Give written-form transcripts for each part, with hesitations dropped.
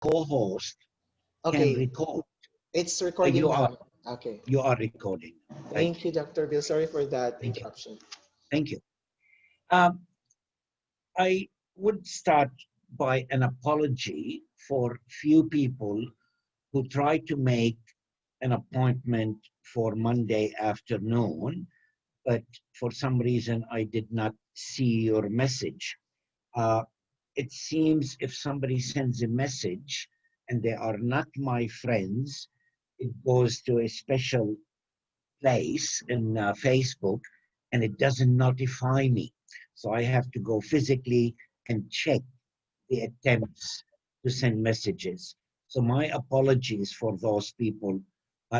co-host can Okay, record. it's recording You now. Okay. are recording. Thank Thank you. you, Dr. Bill. Sorry for that Thank you. interruption. Thank you. Um, I would start by an apology for few people who tried to make an appointment for Monday afternoon, but for some reason I did not see your message. Uh, it seems if somebody sends a message and they are not my friends, it goes to a special place in Facebook and it doesn't notify me. So I have to go physically and check the attempts to send messages. So my apologies for those people.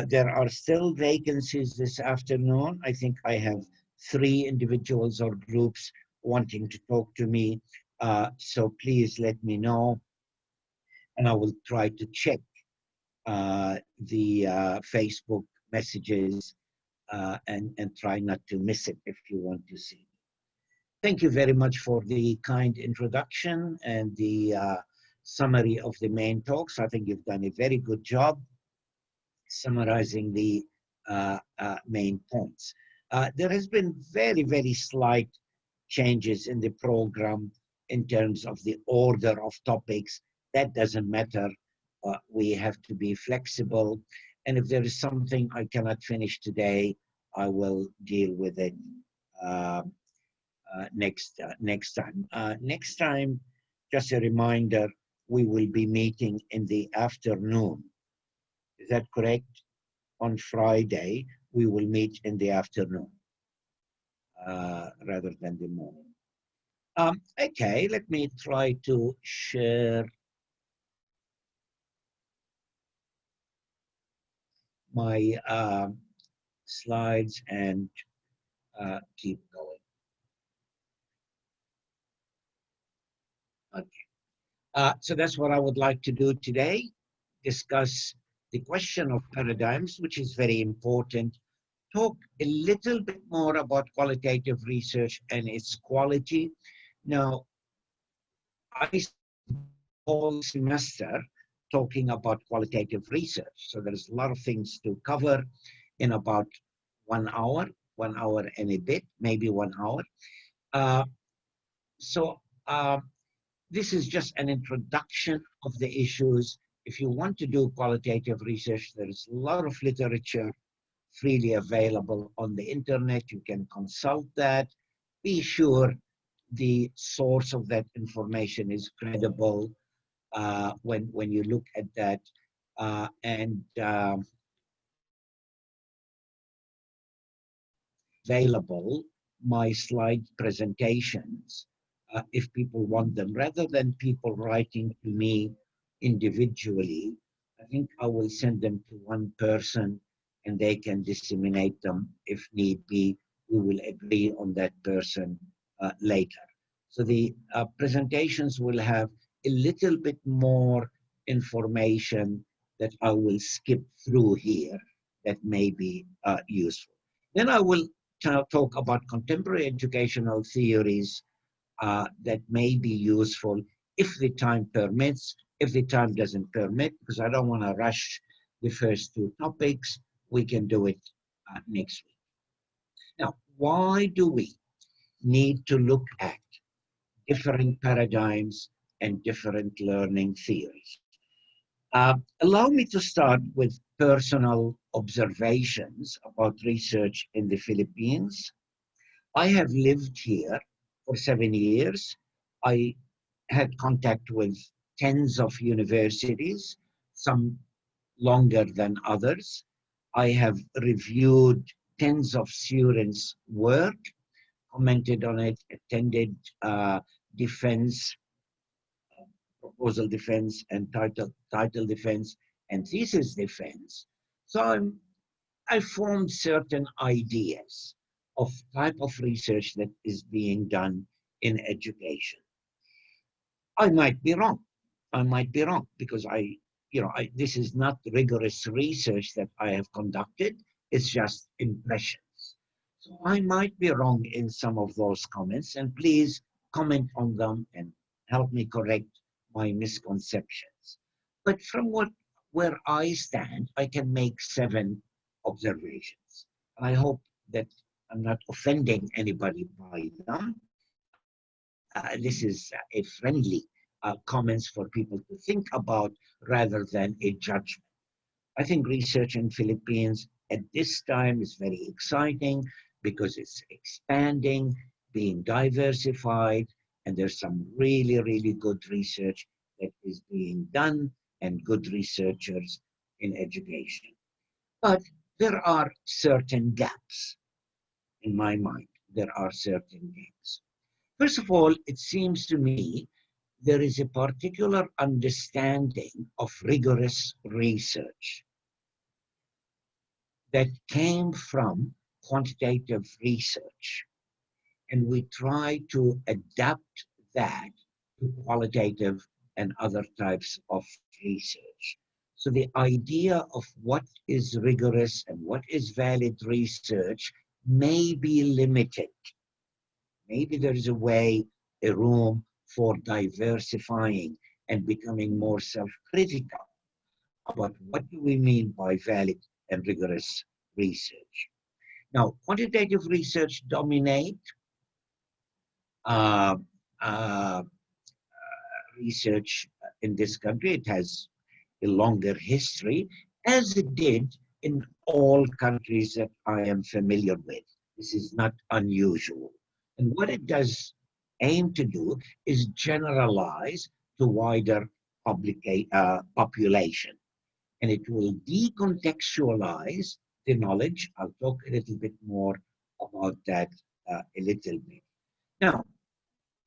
There are still vacancies this afternoon. I think I have 3 individuals or groups wanting to talk to me. So please let me know, and I will try to check the Facebook messages and try not to miss it if you want to see. Thank you very much for the kind introduction and the summary of the main talks. I think you've done a very good job summarizing the main points. There has been very, very slight changes in the program in terms of the order of topics. That doesn't matter. We have to be flexible. And if there is something I cannot finish today, I will deal with it next time. Next time, just a reminder, we will be meeting in the afternoon. Is that correct? On Friday, we will meet in the afternoon rather than the morning. Okay, let me try to share my slides and keep going. Okay. So that's what I would like to do today, discuss the question of paradigms, which is very important, talk a little bit more about qualitative research and its quality. Now, I spent the whole semester talking about qualitative research, so there's a lot of things to cover in about 1 hour and a bit, maybe 1 hour. Uh, so this is just an introduction of the issues. If you want to do qualitative research, there is a lot of literature freely available on the internet. You can consult that. Be sure the source of that information is credible when you look at that. Available my slide presentations if people want them, rather than people writing to me individually. I think I will send them to one person and they can disseminate them if need be. We will agree on that person later. So the presentations will have a little bit more information that I will skip through here that may be useful. Then I will talk about contemporary educational theories that may be useful if the time permits. If the time doesn't permit, because I don't want to rush the first 2 topics, we can do it next week. Now, why do we need to look at different paradigms and different learning theories? Allow me to start with personal observations about research in the Philippines. I have lived here for 7 years. I had contact with tens of universities, some longer than others. I have reviewed tens of students' work, commented on it, attended defense, proposal defense, and title defense, and thesis defense. So I formed certain ideas of type of research that is being done in education. I might be wrong. I might be wrong because this is not rigorous research that I have conducted. It's just impressions. So I might be wrong in some of those comments, and please comment on them and help me correct my misconceptions. But from where I stand, I can make 7 observations. I hope that I'm not offending anybody by them. This is a friendly comments for people to think about rather than a judgment. I think research in Philippines at this time is very exciting because it's expanding, being diversified, and there's some really, really good research that is being done and good researchers in education. But there are certain gaps in my mind. There are certain gaps. First of all, it seems to me there is a particular understanding of rigorous research that came from quantitative research. And we try to adapt that to qualitative and other types of research. So the idea of what is rigorous and what is valid research may be limited. Maybe there is a way, a room for diversifying and becoming more self-critical about what do we mean by valid and rigorous research. Now, quantitative research dominate uh, uh, research in this country. It has a longer history, as it did in all countries that I am familiar with. This is not unusual. And what it does aim to do is generalize to wider population. And it will decontextualize the knowledge. I'll talk a little bit more about that a little bit. Now,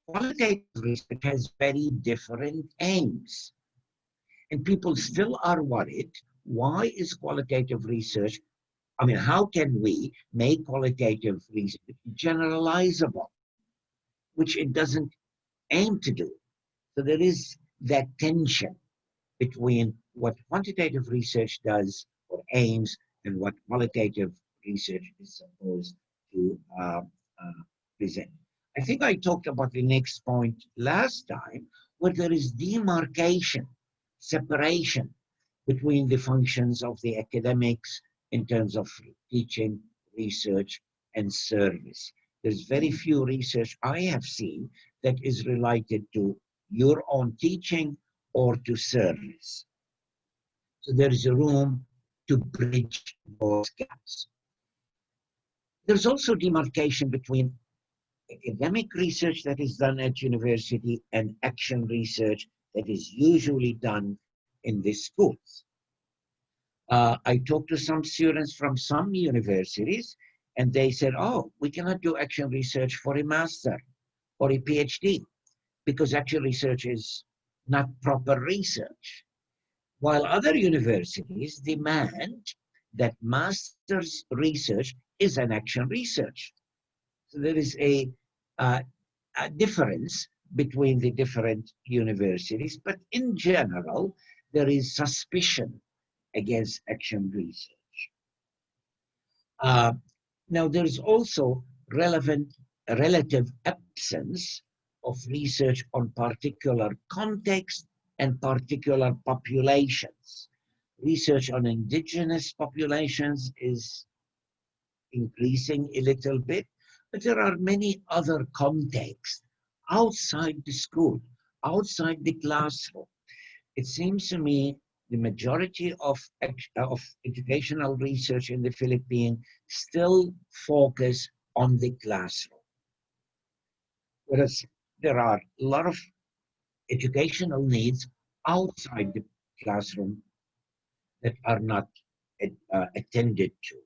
qualitative research has very different aims. And people still are worried, why is qualitative research, I mean, how can we make qualitative research generalizable, which it doesn't aim to do. So there is that tension between what quantitative research does or aims and what qualitative research is supposed to present. I think I talked about the next point last time, where there is demarcation, separation between the functions of the academics in terms of teaching, research, and service. There's very few research I have seen that is related to your own teaching or to service. So there is a room to bridge those gaps. There's also demarcation between academic research that is done at university and action research that is usually done in the schools. I talked to some students from some universities, and they said, oh, we cannot do action research for a master or a PhD because action research is not proper research. While other universities demand that master's research is an action research. So there is a difference between the different universities, but in general, there is suspicion against action research. Now, there's also relative absence of research on particular context and particular populations. Research on indigenous populations is increasing a little bit, but there are many other contexts outside the school, outside the classroom. It seems to me the majority of educational research in the Philippines still focus on the classroom. Whereas there are a lot of educational needs outside the classroom that are not attended to.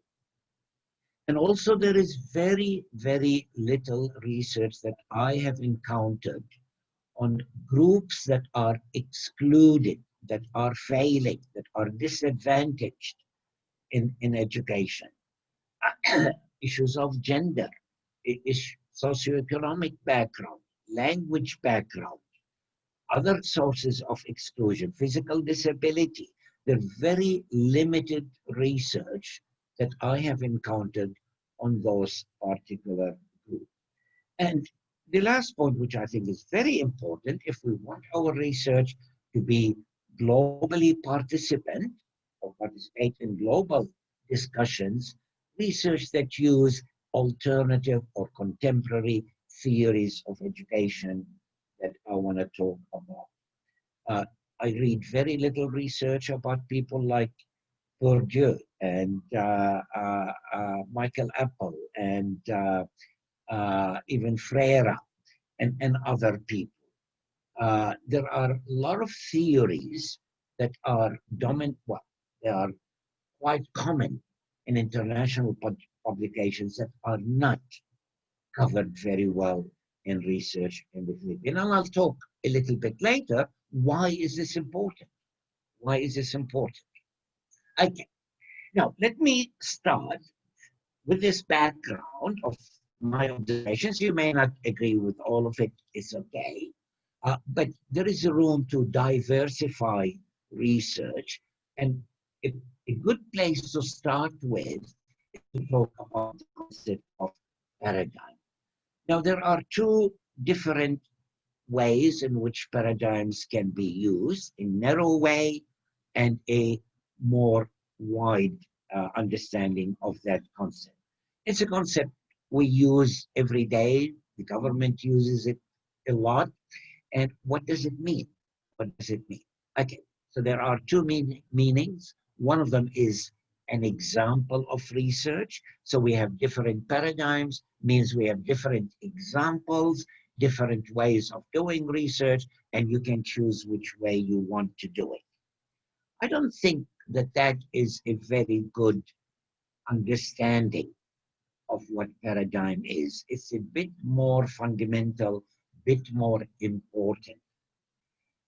And also there is very, very little research that I have encountered on groups that are excluded, that are failing, that are disadvantaged in education. Issues of gender, socioeconomic background, language background, other sources of exclusion, physical disability. There's very limited research that I have encountered on those particular groups. And the last point, which I think is very important, if we want our research to be globally participate in global discussions, research that use alternative or contemporary theories of education that I want to talk about. Uh, I read very little research about people like Bourdieu and Michael Apple and even Freire and other people. There are a lot of theories that are dominant, well, they are quite common in international publications that are not covered very well in research in the Philippines. And I'll talk a little bit later, why is this important? Why is this important? Okay. Now, let me start with this background of my observations. You may not agree with all of it, it's okay. But there is a room to diversify research. And a good place to start with is to talk about the concept of paradigm. Now, there are two different ways in which paradigms can be used, a narrow way and a more wide understanding of that concept. It's a concept we use every day. The government uses it a lot. And what does it mean? What does it mean? Okay, so there are two meanings. One of them is an example of research. So we have different paradigms, means we have different examples, different ways of doing research, and you can choose which way you want to do it. I don't think that that is a very good understanding of what paradigm is. It's a bit more fundamental, bit more important.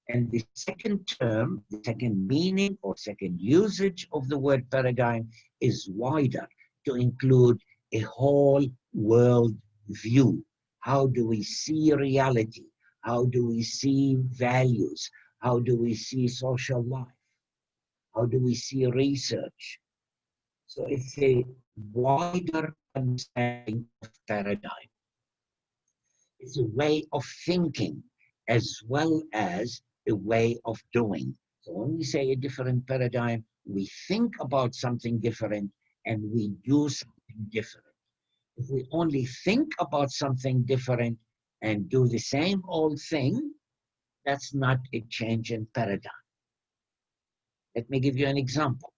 And the second term, the second meaning or second usage of the word paradigm is wider to include a whole world view. How do we see reality? How do we see values? How do we see social life? How do we see research? So it's a wider understanding of paradigm. It's a way of thinking as well as a way of doing. So when we say a different paradigm, we think about something different and we do something different. If we only think about something different and do the same old thing, that's not a change in paradigm. Let me give you an example.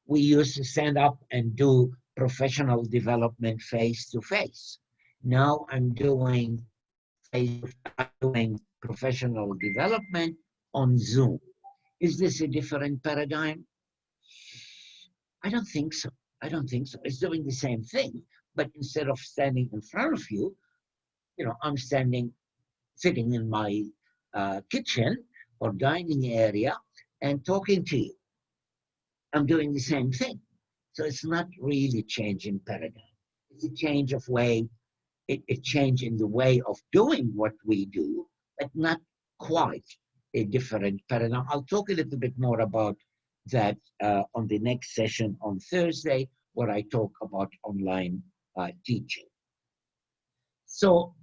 We used to stand up and do professional development face to face. Now I'm doing professional development on Zoom. Is this a different paradigm? I don't think so. I don't think so. It's doing the same thing, but instead of standing in front of you, I'm sitting in my kitchen or dining area and talking to you. I'm doing the same thing. So it's not really changing paradigm. It's a change of way, a change in the way of doing what we do, but not quite a different paradigm. I'll talk a little bit more about that on the next session on Thursday, where I talk about online teaching. So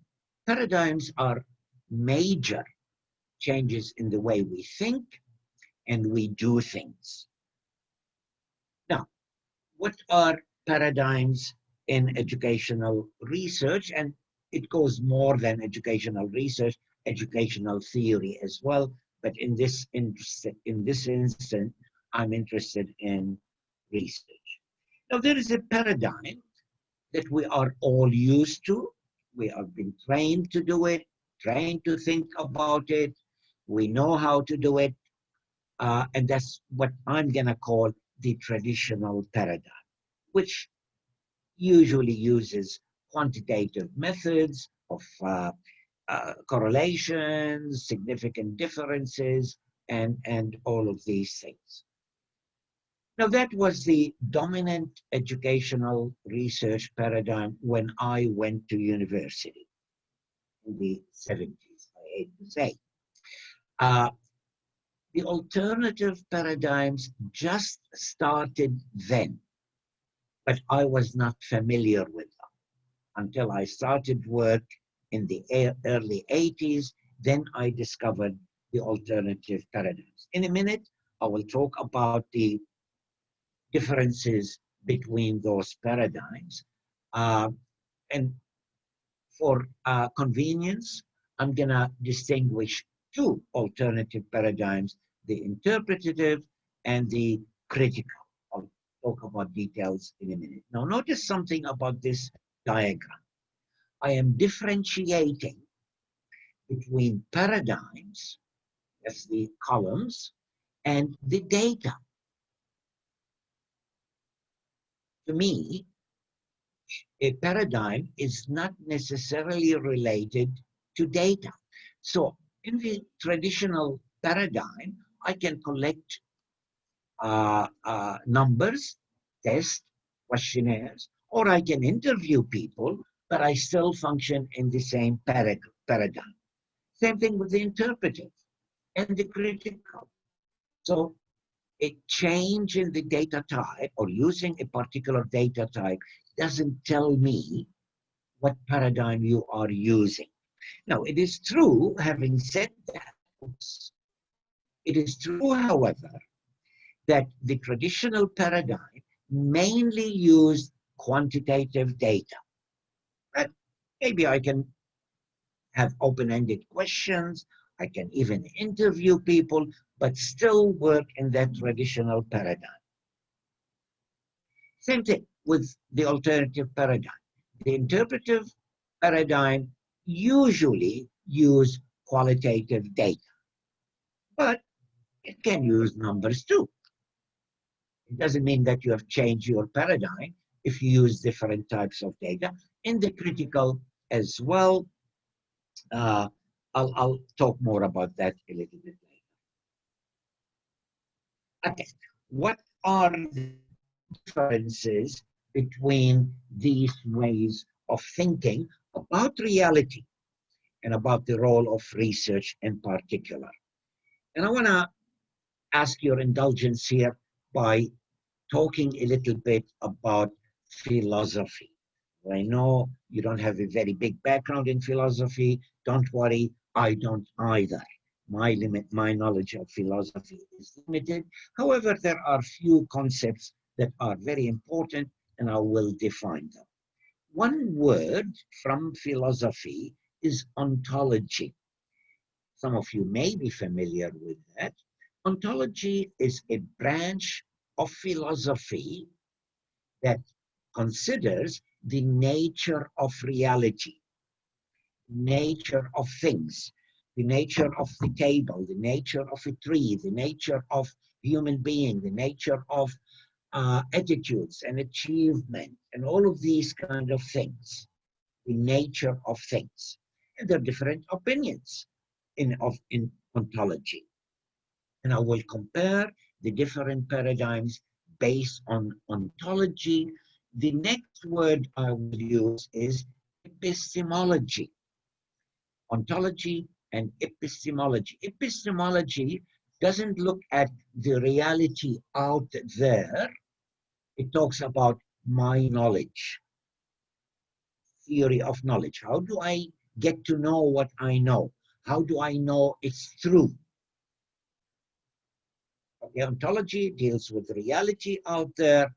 paradigms are major changes in the way we think and we do things. Now, what are paradigms in educational research? And it goes more than educational research, educational theory as well. But in this instance, I'm interested in research. Now, there is a paradigm that we are all used to. We have been trained to do it, trained to think about it. We know how to do it. And that's what I'm going to call the traditional paradigm, which usually uses quantitative methods of correlations, significant differences, and all of these things. Now, that was the dominant educational research paradigm when I went to university in the 70s, I hate to say. The alternative paradigms just started then, but I was not familiar with them until I started work in the early 80s. Then I discovered the alternative paradigms. In a minute, I will talk about the differences between those paradigms. Uh, and for convenience, I'm going to distinguish two alternative paradigms, the interpretative and the critical. I'll talk about details in a minute. Now, notice something about this diagram. I am differentiating between paradigms, that's the columns, and the data. To me, a paradigm is not necessarily related to data. So in the traditional paradigm, I can collect numbers, test, questionnaires, or I can interview people, but I still function in the same paradigm. Same thing with the interpretive and the critical. So a change in the data type or using a particular data type doesn't tell me what paradigm you are using. Now, it is true, having said that, it is true, however, that the traditional paradigm mainly used quantitative data. But maybe I can have open-ended questions, I can even interview people, but still work in that traditional paradigm. Same thing with the alternative paradigm. The interpretive paradigm usually use qualitative data, but it can use numbers too. It doesn't mean that you have changed your paradigm if you use different types of data. In the critical as well, uh, I'll talk more about that a little bit later. Okay, what are the differences between these ways of thinking about reality and about the role of research in particular? And I want to ask your indulgence here by talking a little bit about philosophy. I know you don't have a very big background in philosophy. Don't worry, I don't either. My knowledge of philosophy is limited. However, there are few concepts that are very important, and I will define them. One word from philosophy is ontology. Some of you may be familiar with that. Ontology is a branch of philosophy that considers the nature of reality, nature of things, the nature of the table, the nature of a tree, the nature of human being, the nature of attitudes and achievement, and all of these kind of things, the nature of things. And there are different opinions in ontology. And I will compare the different paradigms based on ontology. The next word I will use is epistemology. Ontology and epistemology. Epistemology doesn't look at the reality out there. It talks about my knowledge, theory of knowledge. How do I get to know what I know? How do I know it's true? Okay, ontology deals with reality out there.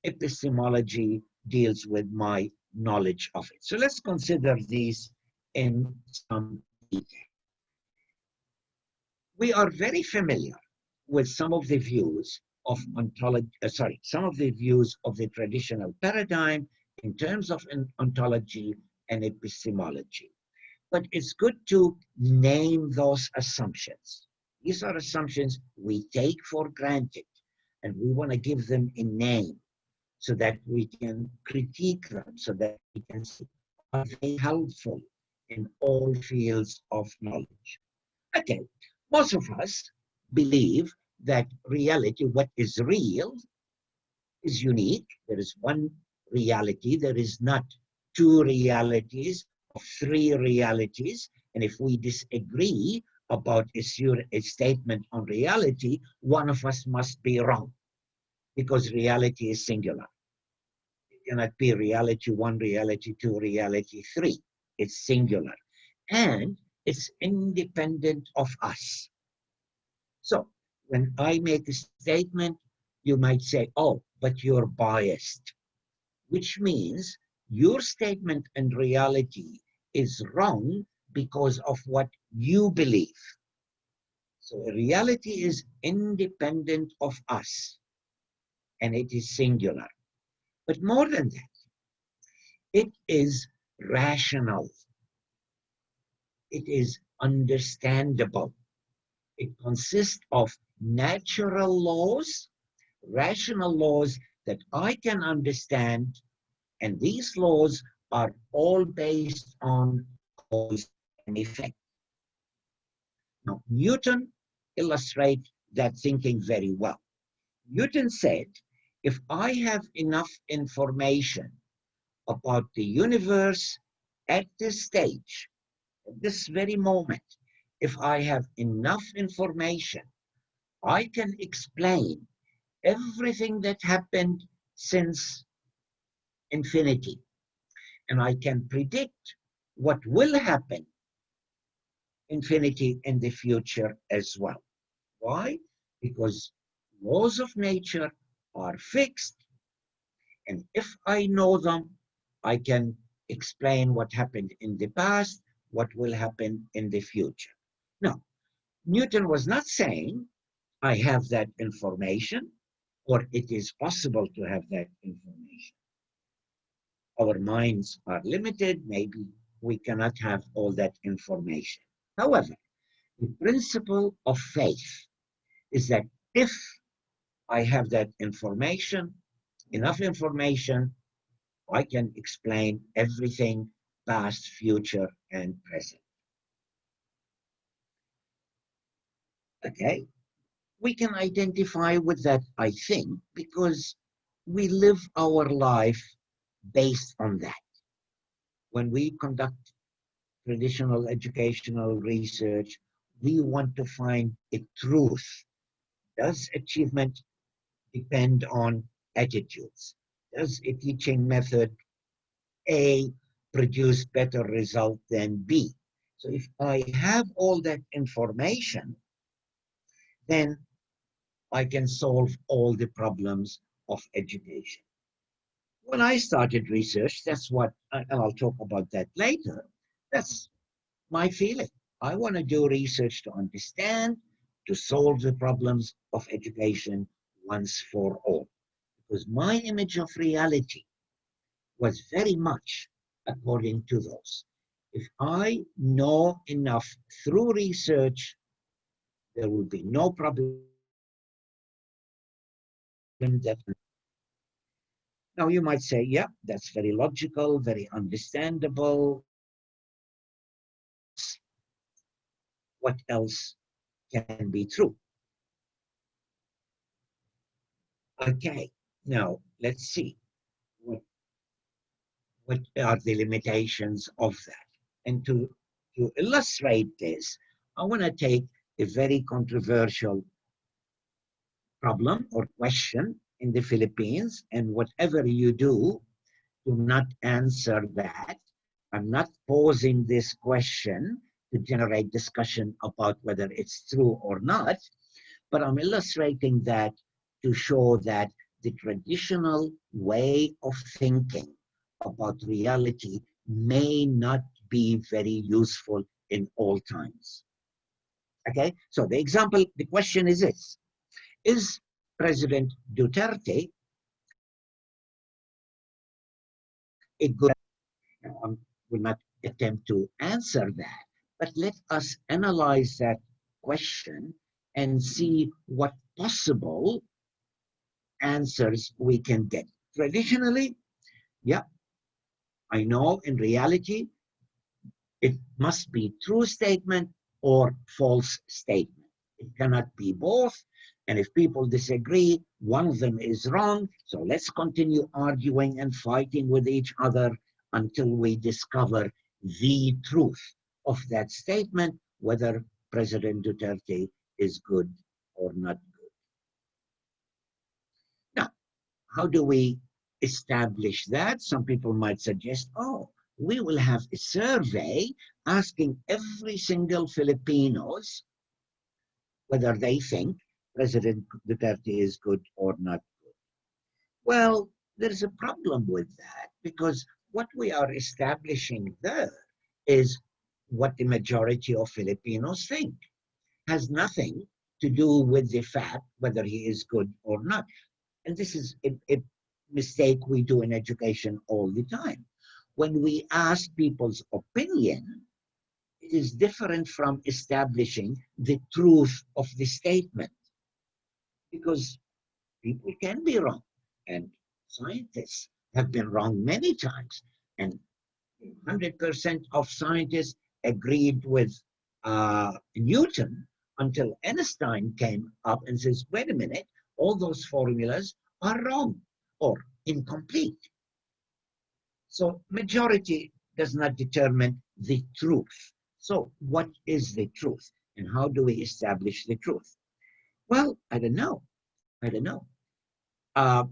Epistemology deals with my knowledge of it. So let's consider these in some detail. We are very familiar with some of the views of ontology, some of the views of the traditional paradigm in terms of ontology and epistemology. But it's good to name those assumptions. These are assumptions we take for granted, and we want to give them a name so that we can critique them, so that we can see, are they helpful in all fields of knowledge? Okay, most of us believe that reality, what is real, is unique. There is one reality. There is not two realities or three realities. And if we disagree about a statement on reality, one of us must be wrong, because reality is singular. It cannot be reality one, reality two, reality three. It's singular. And it's independent of us. So when I make a statement, you might say, oh, but you're biased, which means your statement in reality is wrong because of what you believe. So reality is independent of us, and it is singular. But more than that, it is rational. It is understandable. It consists of natural laws, rational laws that I can understand, and these laws are all based on cause and effect. Now, Newton illustrates that thinking very well. Newton said, if I have enough information about the universe at this stage, at this very moment, if I have enough information, I can explain everything that happened since infinity. And I can predict what will happen infinity in the future as well. Why? Because laws of nature are fixed, and if I know them, I can explain what happened in the past, what will happen in the future. Now, Newton was not saying I have that information or it is possible to have that information. Our minds are limited, maybe we cannot have all that information. However, the principle of faith is that if I have that information, enough information, I can explain everything, past, future, and present. Okay? We can identify with that, I think, because we live our life based on that. When we conduct traditional educational research, we want to find a truth. Does achievement depend on attitudes? Does a teaching method A produce better result than B? So if I have all that information, then I can solve all the problems of education. When I started research, that's what, and I'll talk about that later, that's my feeling. I want to do research to understand, to solve the problems of education once for all. Because my image of reality was very much according to those. If I know enough through research, there will be no problem. Now you might say, yeah, that's very logical, very understandable. What else can be true? Okay, now let's see. What are the limitations of that? And to illustrate this, I want to take a very controversial problem or question in the Philippines, and whatever you do not answer that. I'm not posing this question to generate discussion about whether it's true or not, but I'm illustrating that to show that the traditional way of thinking about reality may not be very useful in all times. Okay, so the question is this: is President Duterte a good? I will not attempt to answer that, but let us analyze that question and see what possible answers we can get. Traditionally, yeah, I know in reality, it must be true statement or false statement. It cannot be both. And if people disagree, one of them is wrong. So let's continue arguing and fighting with each other until we discover the truth of that statement, whether President Duterte is good or not good. Now, how do we establish that? Some people might suggest, oh, we will have a survey asking every single Filipinos whether they think President Duterte is good or not good. Well, there's a problem with that because what we are establishing there is what the majority of Filipinos think. Has nothing to do with the fact whether he is good or not. And this is a mistake we do in education all the time. When we ask people's opinion, it is different from establishing the truth of the statement because people can be wrong and scientists have been wrong many times and 100% of scientists agreed with Newton until Einstein came up and says, wait a minute, all those formulas are wrong or incomplete. So majority does not determine the truth. So what is the truth? And how do we establish the truth? Well, I don't know. I don't know. Uh,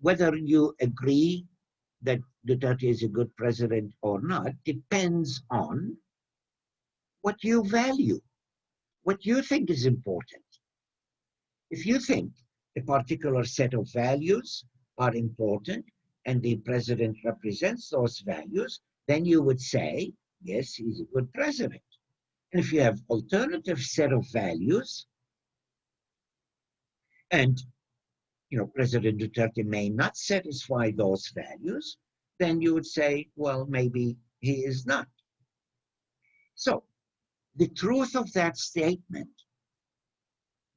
whether you agree that Duterte is a good president or not depends on what you value, what you think is important. If you think a particular set of values are important and the president represents those values, then you would say, yes, he's a good president. And if you have alternative set of values and President Duterte may not satisfy those values, then you would say, well, maybe he is not. So the truth of that statement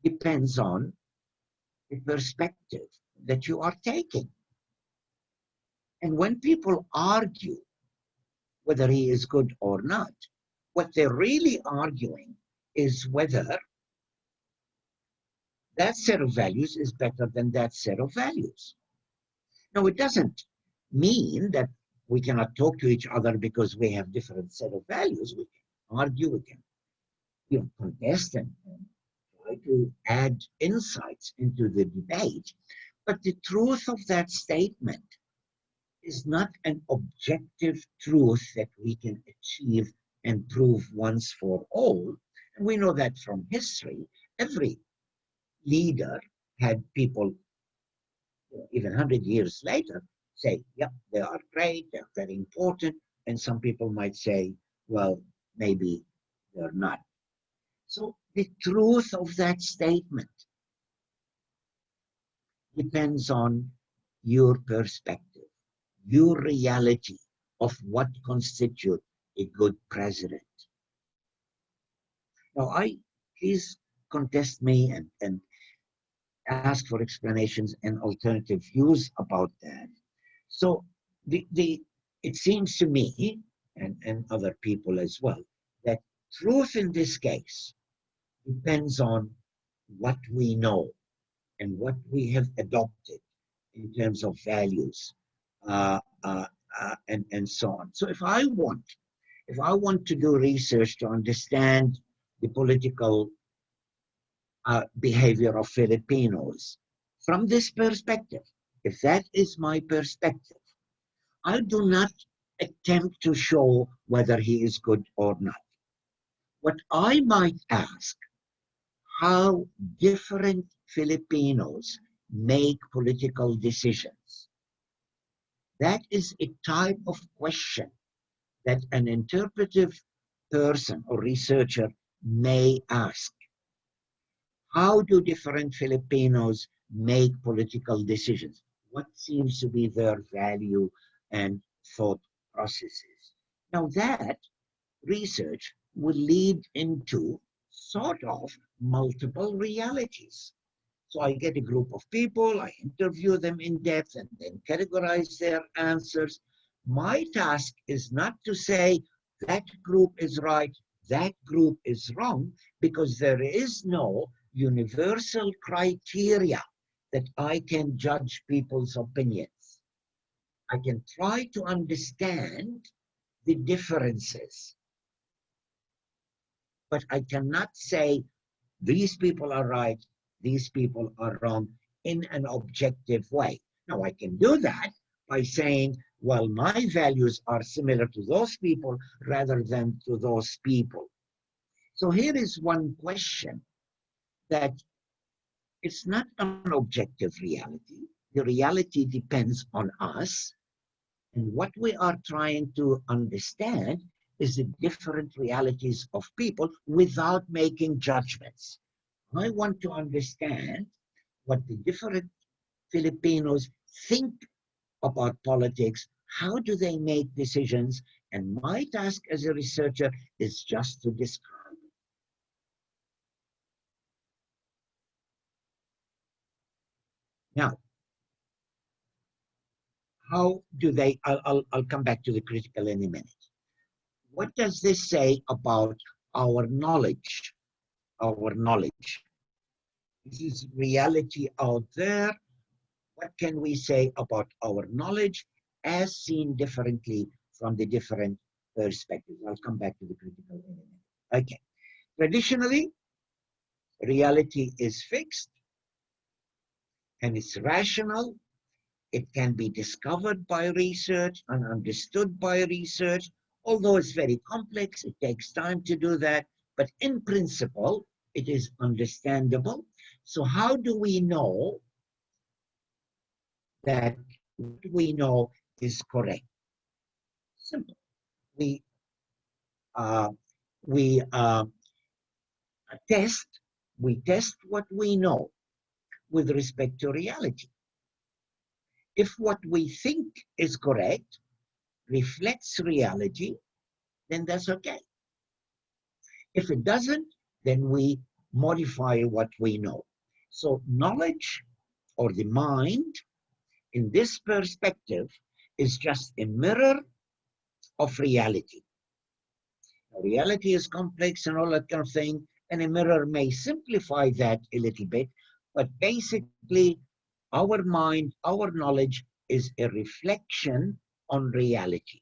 depends on the perspective that you are taking. And when people argue whether he is good or not, what they're really arguing is whether that set of values is better than that set of values. Now, it doesn't mean that we cannot talk to each other because we have different set of values. We can argue, we can contest and try to add insights into the debate. But the truth of that statement is not an objective truth that we can achieve and prove once for all. And we know that from history. Every leader had people, even 100 years later, say, yep, they are great, they're very important. And some people might say, well, maybe they're not. So the truth of that statement depends on your perspective, your reality of what constitutes a good president. Now, please contest me and ask for explanations and alternative views about that. So it seems to me, and other people as well, that truth in this case depends on what we know and what we have adopted in terms of values and so on. So if I want to do research to understand the political behavior of Filipinos from this perspective, if that is my perspective, I do not attempt to show whether he is good or not. What I might ask, how different Filipinos make political decisions. That is a type of question that an interpretive person or researcher may ask. How do different Filipinos make political decisions? What seems to be their value and thought processes? Now that research will lead into sort of multiple realities. So I get a group of people, I interview them in depth and then categorize their answers. My task is not to say that group is right, that group is wrong, because there is no universal criteria that I can judge people's opinions. I can try to understand the differences, but I cannot say these people are right, these people are wrong in an objective way. Now, I can do that by saying, well, my values are similar to those people rather than to those people. So here is one question. that it's not an objective reality. The reality depends on us. And what we are trying to understand is the different realities of people without making judgments. I want to understand what the different Filipinos think about politics. How do they make decisions? And my task as a researcher is just to describe. Now, how do they, I'll come back to the critical in a minute. What does this say about our knowledge? Our knowledge. This is reality out there. What can we say about our knowledge as seen differently from the different perspectives? I'll come back to the critical in a minute. Okay. Traditionally, reality is fixed and it's rational. It can be discovered by research and understood by research. Although it's very complex, it takes time to do that. But in principle, it is understandable. So how do we know that what we know is correct? Simple. We uh, we test what we know with respect to reality. If what we think is correct reflects reality, then that's okay. If it doesn't, then we modify what we know. So knowledge or the mind in this perspective is just a mirror of reality. Now, reality is complex and all that kind of thing, and a mirror may simplify that a little bit, but basically our mind, our knowledge is a reflection on reality.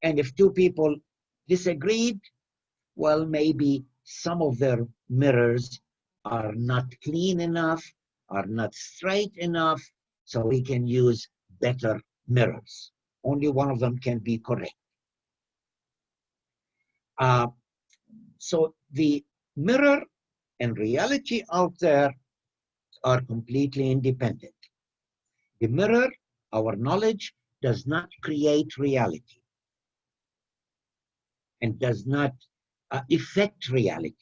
And if two people disagreed, well, maybe some of their mirrors are not clean enough, are not straight enough, so we can use better mirrors. Only one of them can be correct. So the mirror and reality out there are completely independent. The mirror, our knowledge, does not create reality and does not affect reality.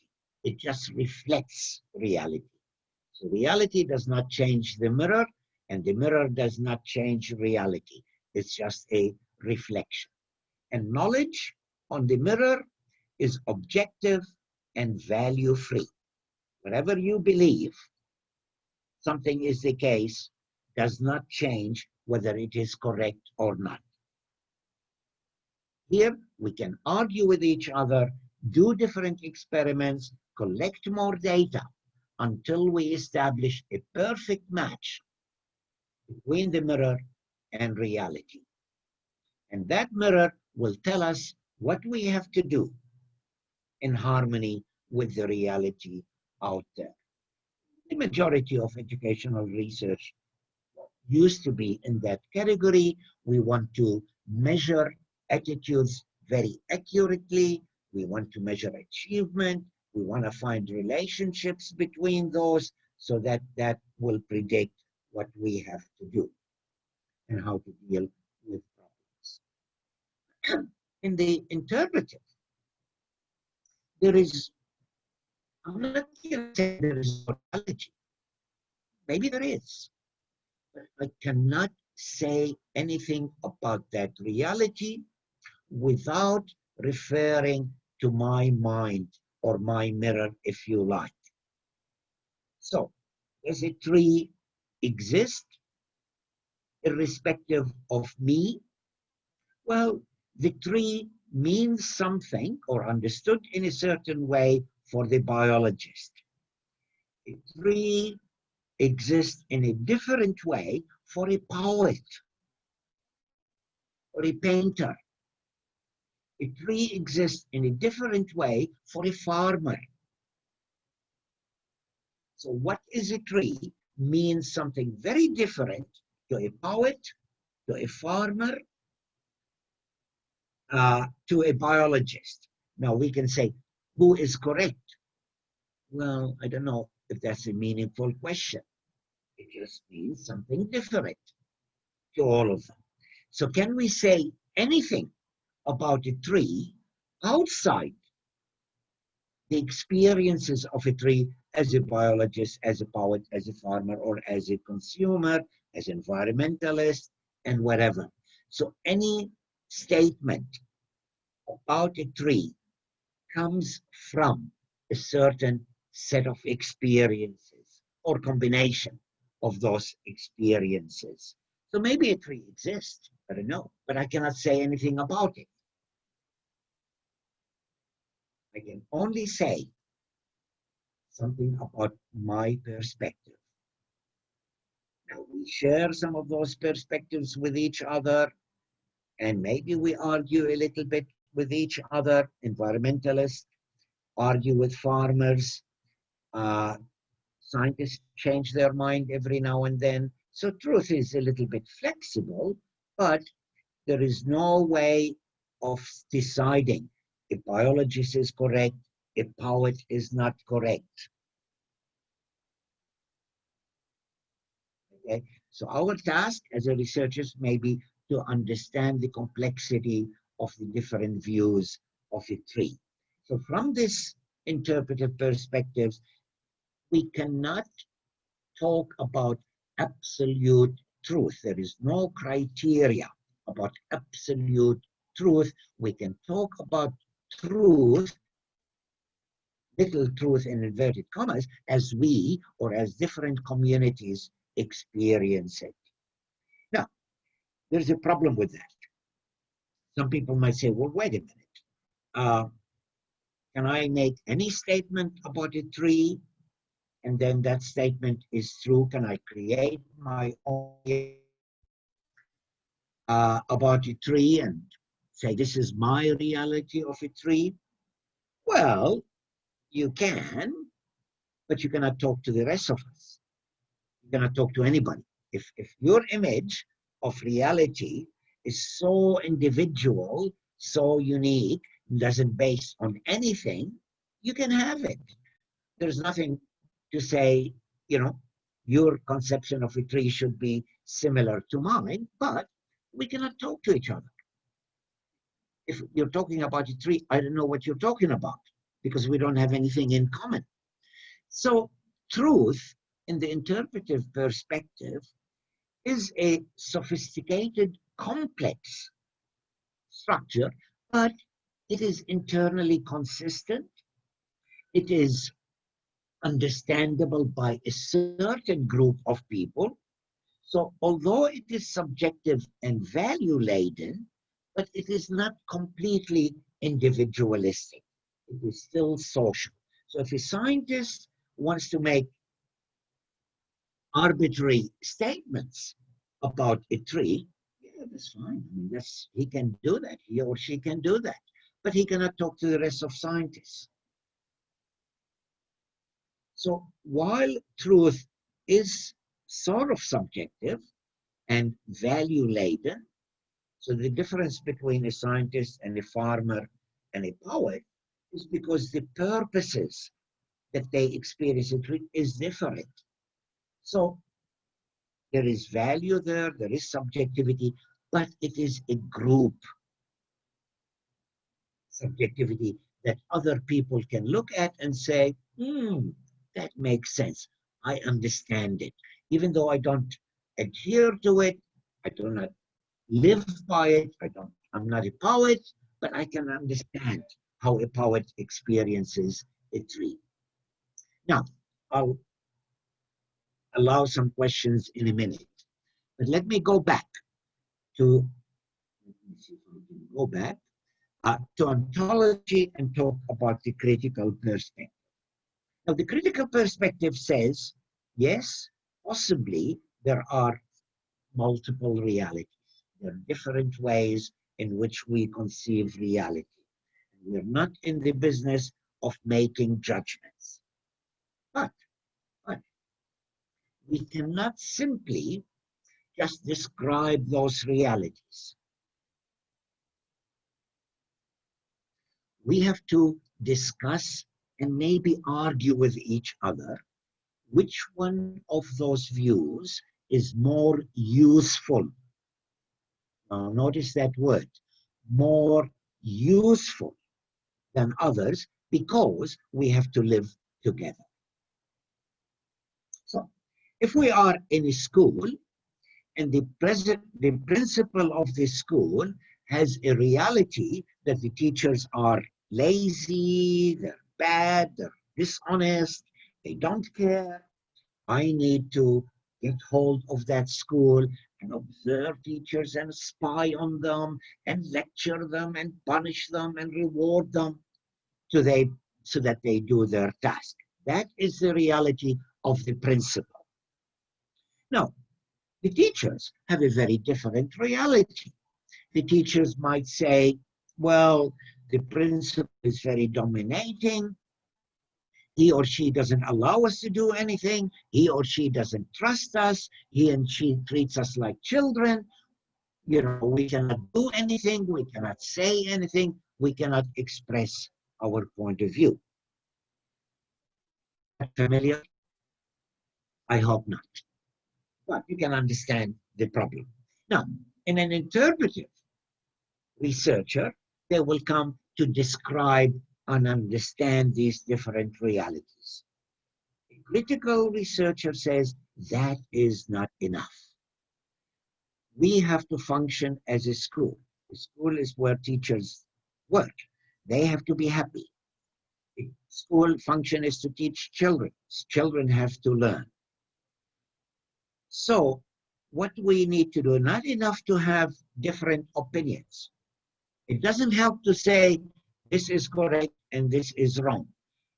It just reflects reality. So reality does not change the mirror, and the mirror does not change reality. It's just a reflection. And knowledge on the mirror is objective and value-free. Whatever you believe something is the case does not change whether it is correct or not. Here, we can argue with each other, do different experiments, collect more data until we establish a perfect match between the mirror and reality. And that mirror will tell us what we have to do in harmony with the reality out there. The majority of educational research used to be in that category. We want to measure attitudes very accurately. We want to measure achievement. We want to find relationships between those so that that will predict what we have to do and how to deal with problems. In the interpretive, there is, I'm not going to say there is morality. Maybe there is. But I cannot say anything about that reality without referring to my mind or my mirror, if you like. So, does a tree exist irrespective of me? Well, the tree means something or understood in a certain way for the biologist. A tree exists in a different way for a poet or a painter. A tree exists in a different way for a farmer. So what is a tree means something very different to a poet, to a farmer, to a biologist. Now we can say, who is correct? Well, I don't know if that's a meaningful question. It just means something different to all of them. So can we say anything about a tree outside the experiences of a tree as a biologist, as a poet, as a farmer, or as a consumer, as an environmentalist, and whatever? So any statement about a tree comes from a certain set of experiences or combination of those experiences. So maybe a tree exists, I don't know, but I cannot say anything about it. I can only say something about my perspective. Now, we share some of those perspectives with each other, and maybe we argue a little bit with each other. Environmentalists argue with farmers. Uh, Scientists change their mind every now and then. So truth is a little bit flexible, but there is no way of deciding if biologist is correct, if poet is not correct. Okay? So our task as a researchers may be to understand the complexity of the different views of a tree. So from this interpretive perspectives, we cannot talk about absolute truth. There is no criteria about absolute truth. We can talk about truth, little truth in inverted commas, as we or as different communities experience it. Now, there's a problem with that. Some people might say, well, wait a minute. Uh, can I make any statement about a tree and then that statement is true? Can I create my own about a tree and say, this is my reality of a tree? Well, you can, but you cannot talk to the rest of us. You cannot talk to anybody. If your image of reality is so individual, so unique, doesn't base on anything, you can have it. There's nothing to say, you know, your conception of a tree should be similar to mine, but we cannot talk to each other. If you're talking about a tree, I don't know what you're talking about because we don't have anything in common. So truth in the interpretive perspective is a sophisticated, complex structure, but it is internally consistent. It is understandable by a certain group of people. So although it is subjective and value laden, but it is not completely individualistic. It is still social. So if a scientist wants to make arbitrary statements about a tree, yeah, that's fine. I mean, he can do that. He or she can do that. But he cannot talk to the rest of scientists. So while truth is sort of subjective and value laden, so the difference between a scientist and a farmer and a poet is because the purposes that they experience it with is different. So there is value there, there is subjectivity, but it is a group subjectivity that other people can look at and say, that makes sense. I understand it. Even though I don't adhere to it, I do not live by it, I'm not a poet, but I can understand how a poet experiences a tree. Now, I'll allow some questions in a minute, but let me go back to, let me see if I can go back to ontology and talk about the critical perspective. Now, the critical perspective says, yes, possibly there are multiple realities. There are different ways in which we conceive reality. We're not in the business of making judgments. But we cannot simply just describe those realities. We have to discuss and maybe argue with each other which one of those views is more useful. Now, notice that word, more useful than others, because we have to live together. So, if we are in a school and the principal of the school has a reality that the teachers are lazy, they're bad, they're dishonest, they don't care, I need to get hold of that school and observe teachers and spy on them and lecture them and punish them and reward them so that they do their task. That is the reality of the principal. Now, the teachers have a very different reality. The teachers might say, well, the principal is very dominating. He or she doesn't allow us to do anything. He or she doesn't trust us. He and she treats us like children. You know, we cannot do anything. We cannot say anything. We cannot express our point of view. Familiar? I hope not. But you can understand the problem. Now, in an interpretive researcher, they will come to describe and understand these different realities. A critical researcher says that is not enough. We have to function as a school. The school is where teachers work. They have to be happy. The school function is to teach children. Children have to learn. So what we need to do, not enough to have different opinions. It doesn't help to say this is correct and this is wrong,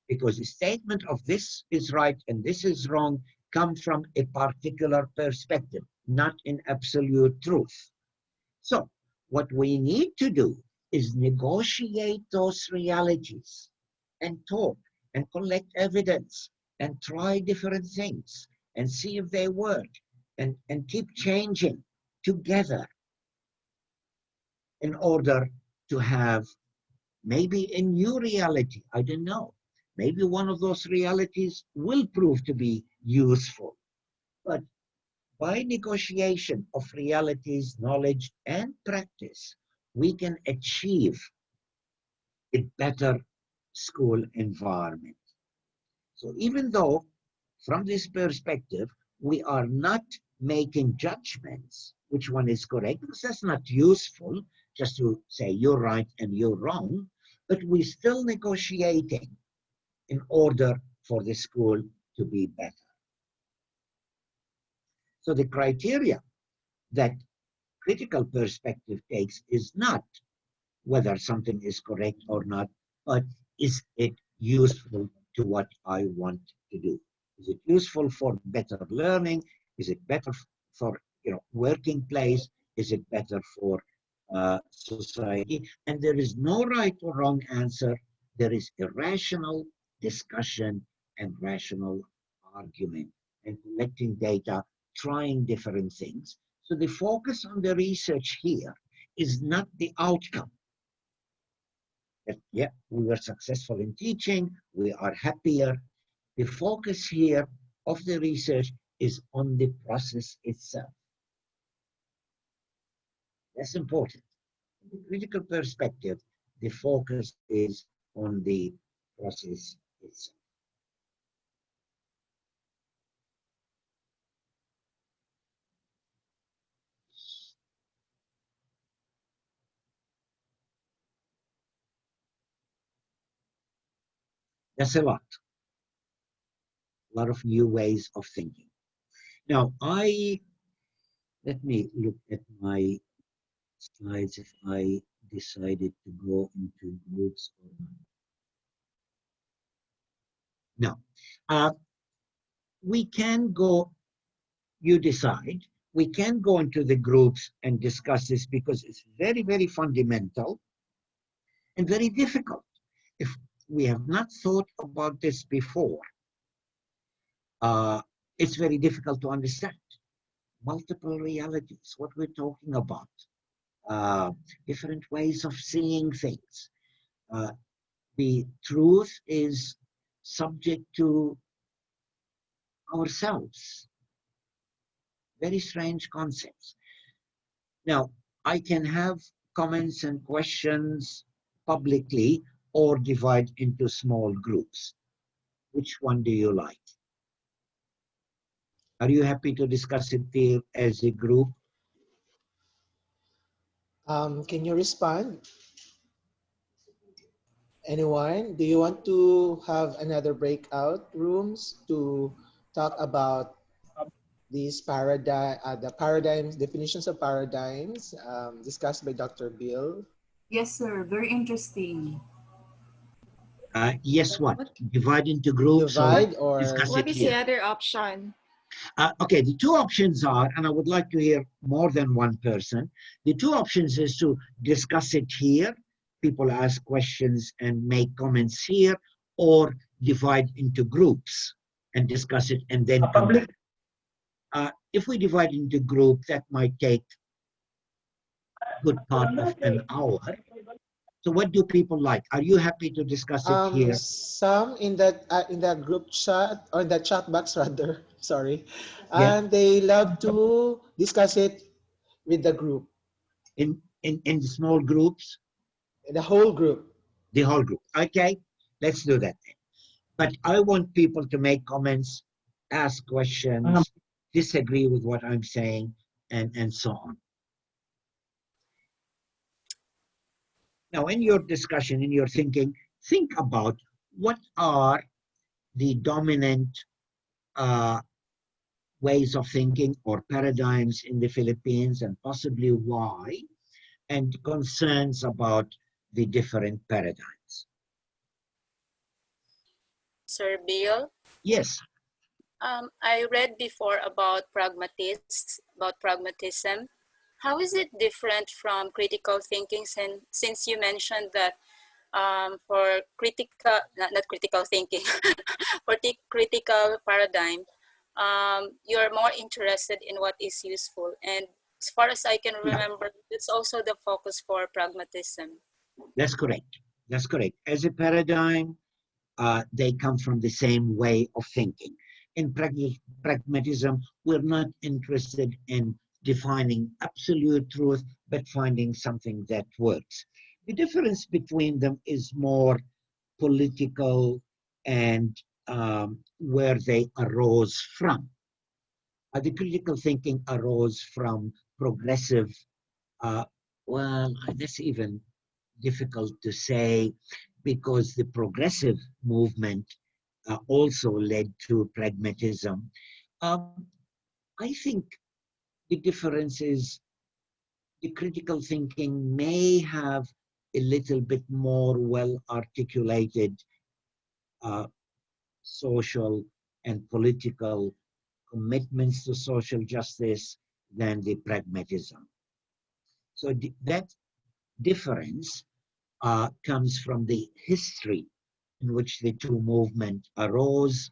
because the statement of this is right and this is wrong come from a particular perspective, not in absolute truth. So what we need to do is negotiate those realities and talk and collect evidence and try different things and see if they work and keep changing together in order to have maybe a new reality. I don't know. Maybe one of those realities will prove to be useful. But by negotiation of realities, knowledge, and practice, we can achieve a better school environment. So even though, from this perspective, we are not making judgments, which one is correct, because that's not useful, just to say you're right and you're wrong, but we're still negotiating in order for the school to be better. So the criteria that critical perspective takes is not whether something is correct or not, but is it useful to what I want to do? Is it useful for better learning? Is it better for working place? Is it better for society? And there is no right or wrong answer. There is a rational discussion and rational argument and collecting data, trying different things. So the focus on the research here is not the outcome. That, yeah, we were successful in teaching, we are happier. The focus here of the research is on the process itself. That's important. From the critical perspective, the focus is on the process itself. That's a lot of new ways of thinking. Now, let me look at my slides if I decided to go into groups or not. Now, we can go, you decide, we can go into the groups and discuss this because it's very, very fundamental and very difficult. If we have not thought about this before, it's very difficult to understand. Multiple realities, what we're talking about, different ways of seeing things. The truth is subject to ourselves. Very strange concepts. Now, I can have comments and questions publicly or divide into small groups. Which one do you like? Are you happy to discuss it there as a group? Can you respond? Anyone? Do you want to have another breakout rooms to talk about these the paradigms, definitions of paradigms discussed by Dr. Bill? Yes, sir. Very interesting. Yes, what? Divide into groups or Divide or discuss it What is the here? other option? Okay, the two options are, and I would like to hear more than one person. The two options is to discuss it here, people ask questions and make comments here, or divide into groups and discuss it and then come back. If we divide into group, that might take a good part of an hour. So what do people like? Are you happy to discuss it here? some in that group chat or in the chat box rather, sorry, Yeah, and they love to discuss it with the group, in small groups, the whole group. the whole group. Okay, let's do that then. But I want people to make comments, ask questions, disagree with what I'm saying, and so on. Now, in your discussion, in your thinking, think about what are the dominant uh, ways of thinking or paradigms in the Philippines and possibly why, and concerns about the different paradigms. Sir Bill, Yes. I read before about pragmatism. How is it different from critical thinking since you mentioned that for critical, not critical thinking, for the critical paradigm, you're more interested in what is useful. And as far as I can remember, it's also the focus for pragmatism. That's correct. That's correct. As a paradigm, they come from the same way of thinking. In pragmatism, we're not interested in defining absolute truth, but finding something that works. The difference between them is more political and where they arose from. The critical thinking arose from progressive, uh, well, that's even difficult to say because the progressive movement also led to pragmatism. Um, I think the difference is the critical thinking may have a little bit more well articulated uh, social and political commitments to social justice than the pragmatism. So that difference comes from the history in which the two movements arose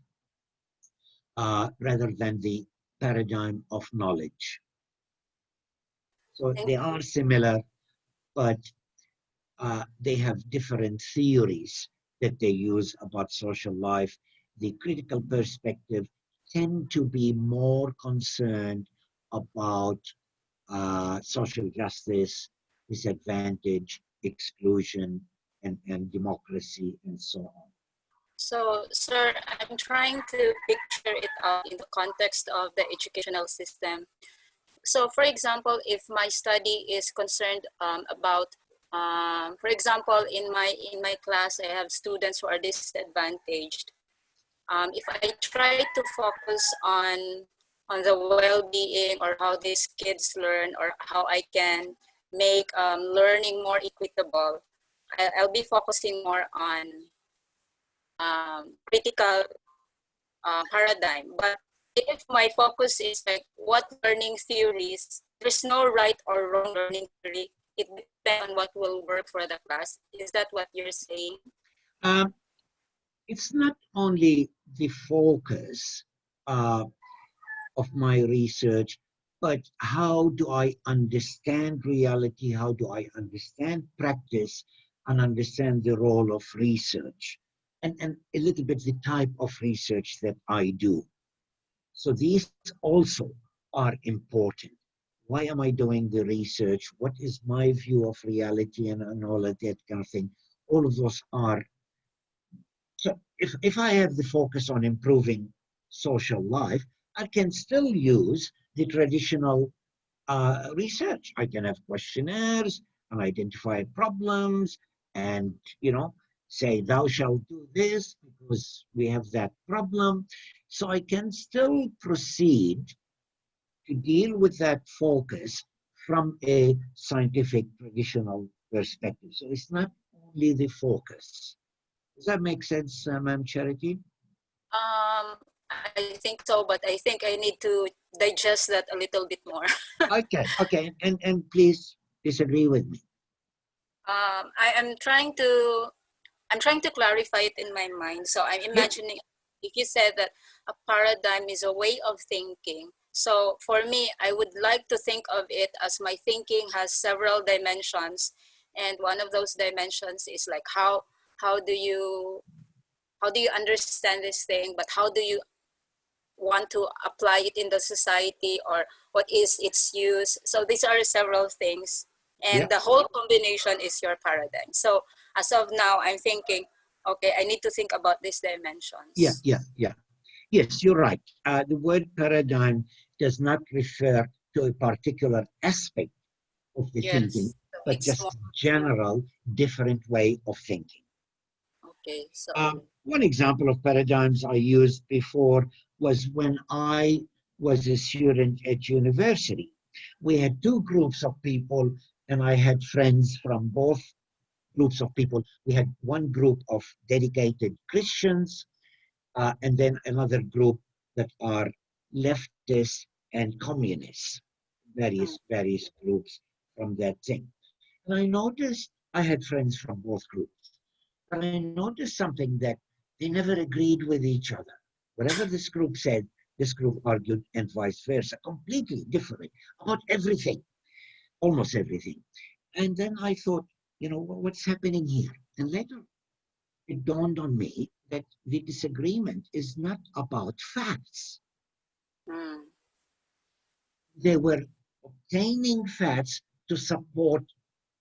rather than the paradigm of knowledge. So Thank they are similar, but they have different theories that they use about social life. The critical perspective tend to be more concerned about social justice, disadvantage, exclusion, and democracy, and so on. So, sir, I'm trying to picture it out in the context of the educational system. So, for example, if my study is concerned about, for example, in my class, I have students who are disadvantaged. If I try to focus on the well-being or how these kids learn or how I can make learning more equitable, I'll be focusing more on critical paradigm. But if my focus is like what learning theories, there's no right or wrong learning theory. It depends on what will work for the class. Is that what you're saying? Um, it's not only the focus uh, of my research, but how do I understand reality? How do I understand practice and understand the role of research? and a little bit the type of research that I do. So these also are important. Why am I doing the research? What is my view of reality and all of that kind of thing? All of those are. So if I have the focus on improving social life, I can still use the traditional research. I can have questionnaires and identify problems and, say, thou shalt do this because we have that problem. So I can still proceed to deal with that focus from a scientific traditional perspective. So it's not only the focus. Does that make sense, Ma'am Charity? I think so, but I think I need to digest that a little bit more. Okay, and please disagree with me. I'm trying to clarify it in my mind. So I'm imagining if you said that a paradigm is a way of thinking. So for me, I would like to think of it as my thinking has several dimensions, and one of those dimensions is like how do you understand this thing, but how do you want to apply it in the society, or what is its use? So these are several things, and the whole combination is your paradigm. So as of now, I'm thinking, okay, I need to think about these dimensions. Yeah. Yes, you're right. The word paradigm does not refer to a particular aspect of the thinking, So but it's just more, a general different way of thinking. okay. So One example of paradigms I used before was when I was a student at university. We had two groups of people, and I had friends from both groups of people. We had one group of dedicated Christians, and then another group that are leftists and communists, various groups from that thing. And I noticed I had friends from both groups, but I noticed something that they never agreed with each other. Whatever this group said, this group argued, and vice versa, completely different about everything, almost everything. And then I thought, what's happening here? And later it dawned on me that the disagreement is not about facts. They were obtaining facts to support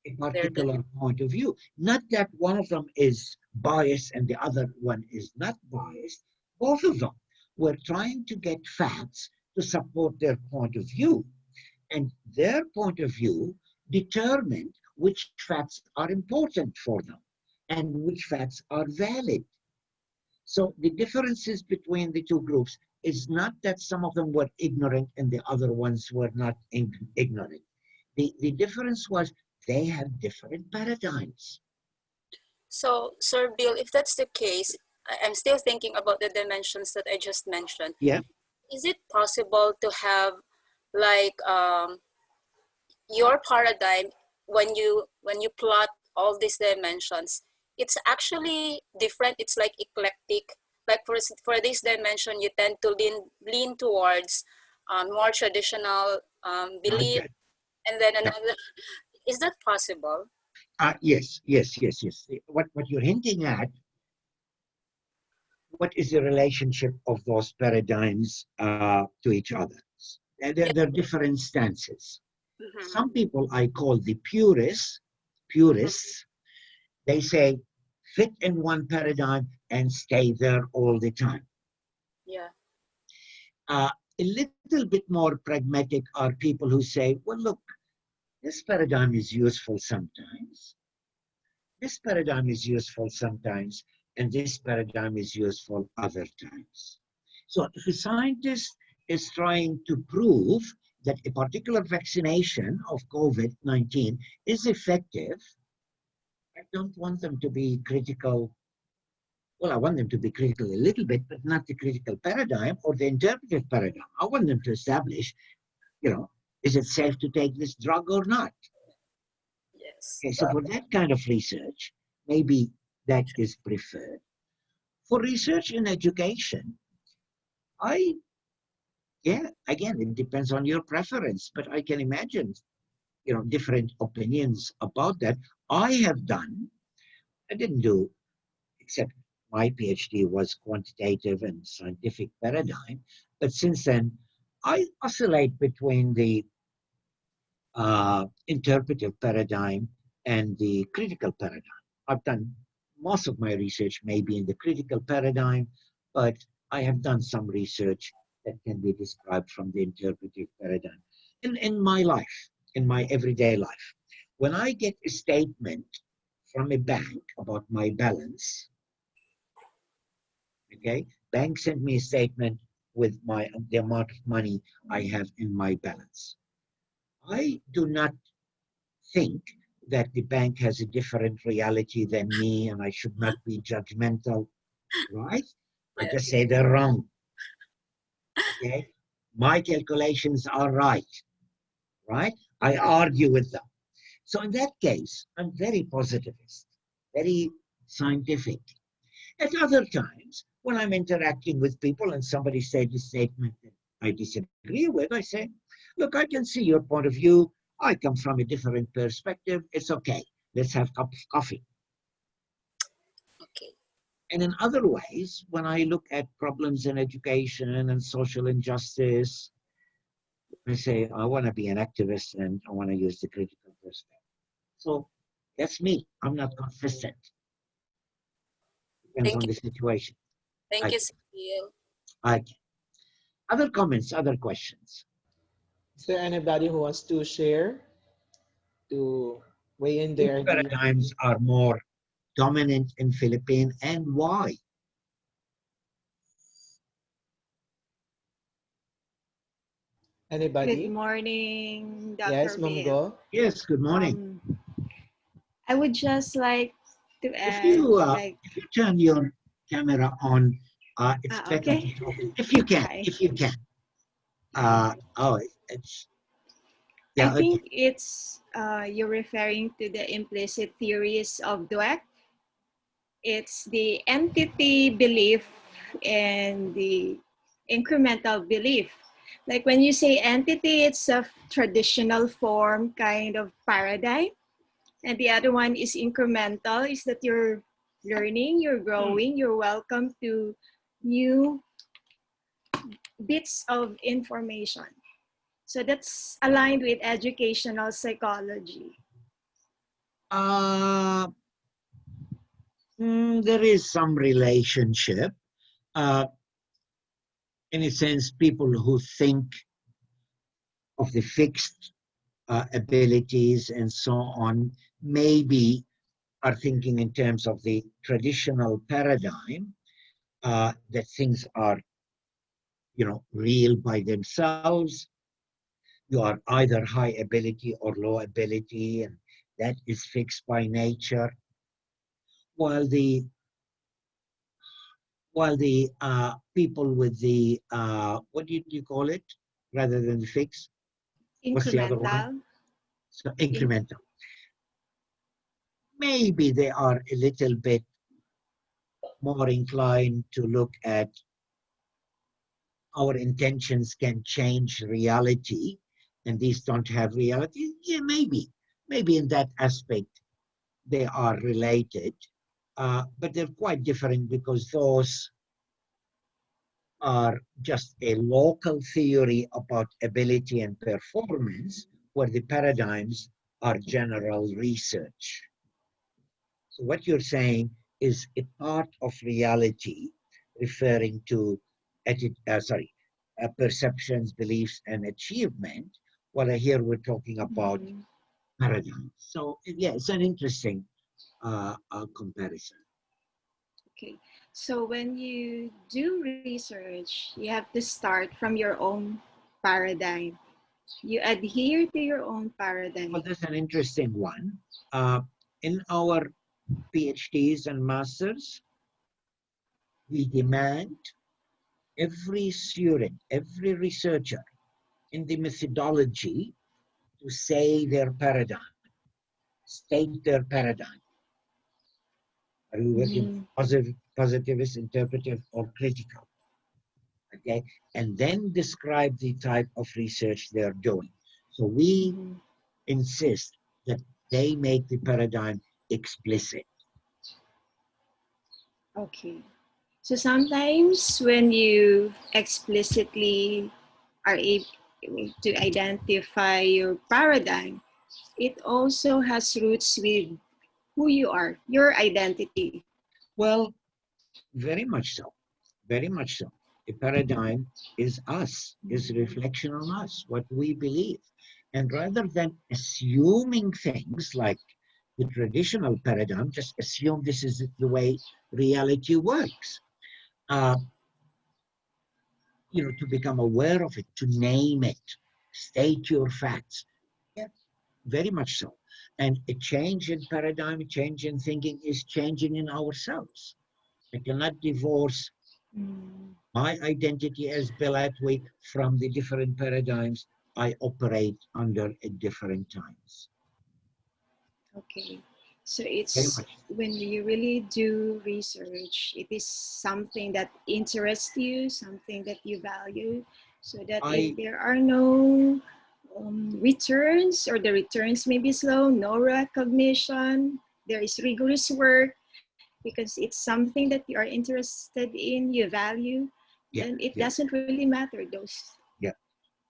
a particular point of view. Not that one of them is biased and the other one is not biased. Both of them were trying to get facts to support their point of view. And their point of view determined which facts are important for them and which facts are valid. So the differences between the two groups is not that some of them were ignorant and the other ones were not ignorant. The difference was they have different paradigms. So, Sir Bill, if that's the case, I'm still thinking about the dimensions that I just mentioned. Yeah. Is it possible to have like your paradigm when you plot all these dimensions? It's actually different. It's like eclectic. Like for this dimension, you tend to lean towards more traditional belief, and then another. Is that possible? Yes. What you're hinting at, what is the relationship of those paradigms to each other? They're different stances. Some people I call the purists, they say fit in one paradigm and stay there all the time. Yeah. A little bit more pragmatic are people who say, well, look, this paradigm is useful sometimes. This paradigm is useful sometimes, and this paradigm is useful other times. So if a scientist is trying to prove that a particular vaccination of COVID-19 is effective, I don't want them to be critical. Well, I want them to be critical a little bit, but not the critical paradigm or the interpretive paradigm. I want them to establish, is it safe to take this drug or not? Yes. Okay, so for that kind of research, maybe that is preferred. For research in education, again, it depends on your preference, but I can imagine, different opinions about that. I didn't do, except my PhD was quantitative and scientific paradigm, but since then I oscillate between the interpretive paradigm and the critical paradigm. I've done most of my research maybe in the critical paradigm, but I have done some research that can be described from the interpretive paradigm. In my life, in my everyday life, when I get a statement from a bank about my balance, okay, bank sent me a statement with the amount of money I have in my balance. I do not think that the bank has a different reality than me and I should not be judgmental, right? I just say they're wrong, okay? My calculations are right? I argue with them. So in that case, I'm very positivist, very scientific. At other times, when I'm interacting with people and somebody says a statement that I disagree with, I say, look, I can see your point of view. I come from a different perspective. It's okay. Let's have a cup of coffee. Okay. And in other ways, when I look at problems in education and social injustice, I say, I want to be an activist and I want to use the critical perspective. So that's me. I'm not consistent. Depends Thank on you. the situation. Thank I, you, Cecile. I, other comments, other questions? Is there anybody who wants to share, to weigh in Which their idea? paradigms are more dominant in Philippines and why? Good Anybody? morning, Yes, Dr. Ma'am Bill. Go. Yes, good morning. I would just like to If add, you like, if you turn your camera on, it's better to okay. talk. If you can, Hi. if you can. Hi. Oh, it's I yeah. Okay. think it's you're referring to the implicit theories of Dweck. It's the entity belief and the incremental belief. Like when you say entity, it's a traditional form kind of paradigm. And the other one is incremental, is that you're learning, you're growing, you're welcome to new bits of information. So that's aligned with educational psychology. Uh, there is some relationship. Uh, in a sense, people who think of the fixed abilities and so on, maybe are thinking in terms of the traditional paradigm that things are, real by themselves. You are either high ability or low ability, and that is fixed by nature. While the people with the what do you call it rather than the fixed? What's the other one? Incremental. So incremental. Maybe they are a little bit more inclined to look at our intentions can change reality and these don't have reality. Yeah, maybe in that aspect they are related, but they're quite different because those are just a local theory about ability and performance, where the paradigms are general research. So what you're saying is a part of reality referring to perceptions, beliefs, and achievement. What I hear we're talking about paradigms. So yeah, it's an interesting comparison. Okay. So when you do research, you have to start from your own paradigm. You adhere to your own Well, paradigm. that's an interesting one. In our PhDs and masters, we demand every student, every researcher in the methodology to say their paradigm, state their paradigm. Are you working positivist, interpretive, or critical? Okay, and then describe the type of research they're doing. So we insist that they make the paradigm explicit. Okay. So sometimes when you explicitly are able to identify your paradigm, it also has roots with who you are, your identity. Well, very much so. Very much so. A paradigm is us, is a reflection on us, what we believe. And rather than assuming things like the traditional paradigm, just assume this is the way reality works. Uh, to become aware of it, to name it, state your facts. Yeah, very much so. And a change in paradigm, a change in thinking is changing in ourselves. I cannot divorce my identity as Bill Atweh from the different paradigms I operate under at different times. Okay. So Very it's much. when you really do research, it is something that interests you, something that you value, so that if I there are no returns or the returns may be slow, no recognition, there is rigorous work because it's something that you are interested in, you value, yeah, then it yeah, doesn't really matter. Those yeah.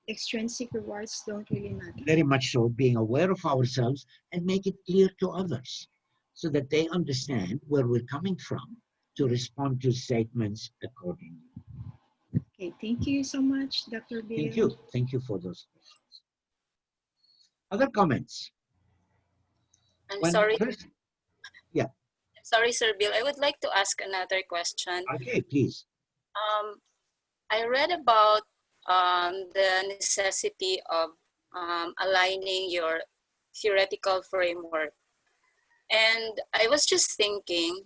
extrinsic rewards don't really matter. Very much so, being aware of ourselves and make it clear to others so that they understand where we're coming from to respond to statements accordingly. Okay, thank you so much, Dr. Thank Bill. you. Thank you for those questions. Other comments? I'm When sorry. person, yeah, Sorry, Sir Bill. I would like to ask another question. okay, please. Um, I read about the necessity of aligning your theoretical framework. And I was just thinking,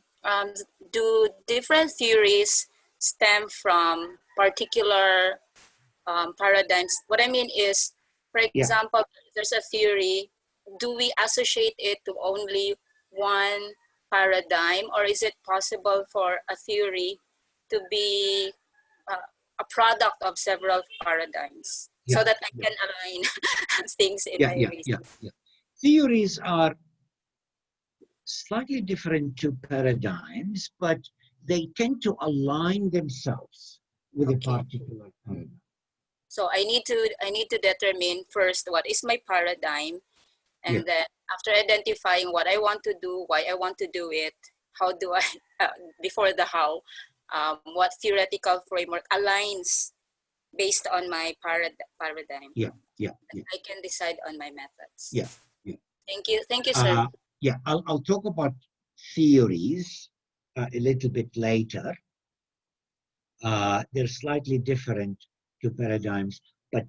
do different theories stem from particular paradigms? What I mean is, for Yeah, example, if there's a theory, do we associate it to only one paradigm, or is it possible for a theory to be a product of several paradigms yeah, so that I yeah, can align things in yeah, my yeah, research? yeah, yeah. Theories are slightly different to paradigms, but they tend to align themselves with a Okay. particular paradigm. So I need to determine first what is my paradigm, Yeah, and then after identifying what I want to do, why I want to do it, how do I before the how, what theoretical framework aligns based on my paradigm. yeah, yeah, yeah, I can decide on my methods. yeah, yeah. Thank you, sir. Yeah, I'll talk about theories a little bit later. They're slightly different to paradigms, but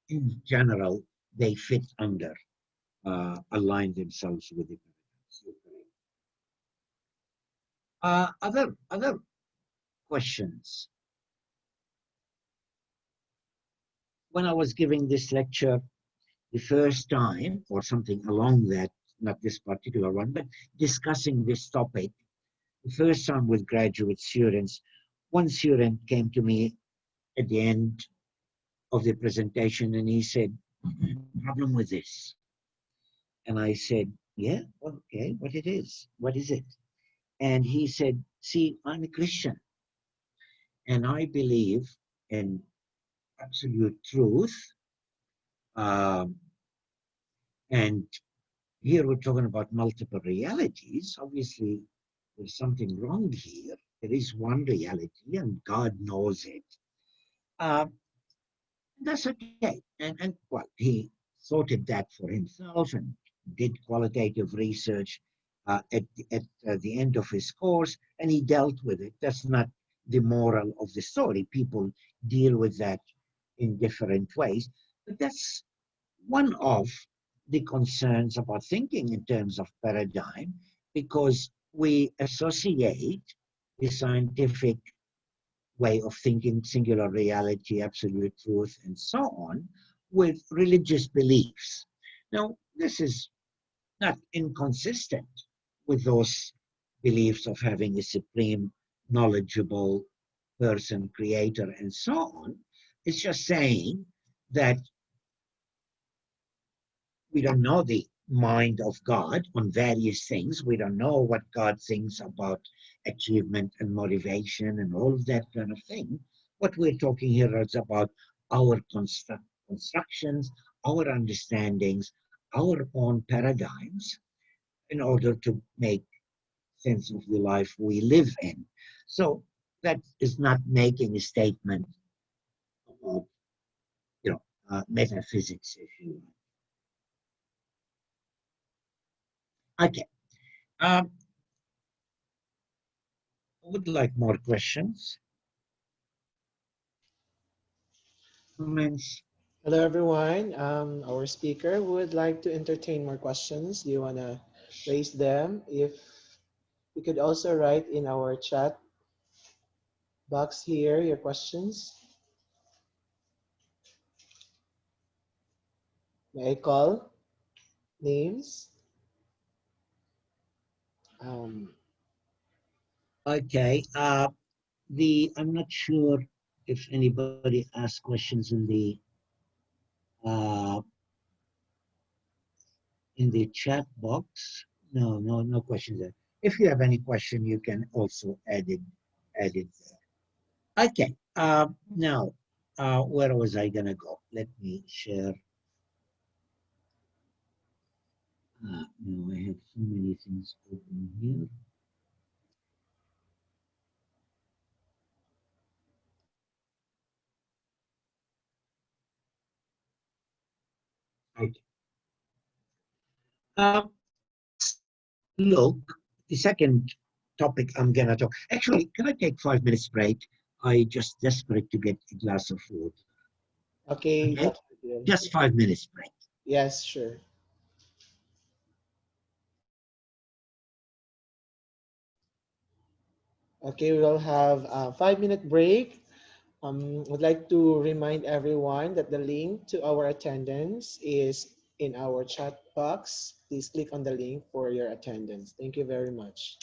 in general, they fit under, align themselves with the paradigms. Other questions. When I was giving this lecture the first time, or something along that, not this particular one, but discussing this topic, the first time with graduate students, one student came to me at the end of the presentation and he said, problem with this. And I said, yeah, okay, what it is? What is it? And he said, see, I'm a Christian and I believe in absolute truth. Um, and here we're talking about multiple realities. Obviously, there's something wrong here. There is one reality and God knows it. Uh, that's okay. And well, he sorted that for himself and did qualitative research at the end of his course, and he dealt with it. That's not the moral of the story. People deal with that in different ways. But that's one of the concerns about thinking in terms of paradigm, because we associate the scientific way of thinking, singular reality, absolute truth, and so on, with religious beliefs. Now, this is not inconsistent with those beliefs of having a supreme, knowledgeable person, creator, and so on. It's just saying that we don't know the mind of God on various things. We don't know what God thinks about achievement and motivation and all of that kind of thing. What we're talking here is about our constructions, our understandings, our own paradigms in order to make sense of the life we live in. So that is not making a statement about, metaphysics, if you like. Okay. I would like more questions, comments. Hello, everyone. Our speaker would like to entertain more questions. Do you want to raise them? If you could also write in our chat box here your questions. May I call names? Okay. I'm not sure if anybody asked questions uh, in the chat box. No questions there. If you have any question, you can also add it there. Okay. Now, where was I gonna go? Let me share. No, I have so many things open here. Okay. Look, the second topic I'm gonna talk. Actually, can I take 5 minutes break? I just desperate to get a glass of water. Okay. Okay? Just 5 minutes break. Yes, sure. Okay, we'll have a 5-minute break. Would like to remind everyone that the link to our attendance is in our chat box. Please click on the link for your attendance. Thank you very much.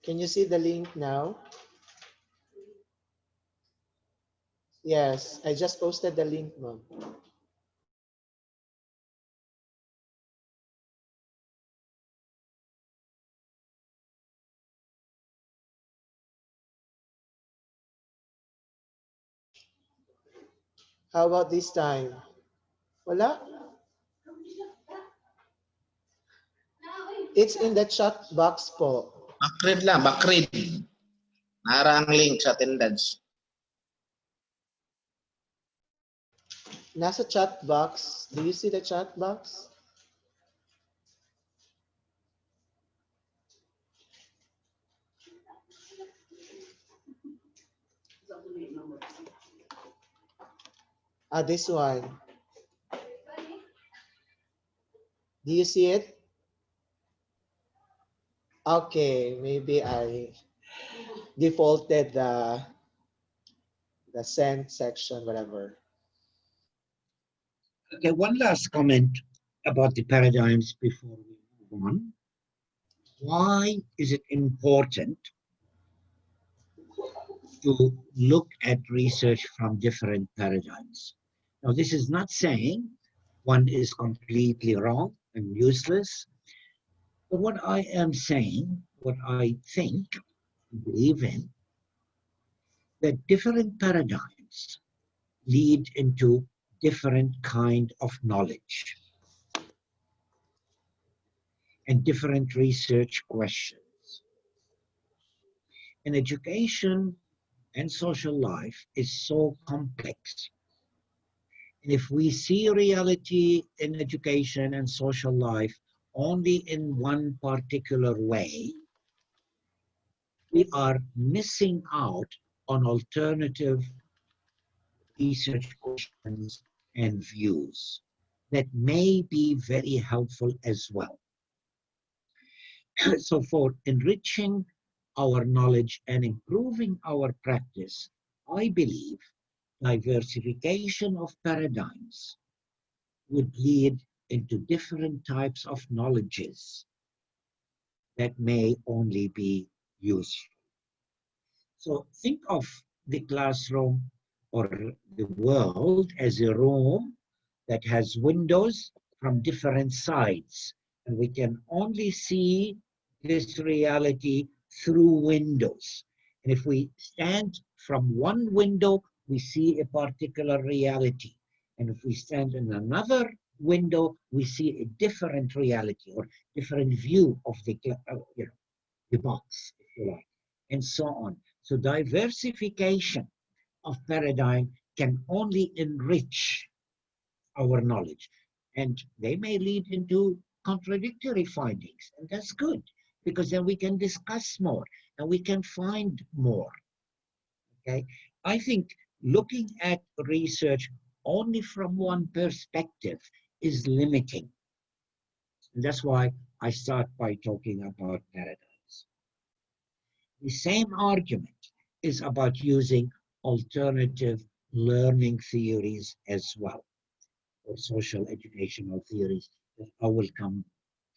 Can you see the link now? Yes, I just posted the link, ma'am. How about this time? Wala? It's in the chat box po. Backread lang, backread. Nara ang link sa attendance. Nasa chat box. Do you see the chat box? This one. Do you see it? Okay, maybe I defaulted the send section, whatever. Okay, one last comment about the paradigms before we move on. Why is it important to look at research from different paradigms? Now, this is not saying one is completely wrong and useless, but what I am saying, what I think, believe in, that different paradigms lead into different kind of knowledge and different research questions. And education and social life is so complex. And if we see reality in education and social life only in one particular way, we are missing out on alternative research questions and views that may be very helpful as well. So for enriching our knowledge and improving our practice, I believe diversification of paradigms would lead into different types of knowledges that may only be useful. So think of the classroom or the world as a room that has windows from different sides, and we can only see this reality through windows. And if we stand from one window, we see a particular reality. And if we stand in another window, we see a different reality or different view of the box, if you like, and so on. So diversification of paradigm can only enrich our knowledge, and they may lead into contradictory findings, and that's good because then we can discuss more and we can find more. Okay, I think looking at research only from one perspective is limiting, and that's why I start by talking about paradigms. The same argument is about using alternative learning theories as well, or social educational theories that I will come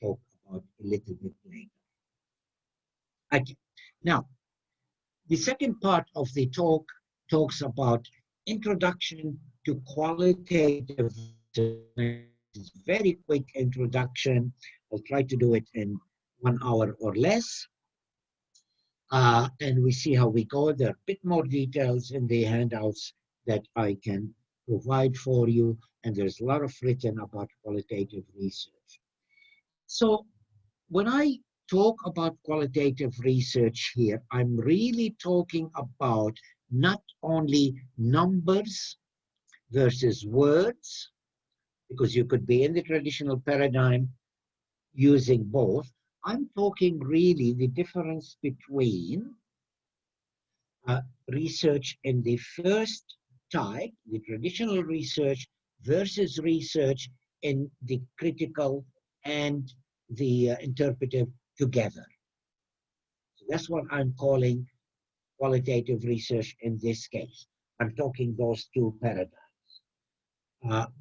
talk about a little bit later. Okay. Now, the second part of the talk talks about introduction to qualitative research. It's a very quick introduction. I'll try to do it in 1 hour or less. And we see how we go. There are a bit more details in the handouts that I can provide for you, and there's a lot of written about qualitative research. So when I talk about qualitative research here, I'm really talking about not only numbers versus words, because you could be in the traditional paradigm using both. I'm talking really the difference between research in the first type, the traditional research, versus research in the critical and the interpretive together. So that's what I'm calling qualitative research in this case. I'm talking those two paradigms.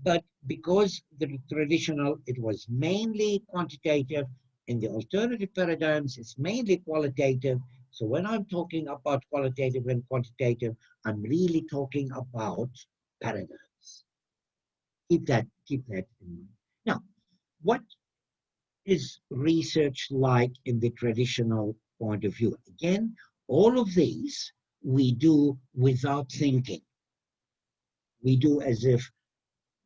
But because the traditional, it was mainly quantitative, in the alternative paradigms, it's mainly qualitative. So when I'm talking about qualitative and quantitative, I'm really talking about paradigms. Keep that in mind. Now, what is research like in the traditional point of view? Again, all of these we do without thinking. We do as if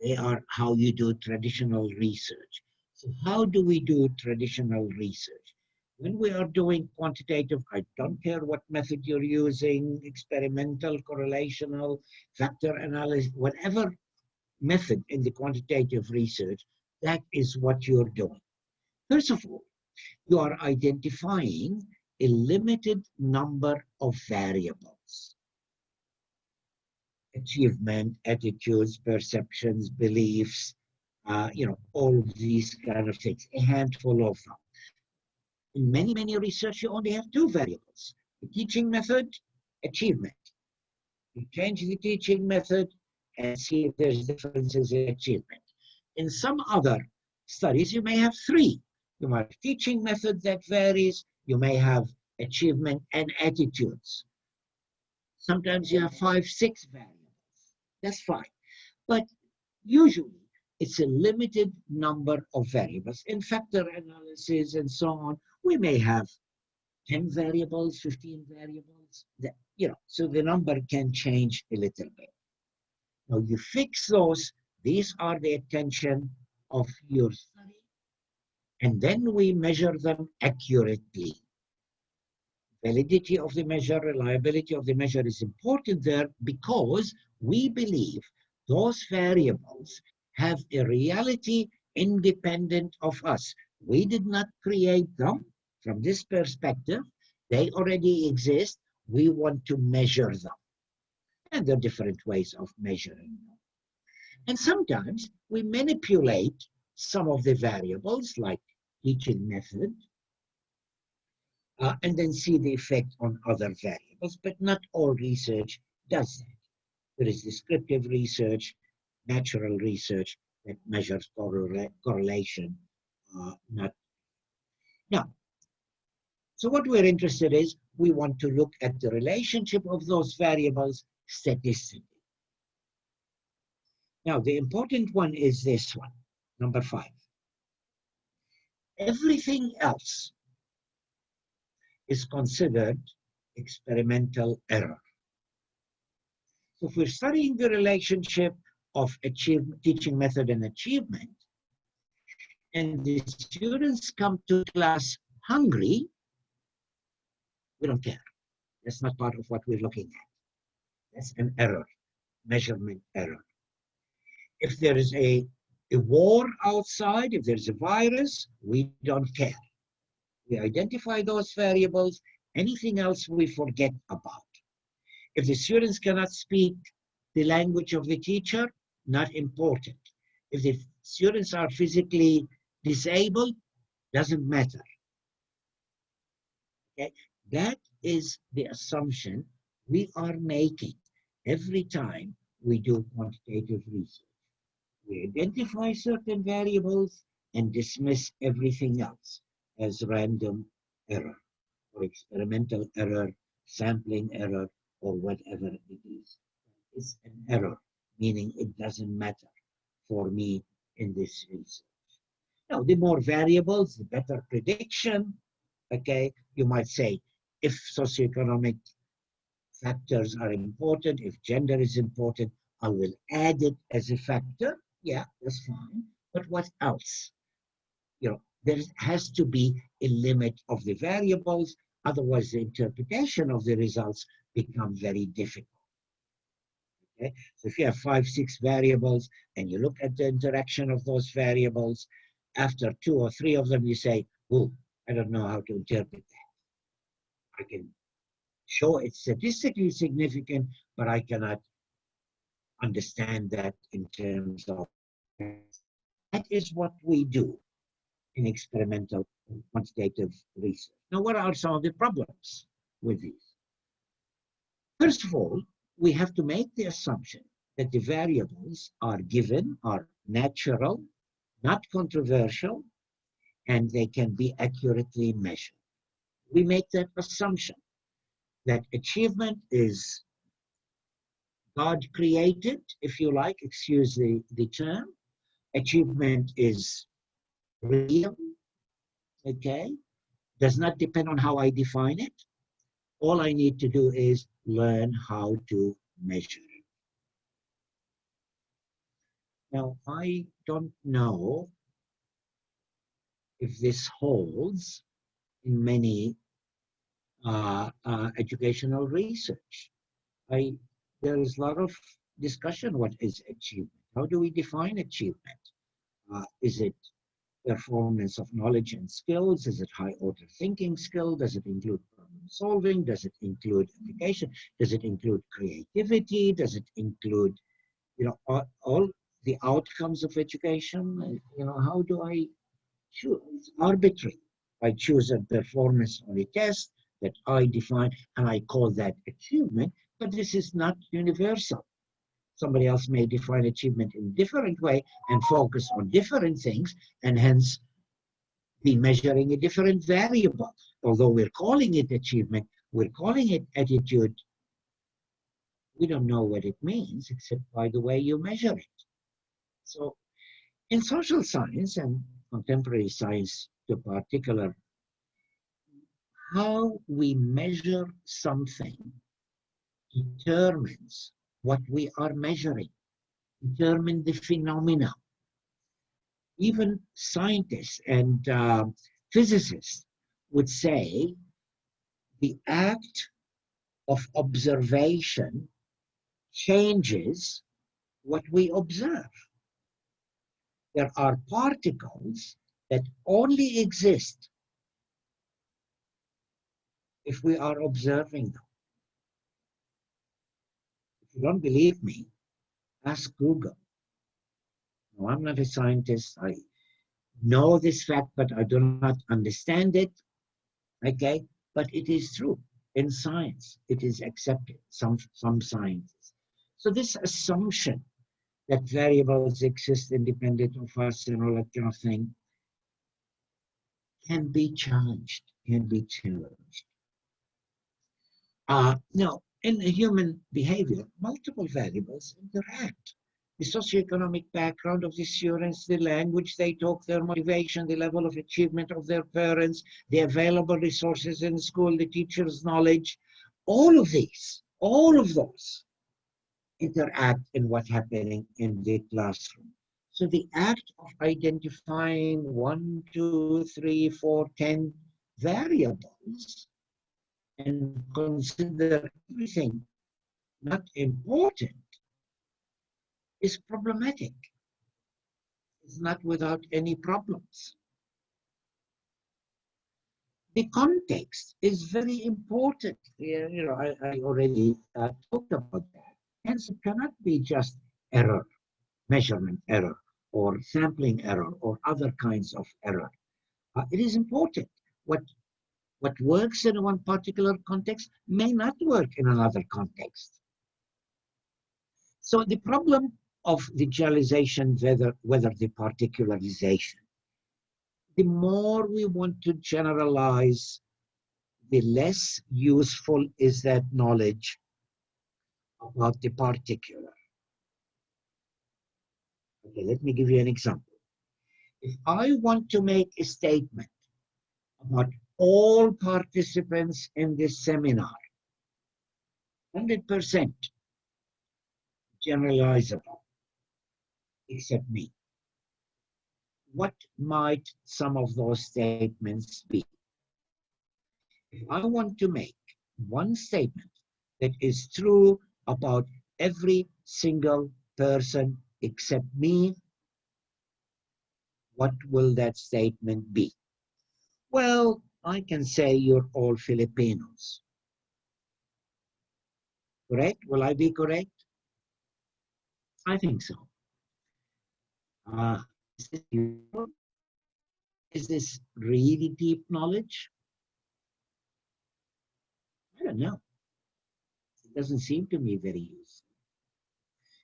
they are how you do traditional research. So how do we do traditional research? When we are doing quantitative, I don't care what method you're using, experimental, correlational, factor analysis, whatever method in the quantitative research, that is what you're doing. First of all, you are identifying a limited number of variables. Achievement, attitudes, perceptions, beliefs, all of these kind of things, a handful of them. In many research, you only have 2 variables, the teaching method, achievement. You change the teaching method and see if there's differences in achievement. In some other studies, you may have 3. You might have teaching method that varies, you may have achievement and attitudes. Sometimes you have 5, 6 variables. That's fine. But usually, it's a limited number of variables. In factor analysis and so on, we may have 10 variables, 15 variables, so the number can change a little bit. Now you fix those, these are the attention of your study, and then we measure them accurately. Validity of the measure, reliability of the measure is important there because we believe those variables have a reality independent of us. We did not create them from this perspective. They already exist. We want to measure them. And there are different ways of measuring them. And sometimes we manipulate some of the variables, like teaching method, and then see the effect on other variables, but not all research does that. There is descriptive research, natural research that measures correlation, not. Now, so what we're interested is, we want to look at the relationship of those variables statistically. Now, the important one is this one, number 5. Everything else is considered experimental error. So if we're studying the relationship of teaching method and achievement, and the students come to class hungry, we don't care. That's not part of what we're looking at. That's an error, measurement error. If there is a war outside, if there's a virus, we don't care. We identify those variables. Anything else we forget about. If the students cannot speak the language of the teacher, not important. If the students are physically disabled, doesn't matter. Okay? That is the assumption we are making every time we do quantitative research. We identify certain variables and dismiss everything else as random error or experimental error, sampling error, or whatever it is. It's an error, meaning it doesn't matter for me in this research. Now, the more variables, the better prediction. Okay, you might say, if socioeconomic factors are important, if gender is important, I will add it as a factor. Yeah, that's fine. But what else? You know, there has to be a limit of the variables. Otherwise, the interpretation of the results become very difficult. Okay? So if you have 5, 6 variables and you look at the interaction of those variables, after 2 or 3 of them, you say, oh, I don't know how to interpret that. I can show it's statistically significant, but I cannot understand that in terms of. That is what we do in experimental quantitative research. Now, what are some of the problems with these? First of all, we have to make the assumption that the variables are given, are natural, not controversial, and they can be accurately measured. We make that assumption that achievement is God created, if you like, excuse the term. Achievement is real, okay? Does not depend on how I define it. All I need to do is learn how to measure it. Now, I don't know if this holds in many educational research. There is a lot of discussion what is achievement. How do we define achievement? Is it performance of knowledge and skills? Is it high order thinking skill? Does it include problem solving? Does it include application? Does it include creativity? Does it include, you know, all the outcomes of education? You know, how do I choose? It's arbitrary. I choose a performance on a test that I define and I call that achievement, but this is not universal. Somebody else may define achievement in a different way and focus on different things, and hence be measuring a different variable. Although we're calling it achievement, we're calling it attitude, we don't know what it means except by the way you measure it. So in social science and contemporary science in particular, how we measure something determines what we are measuring, determine the phenomena. Even scientists and physicists would say the act of observation changes what we observe. There are particles that only exist if we are observing them. If you don't believe me, ask Google. No, I'm not a scientist. I know this fact, but I do not understand it. Okay, but it is true. In science, it is accepted, some sciences. So this assumption that variables exist independent of us and all that kind of thing can be challenged, Now, in human behavior, multiple variables interact. The socioeconomic background of the students, the language they talk, their motivation, the level of achievement of their parents, the available resources in school, the teacher's knowledge, all of those interact in what's happening in the classroom. So the act of identifying 1, 2, 3, 4, 10 variables and consider everything not important is problematic. It's not without any problems. The context is very important. I already talked about that. Hence, it cannot be just error, measurement error, or sampling error, or other kinds of error. It is important. What works in one particular context may not work in another context. So the problem of the generalization, whether the particularization, the more we want to generalize, the less useful is that knowledge about the particular. Okay, let me give you an example. If I want to make a statement about all participants in this seminar, 100% generalizable, except me, what might some of those statements be? If I want to make one statement that is true about every single person except me, what will that statement be? Well, I can say you're all Filipinos. Correct? Will I be correct? I think so. Is this useful? Is this really deep knowledge? I don't know. It doesn't seem to me very useful.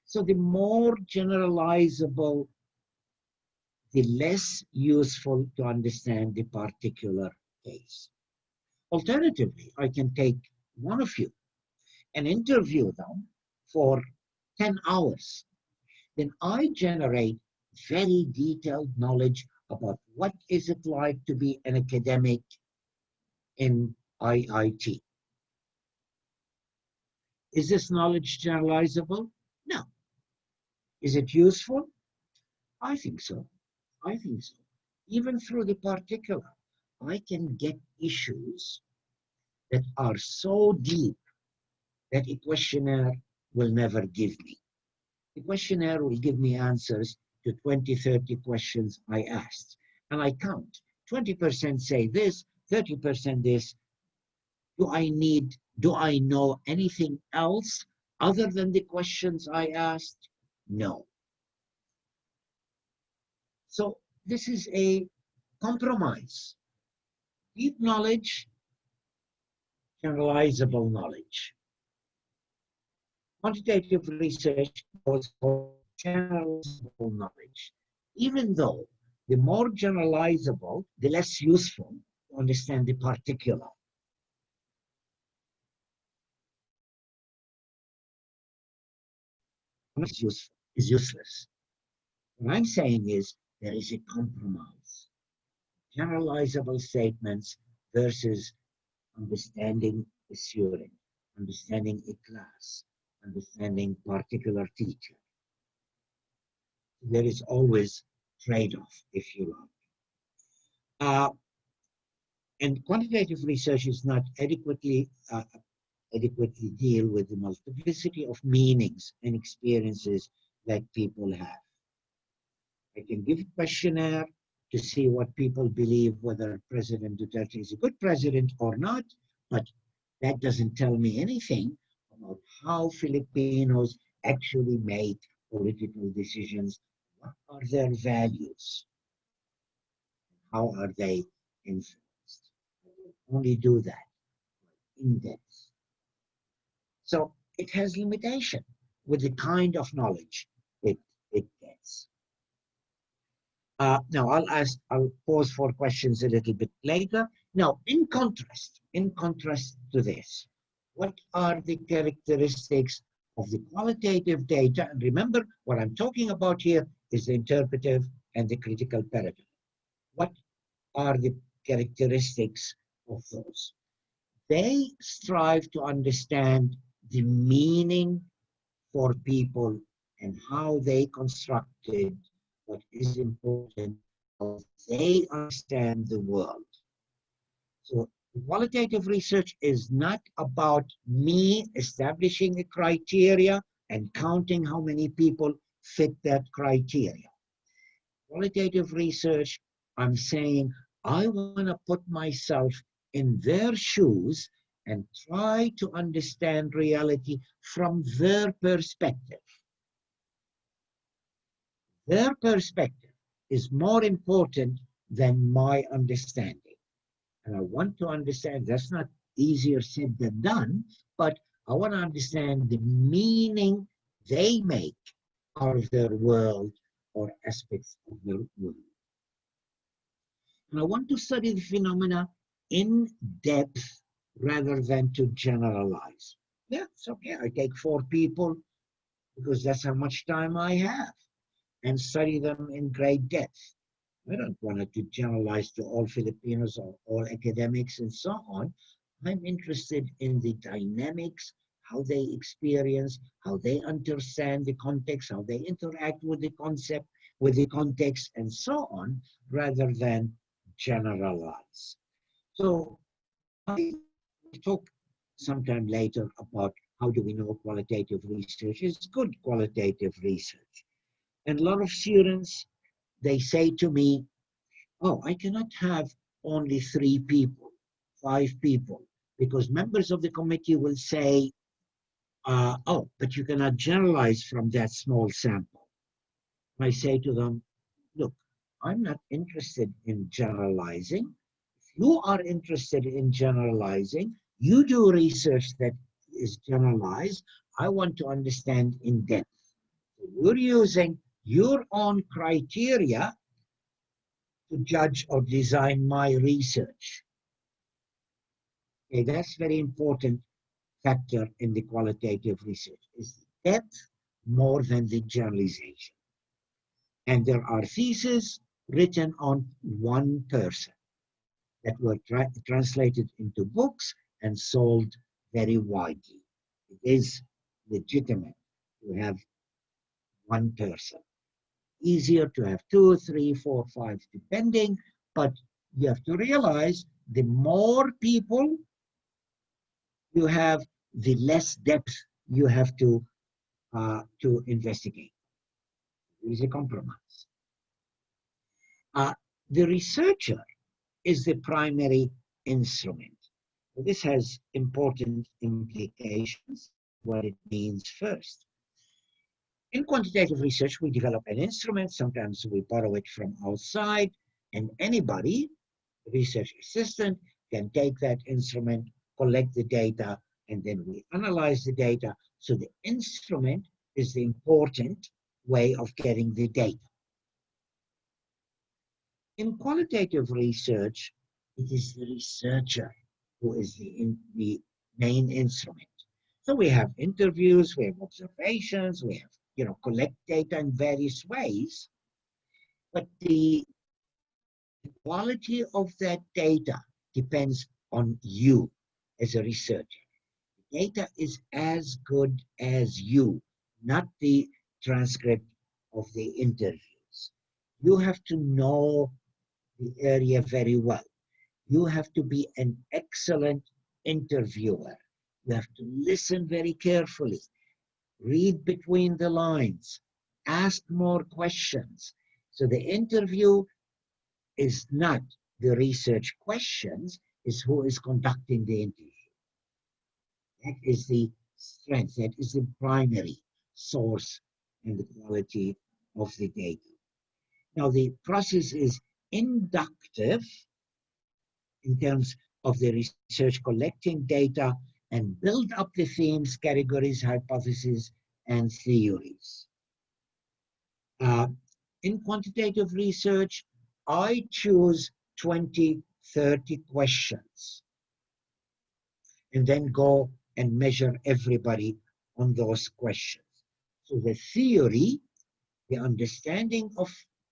So the more generalizable, the less useful to understand the particular case. Alternatively, I can take one of you and interview them for 10 hours. Then I generate very detailed knowledge about what is it like to be an academic in IIT. Is this knowledge generalizable? No. Is it useful? I think so. I think so. Even through the particular, I can get issues that are so deep that a questionnaire will never give me. The questionnaire will give me answers to 20, 30 questions I asked. And I count. 20% say this, 30% this. Do I know anything else other than the questions I asked? No. So this is a compromise. Deep knowledge, generalizable knowledge. Quantitative research goes for generalizable knowledge, even though the more generalizable, the less useful to understand the particular. Is useless. What I'm saying is there is a compromise. Generalizable statements versus understanding a student, understanding a class, understanding particular teacher. There is always trade-off, if you like. And quantitative research is not adequately deal with the multiplicity of meanings and experiences that people have. I can give a questionnaire to see what people believe, whether President Duterte is a good president or not, but that doesn't tell me anything about how Filipinos actually make political decisions. What are their values? How are they influenced? I will only do that in depth. So it has limitation with the kind of knowledge it gets. Now I'll pause for questions a little bit later. Now, in contrast to this, what are the characteristics of the qualitative data? And remember, what I'm talking about here is the interpretive and the critical paradigm. What are the characteristics of those? They strive to understand the meaning for people and how they constructed what is important, how they understand the world. So qualitative research is not about me establishing a criteria and counting how many people fit that criteria. Qualitative research, I'm saying I want to put myself in their shoes and try to understand reality from their perspective. Their perspective is more important than my understanding. And I want to understand, that's not easier said than done, but I want to understand the meaning they make out of their world or aspects of their world. And I want to study the phenomena in depth rather than to generalize. Yeah, it's okay. I take 4 people because that's how much time I have and study them in great depth. I don't want to generalize to all Filipinos or all academics and so on. I'm interested in the dynamics, how they experience, how they understand the context, how they interact with the concept, with the context, and so on, rather than generalize. So I will talk sometime later about how do we know qualitative research is good qualitative research. And a lot of students, they say to me, oh, I cannot have only 3 people, 5 people, because members of the committee will say, oh, but you cannot generalize from that small sample. I say to them, look, I'm not interested in generalizing. If you are interested in generalizing, you do research that is generalized. I want to understand in depth. You're using your own criteria to judge or design my research. Okay, that's very important factor in the qualitative research, is the depth more than the generalization. And there are theses written on one person that were translated into books and sold very widely. It is legitimate to have one person. Easier to have 2, 3, 4, 5, depending, but you have to realize the more people you have, the less depth you have to investigate. There is a compromise. The researcher is the primary instrument. This has important implications, what it means first. In quantitative research, we develop an instrument. Sometimes we borrow it from outside, and anybody, research assistant, can take that instrument, collect the data, and then we analyze the data. So the instrument is the important way of getting the data. In qualitative research, it is the researcher who is the main instrument. So we have interviews, we have observations, we have, collect data in various ways, but the quality of that data depends on you as a researcher. The data is as good as you, not the transcript of the interviews. You have to know the area very well. You have to be an excellent interviewer. You have to listen very carefully, read between the lines, ask more questions. So the interview is not the research questions, is who is conducting the interview. That is the strength. That is the primary source and the quality of the data. Now, the process is inductive in terms of the research collecting data and build up the themes, categories, hypotheses, and theories. In quantitative research, I choose 20, 30 questions and then go and measure everybody on those questions. So the theory, the understanding of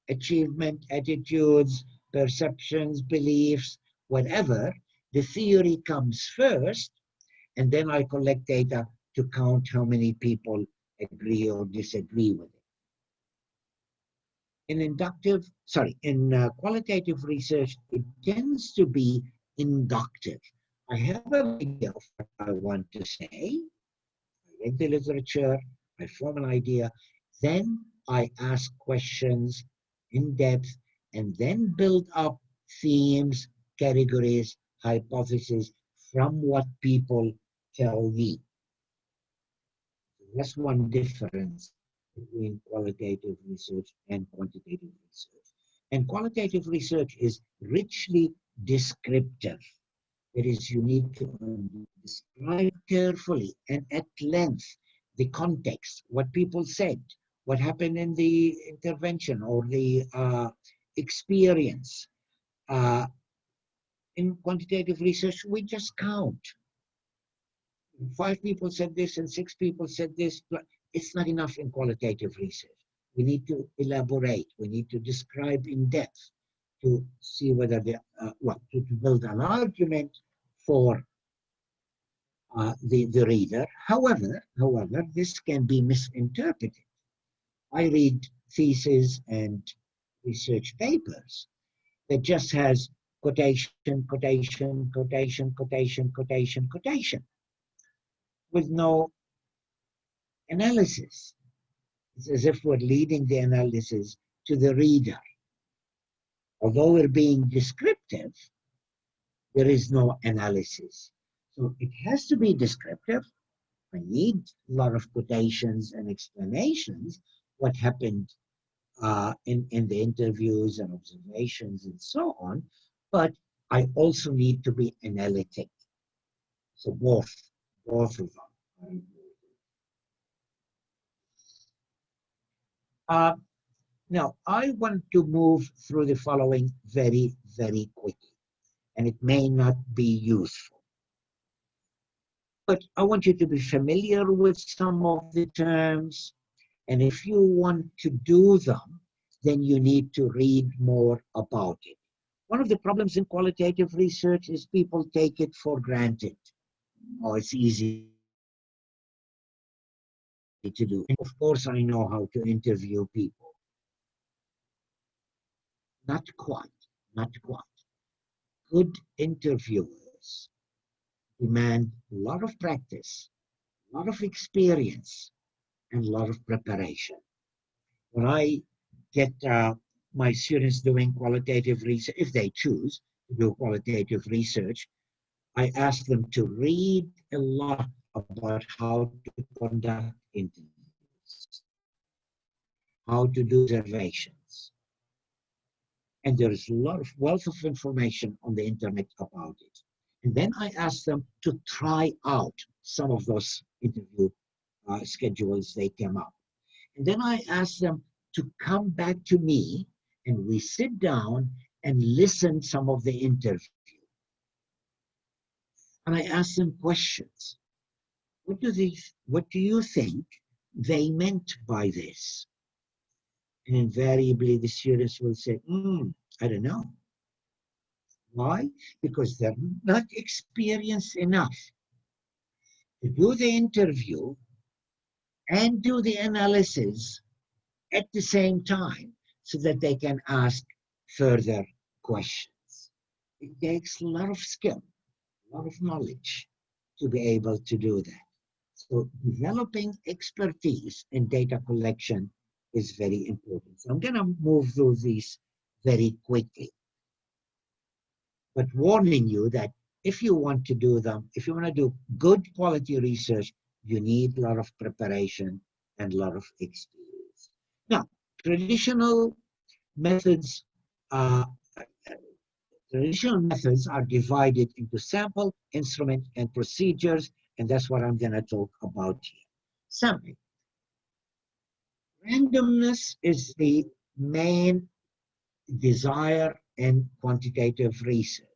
achievement, attitudes, perceptions, beliefs, whatever, the theory comes first, and then I collect data to count how many people agree or disagree with it. In qualitative research, it tends to be inductive. I have an idea of what I want to say. I read the literature, I form an idea, then I ask questions in depth, and then build up themes, categories, hypotheses from what people tell me. That's one difference between qualitative research and quantitative research. And qualitative research is richly descriptive. It is you need to describe carefully and at length the context, what people said, what happened in the intervention or the experience. In quantitative research, we just count. 5 people said this and 6 people said this. It's not enough in qualitative research. We need to elaborate. We need to describe in depth to see whether to build an argument for the reader. However, this can be misinterpreted. I read theses and research papers that just has quotation, quotation, quotation, quotation, quotation, quotation, with no analysis. It's as if we're leading the analysis to the reader. Although we're being descriptive, there is no analysis. So it has to be descriptive. I need a lot of quotations and explanations, what happened in the interviews and observations and so on, but I also need to be analytic. So both of them are important. Now, I want to move through the following very, very quickly, and it may not be useful. But I want you to be familiar with some of the terms, and if you want to do them, then you need to read more about it. One of the problems in qualitative research is people take it for granted. Oh, it's easy to do. And of course, I know how to interview people. Not quite, not quite. Good interviewers demand a lot of practice, a lot of experience, and a lot of preparation. When I get my students doing qualitative research, if they choose to do qualitative research, I ask them to read a lot about how to conduct interviews, how to do observations. And there is a lot of wealth of information on the internet about it. And then I ask them to try out some of those interview schedules they came up. And then I ask them to come back to me, and we sit down and listen some of the interview. And I ask them questions. What do you think they meant by this? And invariably the students will say, I don't know. Why? Because they're not experienced enough to do the interview and do the analysis at the same time so that they can ask further questions. It takes a lot of skill, a lot of knowledge to be able to do that. So developing expertise in data collection is very important. So I'm going to move through these very quickly, but warning you that if you want to do them, if you want to do good quality research, You need a lot of preparation and a lot of experience. Now, traditional methods uh, traditional methods are divided into sample, instrument, and procedures, and that's what I'm going to talk about here. Sampling. Randomness is the main desire in quantitative research.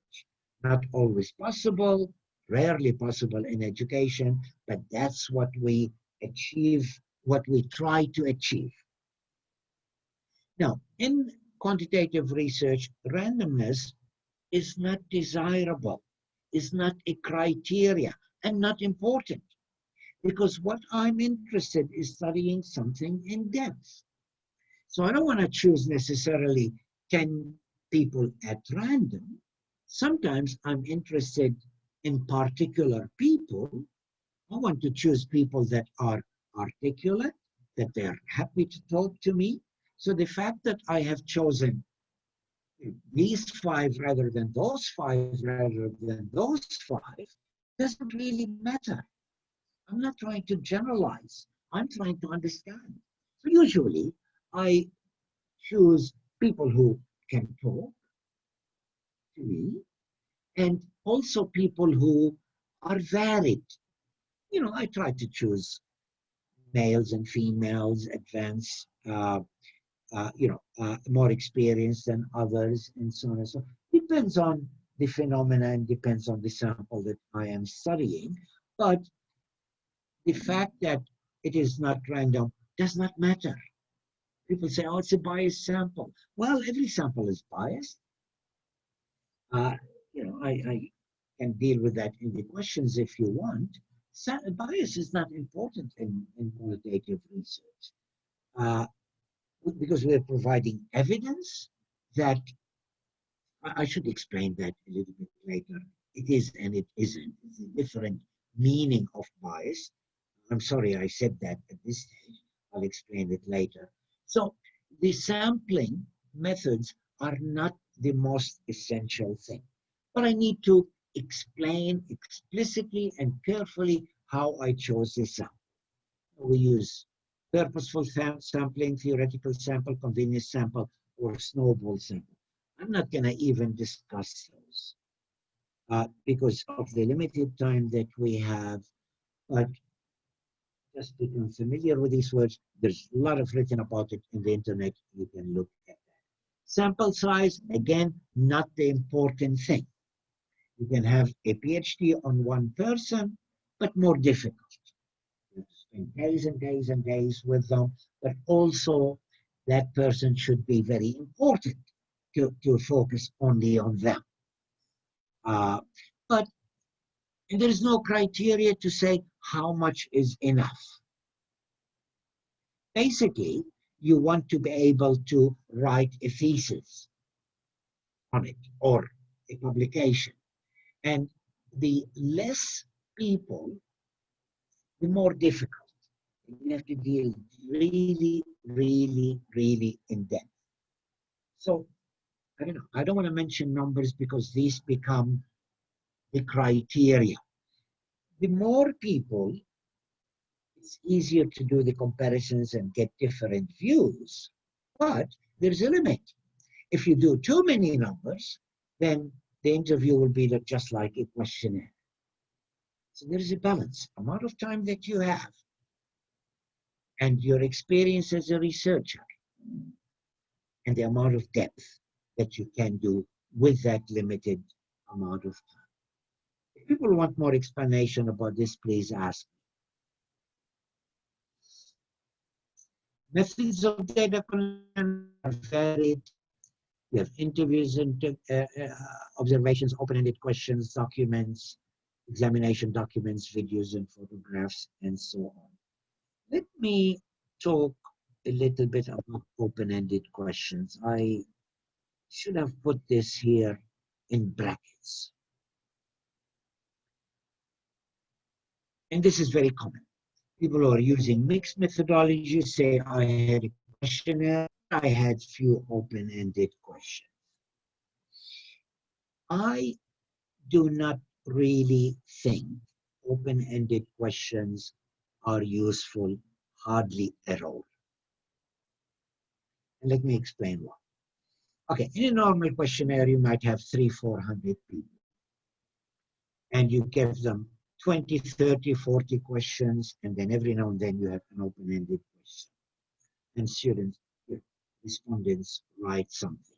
Not always possible, rarely possible in education, but that's what we achieve, what we try to achieve. Now, in quantitative research, randomness is not desirable, is not a criteria, and not important. Because what I'm interested in is studying something in depth. So I don't want to choose necessarily 10 people at random. Sometimes I'm interested in particular people. I want to choose people that are articulate, that they're happy to talk to me. So the fact that I have chosen these 5 rather than those 5 rather than those 5 doesn't really matter. I'm not trying to generalize. I'm trying to understand. So usually I choose people who can talk to me and also people who are varied. You know, I try to choose males and females, advanced, more experienced than others, and so on and so on. Depends on the phenomena and depends on the sample that I am studying. But the fact that it is not random does not matter. People say, oh, it's a biased sample. Well, every sample is biased. Uh, I can deal with that in the questions if you want. Bias is not important in qualitative research because we're providing evidence that I should explain that a little bit later. It is and it isn't. It's a different meaning of bias. I'm sorry I said that at this stage. I'll explain it later. So the sampling methods are not the most essential thing. But I need to explain explicitly and carefully how I chose this sample. We use purposeful sampling, theoretical sample, convenience sample, or snowball sample. I'm not going to even discuss those because of the limited time that we have. But just become familiar with these words, there's a lot of written about it in the internet. You can look at that. Sample size, again, not the important thing. You can have a PhD on one person, but more difficult. You spend days and days and days with them, but also that person should be very important to focus only on them. But there is no criteria to say how much is enough. Basically, you want to be able to write a thesis on it or a publication. And the less people, the more difficult. You have to deal really, really, really in depth. So, I don't know. I don't want to mention numbers because these become the criteria. The more people, it's easier to do the comparisons and get different views, but there's a limit. If you do too many numbers, then the interview will be just like a questionnaire. So there is a balance, amount of time that you have and your experience as a researcher and the amount of depth that you can do with that limited amount of time. If people want more explanation about this, please ask me. Methods of data collection are varied. We have interviews and observations, open-ended questions, documents, examination documents, videos and photographs, and so on. Let me talk a little bit about open-ended questions. I should have put this here in brackets. And this is very common. People who are using mixed methodologies say, I had a questionnaire, I had few open-ended questions. I do not really think open-ended questions are useful hardly at all. And let me explain why. Okay, in a normal questionnaire, you might have 300-400 people. And you give them 20, 30, 40 questions, and then every now and then you have an open-ended question. And students, respondents write something.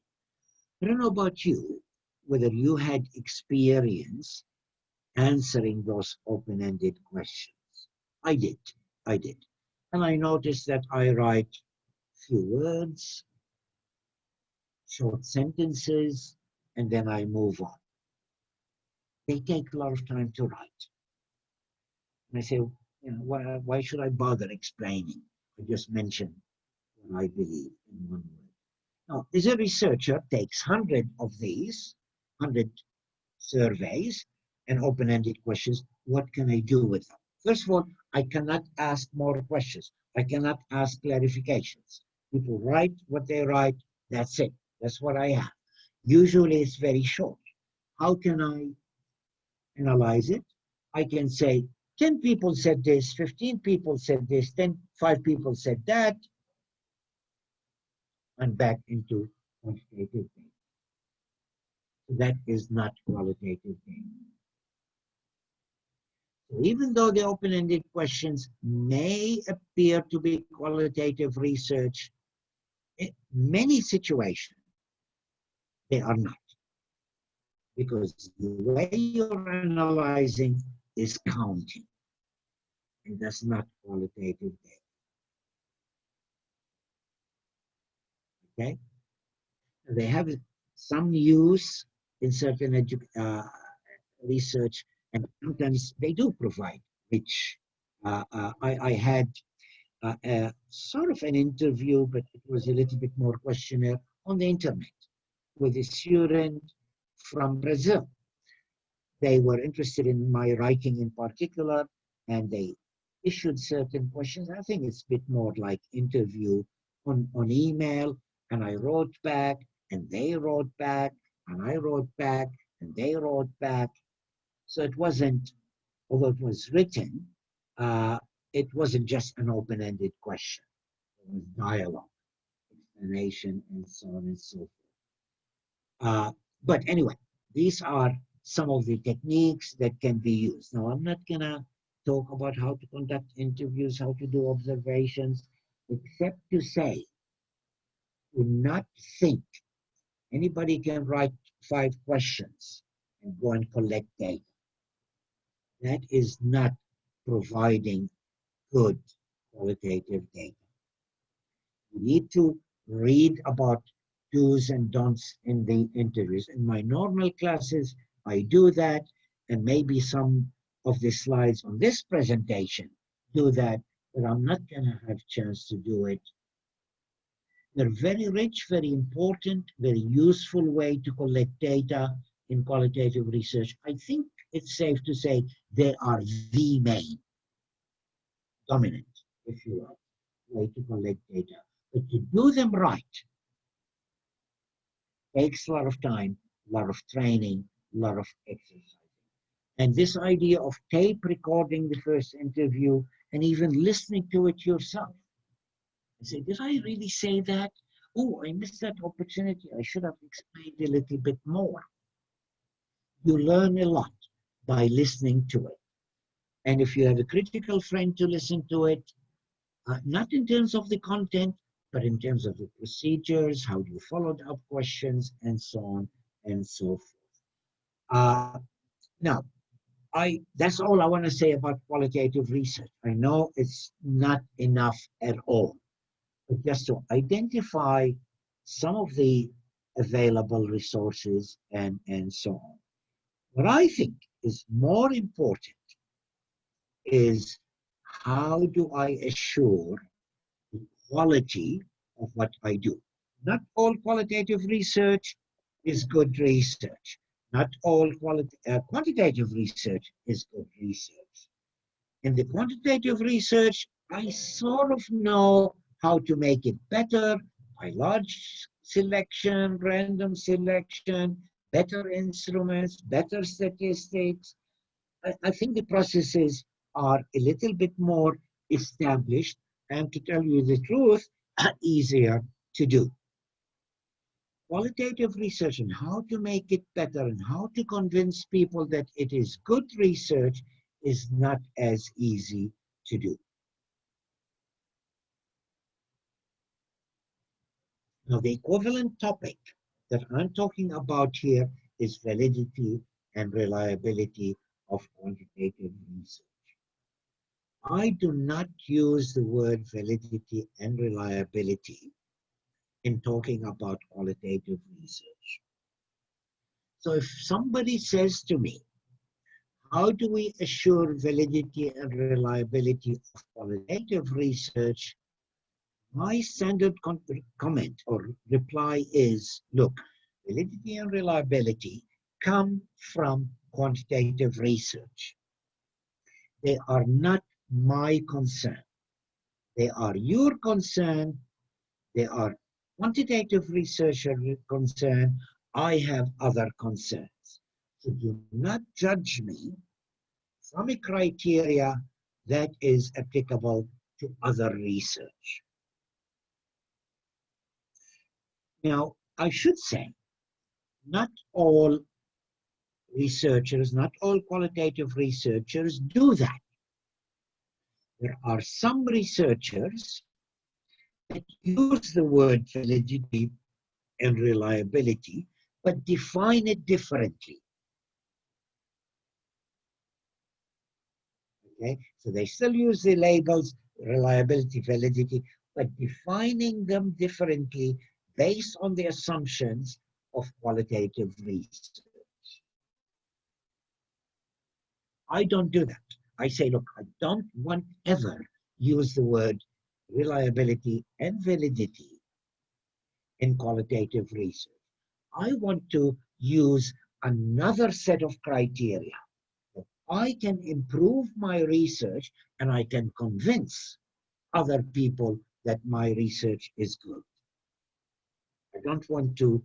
I don't know about you, whether you had experience answering those open-ended questions. I did. And I noticed that I write few words, short sentences, and then I move on. They take a lot of time to write. And I say, why should I bother explaining? I just mention what I believe in one word. Now, as a researcher takes 100 of these, 100 surveys and open-ended questions, what can I do with them? First of all, I cannot ask more questions. I cannot ask clarifications. People write what they write, that's it. That's what I have. Usually it's very short. How can I analyze it? I can say 10 people said this, 15 people said this, 5 people said that, and back into quantitative data. So that is not qualitative data. So even though the open-ended questions may appear to be qualitative research, in many situations, they are not. Because the way you're analyzing is counting, and that's not qualitative data. Okay? They have some use in certain research, and sometimes they do provide, which I had sort of an interview, but it was a little bit more questionnaire on the internet with a student from Brazil. They were interested in my writing in particular, and they issued certain questions. I think it's a bit more like interview on email, and I wrote back, and they wrote back, and I wrote back, and they wrote back. So it wasn't, although it was written, it wasn't just an open-ended question. It was dialogue, explanation, and so on and so forth. But anyway, these are some of the techniques that can be used. Now, I'm not going to talk about how to conduct interviews, how to do observations, except to say, do not think anybody can write 5 questions and go and collect data. That is not providing good qualitative data. You need to read about do's and don'ts in the interviews. In my normal classes, I do that, and maybe some of the slides on this presentation do that, but I'm not going to have a chance to do it. They're very rich, very important, very useful way to collect data in qualitative research. I think it's safe to say they are the main, dominant, if you like, way to collect data. But to do them right takes a lot of time, a lot of training, a lot of exercise. And this idea of tape recording the first interview and even listening to it yourself. I say, did I really say that? Oh, I missed that opportunity. I should have explained a little bit more. You learn a lot by listening to it. And if you have a critical friend to listen to it, not in terms of the content, but in terms of the procedures, how you followed up questions, and so on and so forth. Now, that's all I want to say about qualitative research. I know it's not enough at all, but just to identify some of the available resources and so on. What I think is more important is how do I assure the quality of what I do. Not all qualitative research is good research. Not all quantitative research is good research. In the quantitative research, I sort of know how to make it better by large selection, random selection, better instruments, better statistics. I think the processes are a little bit more established and, to tell you the truth, easier to do. Qualitative research and how to make it better and how to convince people that it is good research is not as easy to do. Now, the equivalent topic that I'm talking about here is validity and reliability of quantitative research. I do not use the word validity and reliability in talking about qualitative research. So if somebody says to me, how do we assure validity and reliability of qualitative research? My standard comment or reply is, look, validity and reliability come from quantitative research. They are not my concern. They are your concern. They are quantitative researcher concern. I have other concerns. So do not judge me from a criteria that is applicable to other research. Now, I should say, not all researchers, not all qualitative researchers do that. There are some researchers that use the word validity and reliability, but define it differently. Okay, so they still use the labels reliability, validity, but defining them differently based on the assumptions of qualitative research. I don't do that. I say, look, I don't want ever use the word reliability and validity in qualitative research. I want to use another set of criteria. I can improve my research and I can convince other people that my research is good. I don't want to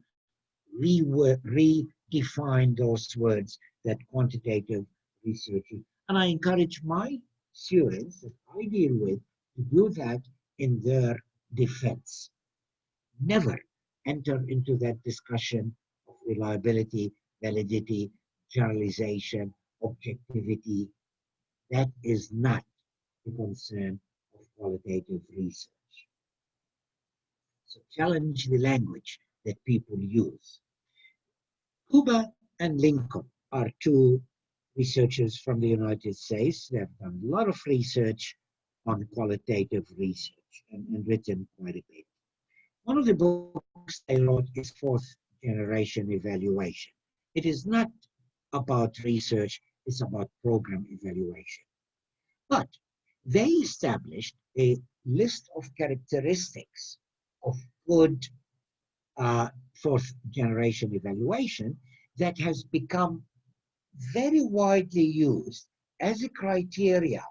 redefine those words that quantitative research is. And I encourage my students that I deal with to do that in their defense. Never enter into that discussion of reliability, validity, generalization, objectivity. That is not the concern of qualitative research. So challenge the language that people use. Huber and Lincoln are two researchers from the United States. They have done a lot of research on qualitative research and written quite a bit. One of the books they wrote is Fourth Generation Evaluation. It is not about research, it's about program evaluation. But they established a list of characteristics of good fourth generation evaluation that has become very widely used as a criteria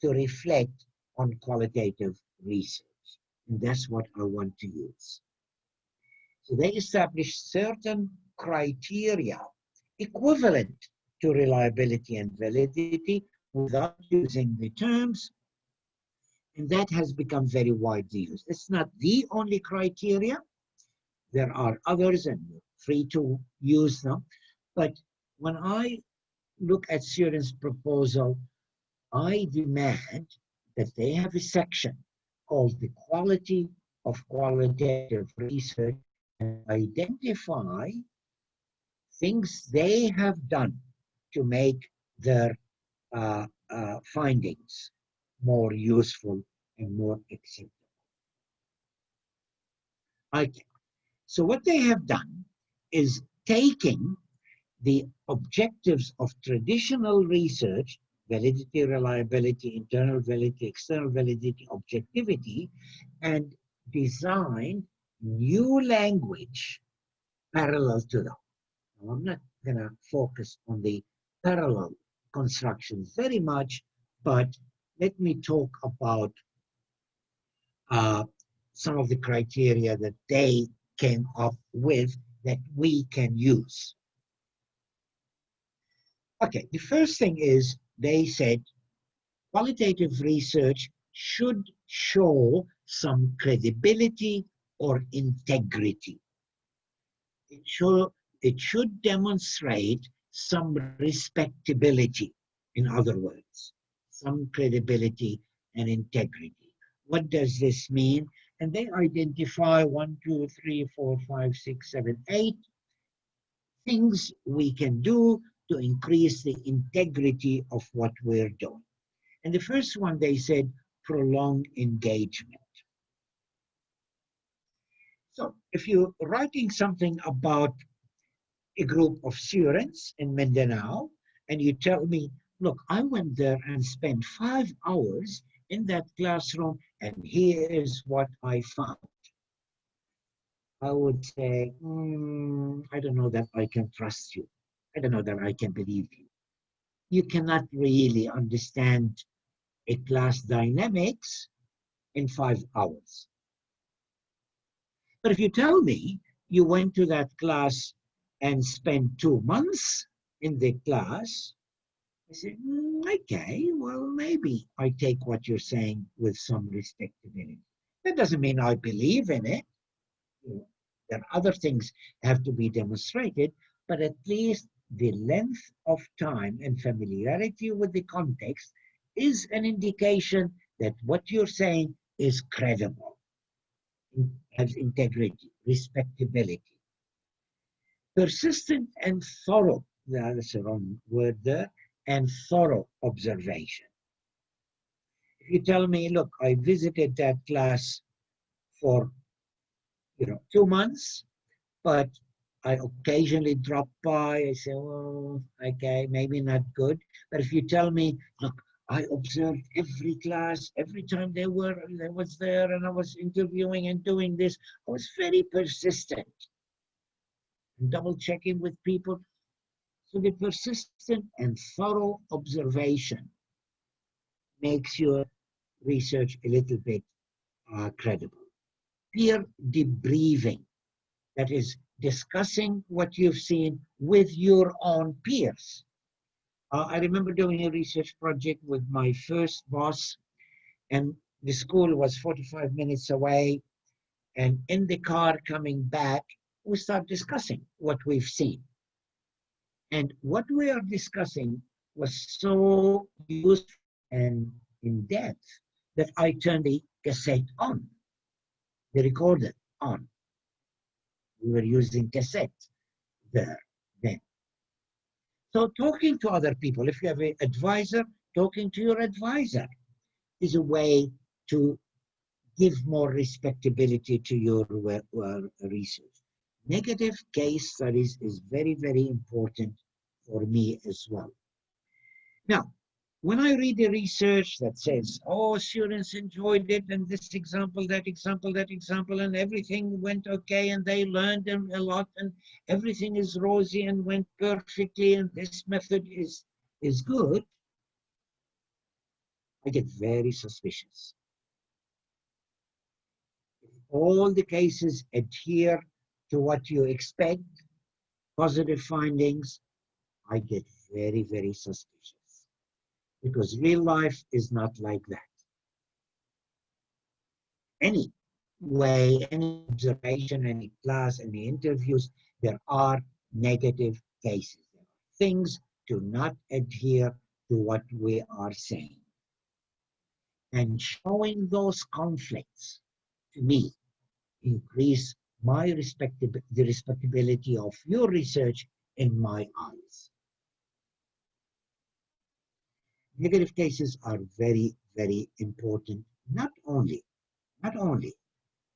to reflect on qualitative research. And that's what I want to use. So they established certain criteria equivalent to reliability and validity without using the terms, and that has become very widely used. It's not the only criteria. There are others, and you're free to use them. But when I look at students' proposal, I demand that they have a section called the quality of qualitative research and identify things they have done to make their findings more useful and more acceptable. So what they have done is taking the objectives of traditional research, validity, reliability, internal validity, external validity, objectivity, and design new language parallel to them. Now, I'm not going to focus on the parallel constructions very much, but let me talk about some of the criteria that they came up with that we can use. Okay, the first thing is they said qualitative research should show some credibility or integrity. It should demonstrate some respectability, in other words, some credibility and integrity. What does this mean? And they identify 1, 2, 3, 4, 5, 6, 7, 8 things we can do to increase the integrity of what we're doing. And the first one, they said, prolonged engagement. So if you're writing something about a group of students in Mindanao, and you tell me, look, I went there and spent 5 hours in that classroom, and here is what I found. I would say, I don't know that I can trust you. I don't know that I can believe you. You cannot really understand a class dynamics in 5 hours. But if you tell me you went to that class and spent 2 months in the class, I say, okay, well, maybe I take what you're saying with some respectability. That doesn't mean I believe in it. There are other things have to be demonstrated, but at least the length of time and familiarity with the context is an indication that what you're saying is credible, has integrity, respectability. Persistent and thorough, that's the wrong word there, and thorough observation. If you tell me, look, I visited that class for 2 months, but I occasionally drop by, I say, well, okay, maybe not good. But if you tell me, look, I observed every class, every time they was there, and I was interviewing and doing this, I was very persistent. And double checking with people. So the persistent and thorough observation makes your research a little bit credible. Peer debriefing, that is, discussing what you've seen with your own peers. I remember doing a research project with my first boss, and the school was 45 minutes away. And in the car coming back, we start discussing what we've seen. And what we are discussing was so useful and in depth that I turned the cassette on, the recorder on. We were using cassette there then. So talking to other people, if you have an advisor, talking to your advisor is a way to give more respectability to your research. Negative case studies is very, very important for me as well. Now, when I read the research that says, oh, students enjoyed it, and this example, that example, that example, and everything went okay, and they learned a lot, and everything is rosy and went perfectly, and this method is good, I get very suspicious. If all the cases adhere to what you expect, positive findings, I get very, very suspicious. Because real life is not like that. Any way, any observation, any class, any interviews, there are negative cases. Things do not adhere to what we are saying. And showing those conflicts, to me, increase my the respectability of your research in my eyes. Negative cases are very, very important, not only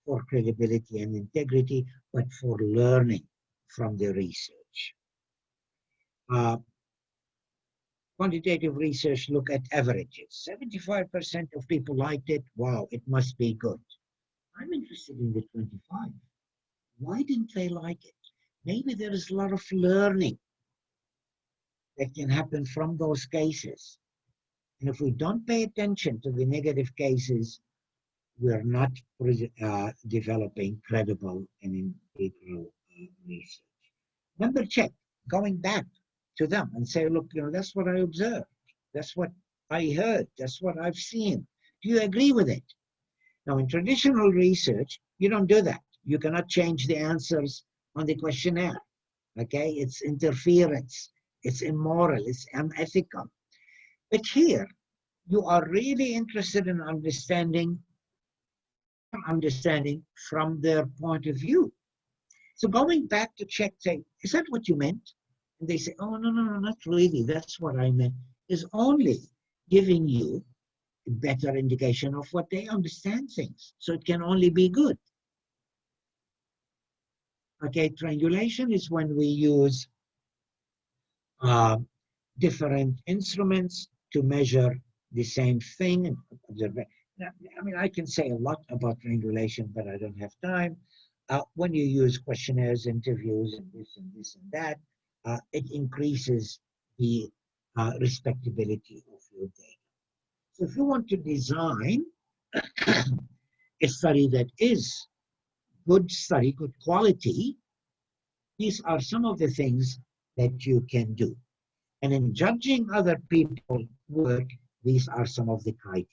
for credibility and integrity, but for learning from the research. Quantitative research look at averages. 75% of people liked it. Wow, it must be good. I'm interested in the 25. Why didn't they like it? Maybe there is a lot of learning that can happen from those cases. And if we don't pay attention to the negative cases, we're not developing credible and integral research. Number check, going back to them and say, look, that's what I observed. That's what I heard. That's what I've seen. Do you agree with it? Now, in traditional research, you don't do that. You cannot change the answers on the questionnaire. Okay? It's interference. It's immoral. It's unethical. But here, you are really interested in understanding from their point of view. So going back to check, say, is that what you meant? And they say, oh, no, not really. That's what I meant. Is only giving you a better indication of what they understand things. So it can only be good. Okay, triangulation is when we use different instruments to measure the same thing. I mean, I can say a lot about triangulation, but I don't have time. When you use questionnaires, interviews, and this and that, it increases the respectability of your data. So if you want to design a study that is good study, good quality, these are some of the things that you can do. And in judging other people's work, these are some of the criteria.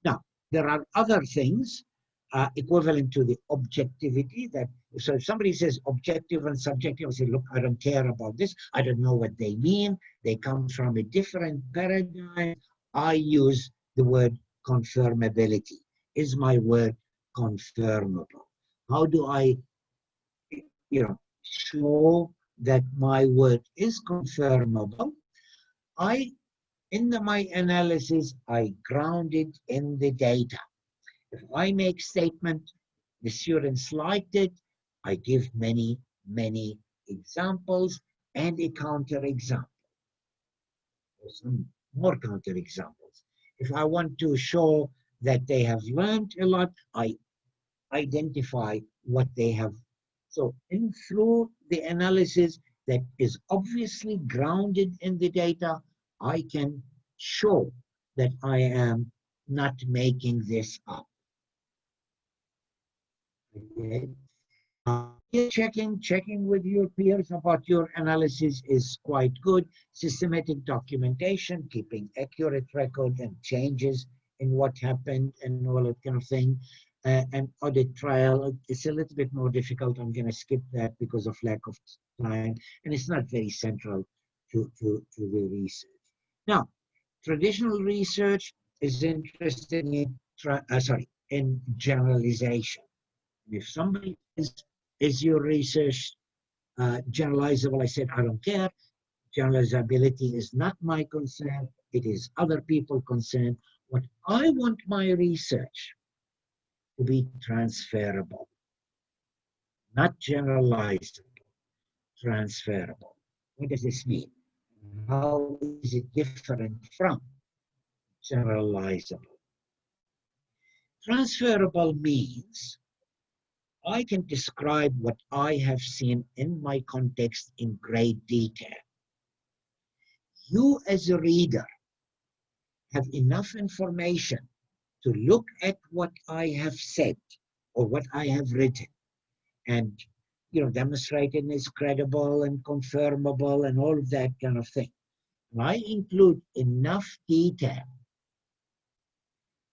Now, there are other things equivalent to the objectivity that, so if somebody says objective and subjective, I say, look, I don't care about this. I don't know what they mean. They come from a different paradigm. I use the word confirmability. Is my word confirmable? How do I, show that my word is confirmable? In my analysis, I ground it in the data. If I make statement, the students liked it, I give many examples and a counterexample. Or some more counterexamples. If I want to show that they have learned a lot, I identify what they have. So through the analysis that is obviously grounded in the data, I can show that I am not making this up. Okay. Checking with your peers about your analysis is quite good. Systematic documentation, keeping accurate record and changes in what happened and all that kind of thing. And audit trail, it's a little bit more difficult. I'm going to skip that because of lack of time, and it's not very central to the research. Now, traditional research is interested in generalization. If somebody is your research generalizable, I said, I don't care. Generalizability is not my concern. It is other people's concern. What I want my research to be transferable, not generalizable, transferable. What does this mean? How is it different from generalizable? Transferable means I can describe what I have seen in my context in great detail. You as a reader have enough information to look at what I have said or what I have written and demonstrate it is credible and confirmable and all of that kind of thing. And I include enough detail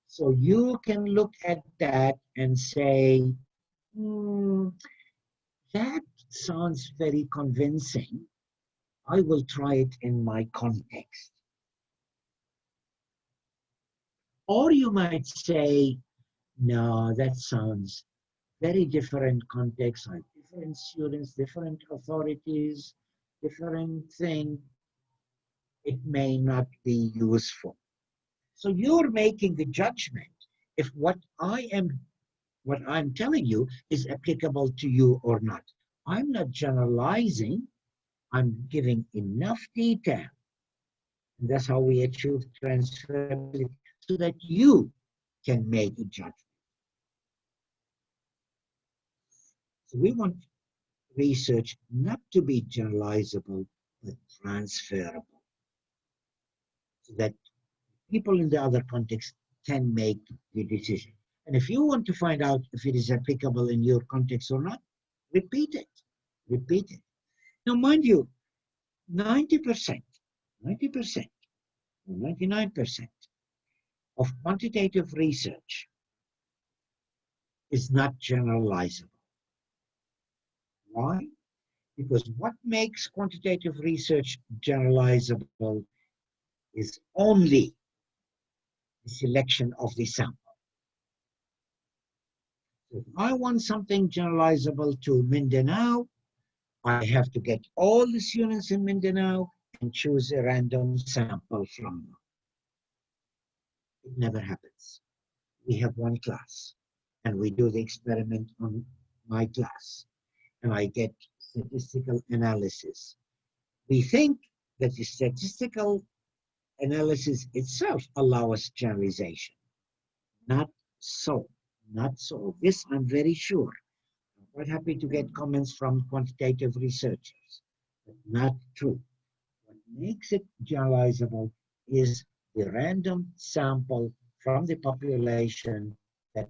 so you can look at that and say, that sounds very convincing. I will try it in my context. Or you might say, no, that sounds very different context, like different students, different authorities, different thing. It may not be useful. So you're making the judgment if what I'm telling you is applicable to you or not. I'm not generalizing. I'm giving enough detail. And that's how we achieve transferability, so that you can make a judgment. So we want research not to be generalizable, but transferable, so that people in the other context can make the decision. And if you want to find out if it is applicable in your context or not, repeat it. Repeat it. Now, mind you, 90%, 99% of quantitative research is not generalizable. Why? Because what makes quantitative research generalizable is only the selection of the sample. So if I want something generalizable to Mindanao, I have to get all the students in Mindanao and choose a random sample from them. It never happens. We have one class, and we do the experiment on my class, and I get statistical analysis. We think that the statistical analysis itself allows generalization. Not so. Not so. This I'm very sure. I'm quite happy to get comments from quantitative researchers, but not true. What makes it generalizable is the random sample from the population that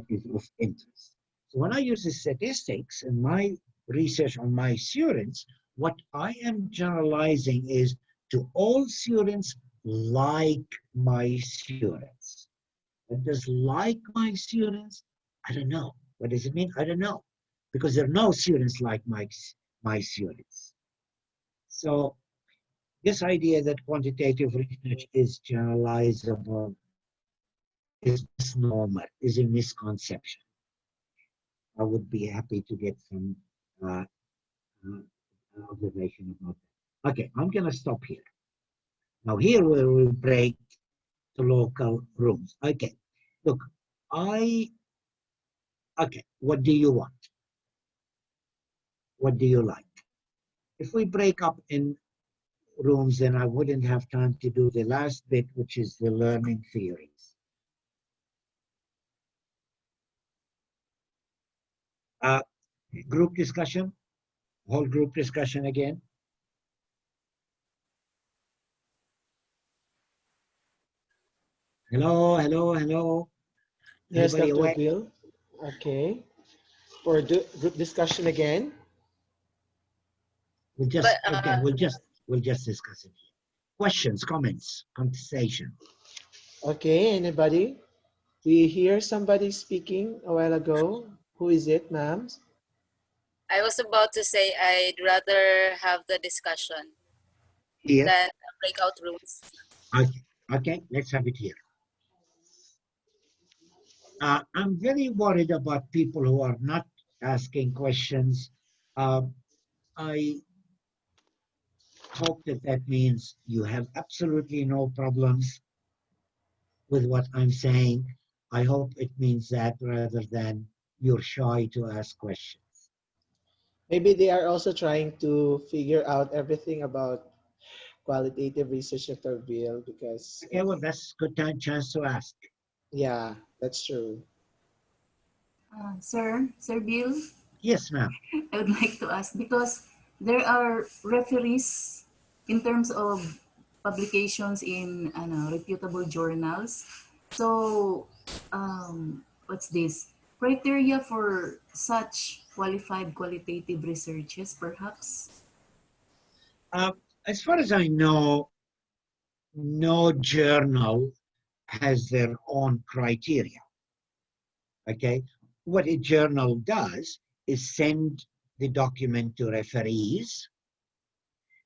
is of interest. So when I use the statistics in my research on my students, what I am generalizing is to all students like my students. What does like my students? I don't know. What does it mean? I don't know. Because there are no students like my students. So this idea that quantitative research is generalizable is misnomer, is a misconception. I would be happy to get some observation about that. Okay, I'm going to stop here. Now here we will break to local rooms. Okay, look, okay, what do you want? What do you like? If we break up in rooms, then I wouldn't have time to do the last bit, which is the learning theories. Group discussion, whole group discussion again. Hello, hello, hello. Yes, Anybody Dr. awake? Bill. Okay. For group discussion again. We'll But just again, we'll just discuss it. Questions, comments, conversation. Okay, anybody? We hear somebody speaking a while ago. Who is it, ma'am? I was about to say I'd rather have the discussion Here. than breakout rooms. Okay, okay, let's have it here. I'm very worried about people who are not asking questions. I hope that that means you have absolutely no problems with what I'm saying. I hope it means that rather than you're shy to ask questions. Maybe they are also trying to figure out everything about qualitative research, Dr. Bill, because Okay, well, that's a good chance to ask. yeah, that's true. Sir Bill, Yes, ma'am. I would like to ask because there are referees in terms of publications in reputable journals. So, what's this? Criteria for such qualified qualitative researches, perhaps? Uh, as far as I know, no journal has their own criteria. Okay, what a journal does is send the document to referees,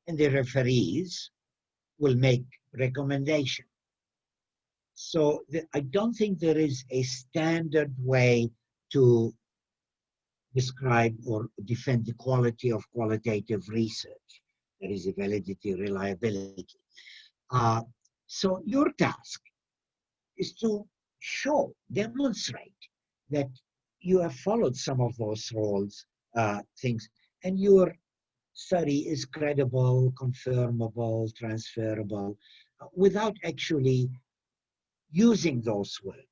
and the referees will make recommendation. So I don't think there is a standard way to describe or defend the quality of qualitative research. There is a validity, reliability. So your task is to show, demonstrate that you have followed some of those roles, things, and your study is credible, confirmable, transferable, without actually using those words.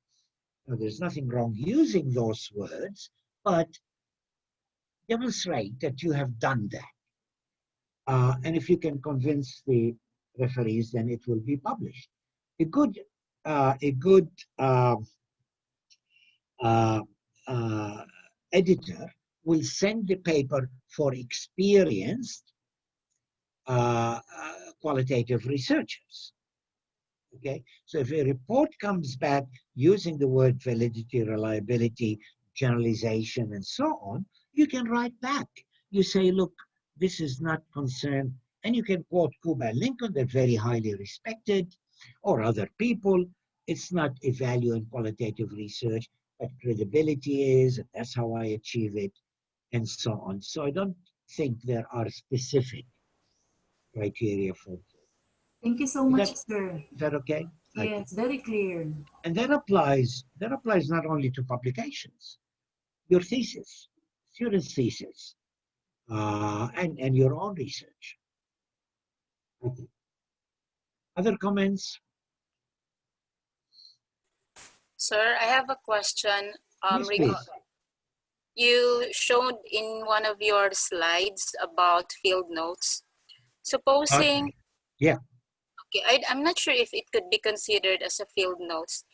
Now, there's nothing wrong using those words, but demonstrate that you have done that. And if you can convince the referees, then it will be published. A good uh, editor will send the paper for experienced qualitative researchers. Okay, so if a report comes back using the word validity, reliability, generalization, and so on, you can write back. You say, look, this is not concerned, and you can quote Cuba and Lincoln, they're very highly respected, or other people. It's not a value in qualitative research, but credibility is, and that's how I achieve it, and so on. So I don't think there are specific criteria for it. Thank you so Is much, that, sir. is that okay? Okay. Yes, very clear. And that applies not only to publications, your thesis, student's thesis, and your own research. Okay. Other comments? Sir, I have a question. Yes, please. You showed in one of your slides about field notes. Supposing, Yeah. okay, I'm not sure if it could be considered as a field notes.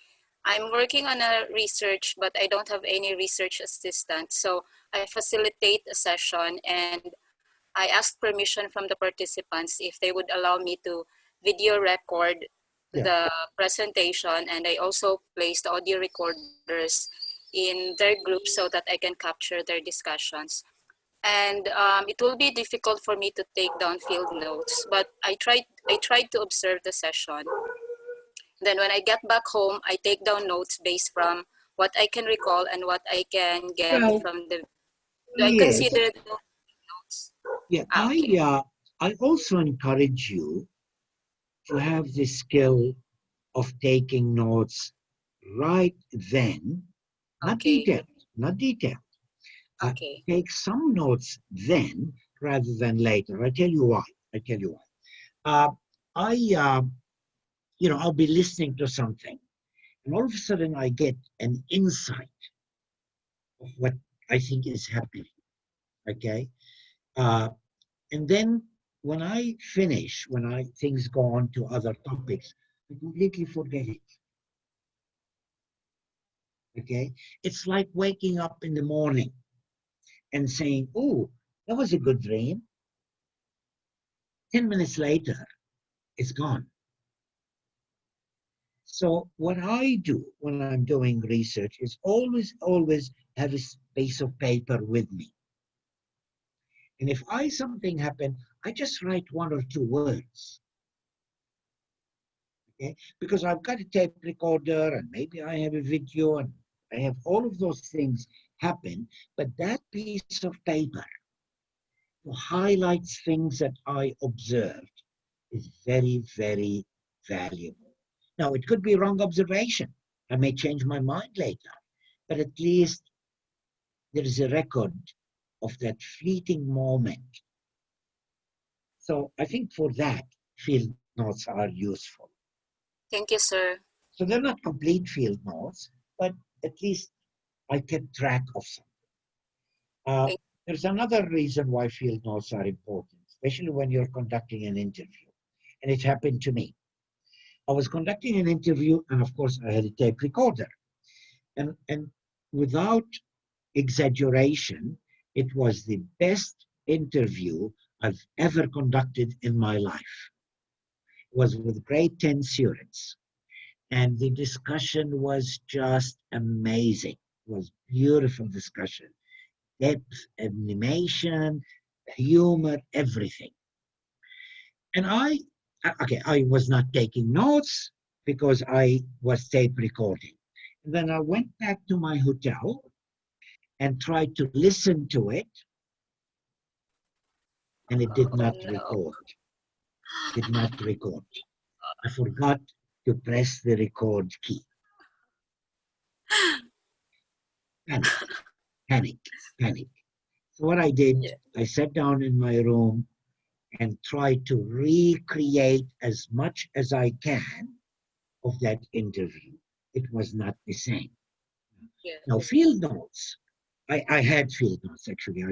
I'm working on a research, but I don't have any research assistant. So I facilitate a session and I asked permission from the participants if they would allow me to video record Yeah. the presentation, and I also placed audio recorders in their group so that I can capture their discussions. And it will be difficult for me to take down field notes, but I tried to observe the session. Then when I get back home, I take down notes based from what I can recall and what I can get Well, from the. Do I yes. consider the notes? Yeah. Okay. I also encourage you to have the skill of taking notes right then, not Okay. detailed. Okay. Take some notes then rather than later. I tell you why. Uh, I'll be listening to something, and all of a sudden I get an insight of what I think is happening. Okay, and then when I finish, things go on to other topics, I completely forget it. Okay, it's like waking up in the morning and saying, "Oh, that was a good dream." 10 minutes later, it's gone. So what I do when I'm doing research is always have a piece of paper with me. And if something happened, I just write one or two words. Okay? Because I've got a tape recorder and maybe I have a video and I have all of those things happen, but that piece of paper to highlight things that I observed is very, very valuable. Now, it could be wrong observation. I may change my mind later, but at least there is a record of that fleeting moment. So I think for that, field notes are useful. Thank you, sir. So they're not complete field notes, but at least I kept track of something. Thank There's another reason why field notes are important, especially when you're conducting an interview. And it happened to me. I was conducting an interview, and of course, I had a tape recorder. And without exaggeration, it was the best interview I've ever conducted in my life. It was with grade 10 students. And the discussion was just amazing. It was beautiful discussion. Depth, animation, humor, everything. And I was not taking notes because I was tape recording. And then I went back to my hotel and tried to listen to it, and it did not no. record. Did not record. I forgot to press the record key. Panic. So what I did, Yeah. I sat down in my room and tried to recreate as much as I can of that interview. It was not the same. Yes. Now, field notes, I had field notes, actually,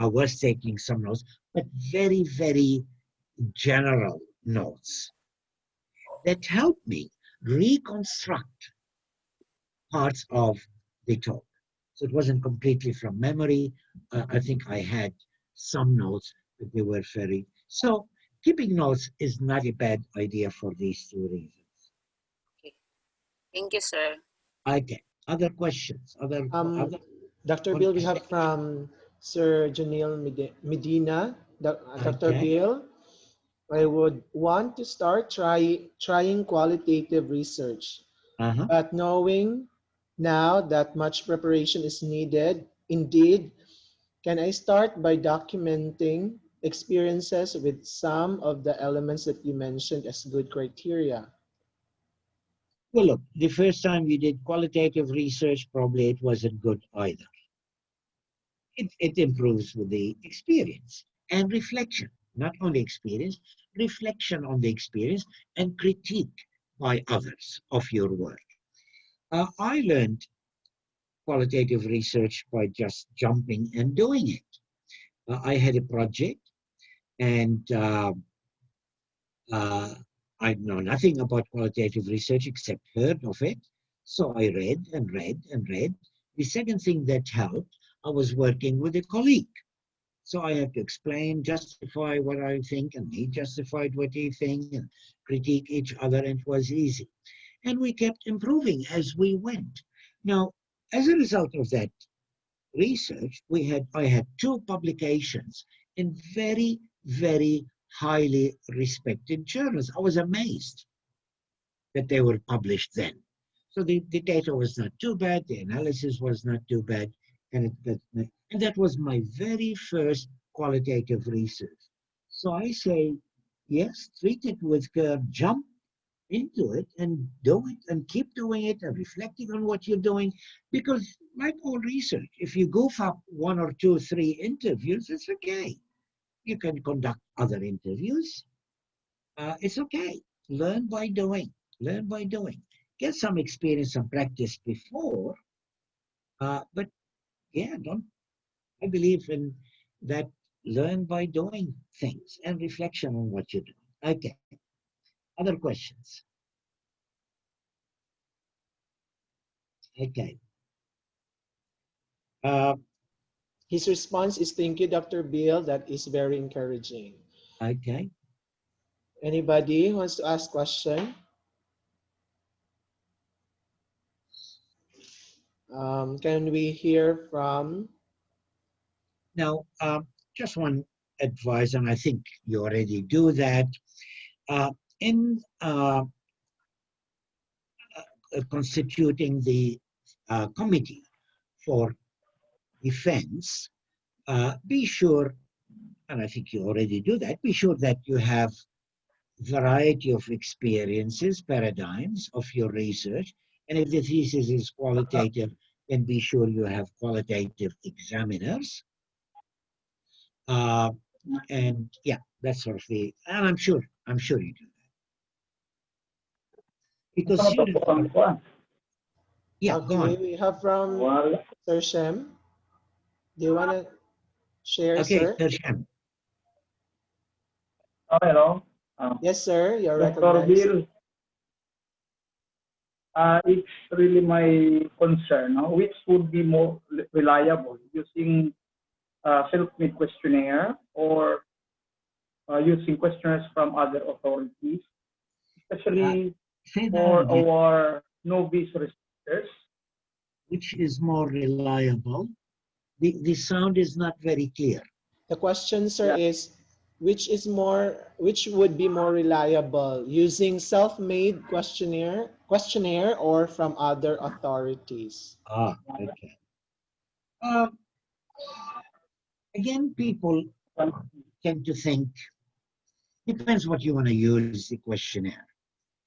I was taking some notes, but very, very general notes that helped me reconstruct parts of the talk. So it wasn't completely from memory. I think I had some notes, but they were very. So keeping notes is not a bad idea for these two reasons. Okay. Thank you, sir. Okay. Other questions? Dr. Bill, we have from Sir Janil Medina. Dr. Okay. Bill, I would want to start trying qualitative research, but knowing now that much preparation is needed, indeed, can I start by documenting experiences with some of the elements that you mentioned as good criteria? Well, look, the first time you did qualitative research, probably it wasn't good either. It improves with the experience and reflection, not only experience, reflection on the experience and critique by others of your work. I learned qualitative research by just jumping and doing it. I had a project and I know nothing about qualitative research except heard of it. So I read and read and read. The second thing that helped, I was working with a colleague. So I had to explain, justify what I think, and he justified what he thinks, and critique each other, and it was easy. And we kept improving as we went. Now, as a result of that research, I had 2 publications in very, very highly respected journals. I was amazed that they were published then. So the data was not too bad, the analysis was not too bad, and that was my very first qualitative research. So I say, yes, treat it with care, jump into it and do it and keep doing it and reflecting on what you're doing, because like all research, if you goof up 1 or 2 or 3 interviews, it's okay. You can conduct other interviews. It's okay. Learn by doing. Learn by doing. Get some experience and practice before, but yeah, I believe in that. Learn by doing things and reflection on what you're doing. Okay. Other questions? Okay. His response is, thank you, Dr. Bill. That is very encouraging. Okay. Anybody who wants to ask question? Can we hear from? Now, just one advice, and I think you already do that. In constituting the committee for defense, be sure, and I think you already do that, be sure that you have variety of experiences, paradigms of your research. And if the thesis is qualitative, then be sure you have qualitative examiners. And yeah, that's sort of the, and I'm sure you do that. Because students, yeah, okay, go on. we have from Sir Shem. Do you want to share, okay, sir? Shem. Hello. Yes, sir. You're Dr. recognized. Bill, it's really my concern. Which would be more reliable, using self-made questionnaire or using questionnaires from other authorities, especially for our novice researchers? Which is more reliable? The sound is not very clear. The question, sir, is which would be more reliable, using self-made questionnaire or from other authorities? Okay. Again, people tend to think, depends what you want to use the questionnaire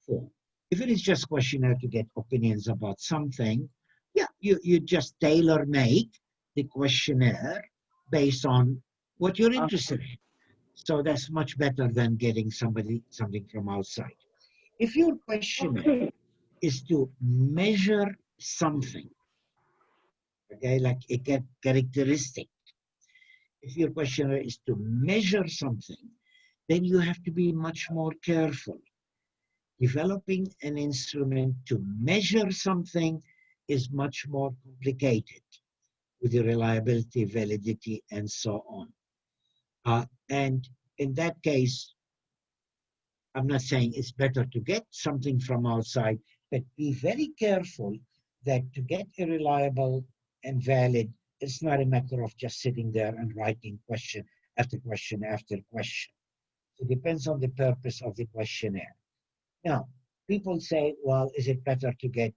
for. If it is just questionnaire to get opinions about something, yeah, you just tailor-make the questionnaire based on what you're interested in. So that's much better than getting something from outside. If your questionnaire is to measure something, okay, like a characteristic, if your questionnaire is to measure something, then you have to be much more careful. Developing an instrument to measure something is much more complicated with the reliability, validity, and so on. And in that case, I'm not saying it's better to get something from outside, but be very careful that to get a reliable and valid, it's not a matter of just sitting there and writing question after question after question. It depends on the purpose of the questionnaire. Now, people say, well, is it better to get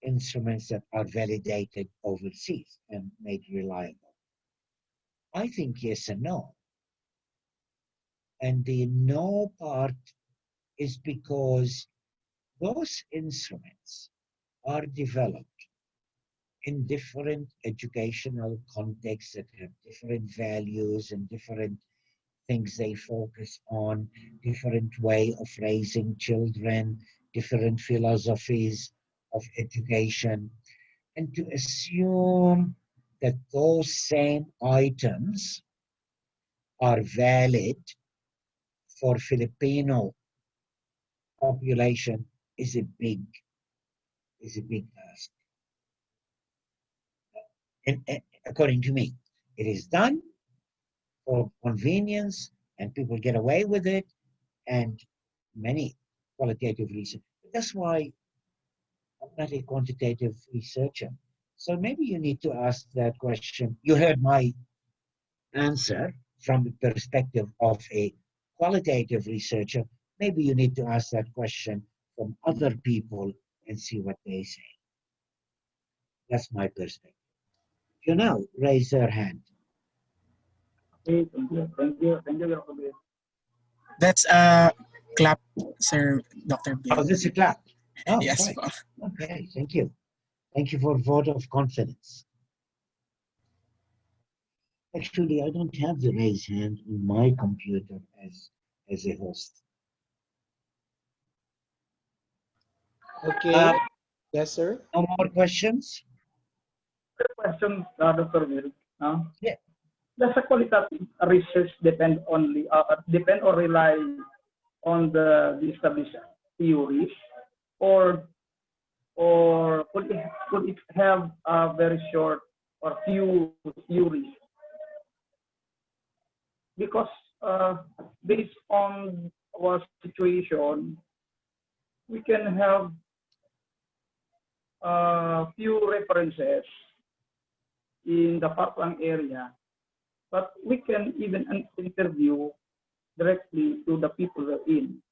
instruments that are validated overseas and made reliable? I think yes and no. And the no part is because those instruments are developed in different educational contexts that have different values and different things they focus on, different way of raising children, different philosophies of education. And to assume that those same items are valid for Filipino population is a big task. And according to me, it is done for convenience and people get away with it, and many qualitative research. That's why I'm not a quantitative researcher. So maybe you need to ask that question. You heard my answer from the perspective of a qualitative researcher. Maybe you need to ask that question from other people and see what they say. That's my perspective. Janelle, raise her hand. Okay, thank you. Thank you. Thank you, Dr. Bill. That's a clap, Sir Dr. Oh, Bill. this is a clap. Oh, Yes, right. po. Okay, thank you. Thank you for vote of confidence. Actually, I don't have the raise hand on my computer as a host. Okay. Yes, sir. No more questions? Question, Dr. Bill. Yeah. Does a qualitative research depend or rely on the established theories, or could it have a very short or few theories? Because based on our situation, we can have few references in the Parkland area, but we can even interview directly to the people we're in.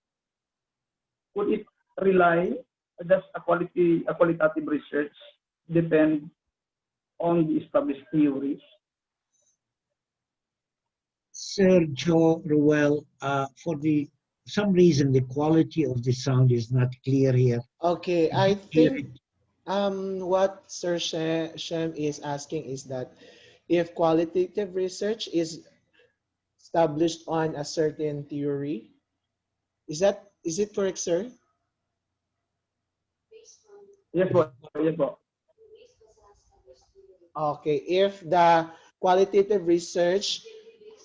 Could it rely, does a qualitative research depend on the established theories? Sir Joe Ruel, for some reason the quality of the sound is not clear here. Okay, I Hear think it. what Sir Shem is asking is that if qualitative research is established on a certain theory, is it correct, sir? Yes, po. Yes, po. Okay, if the qualitative research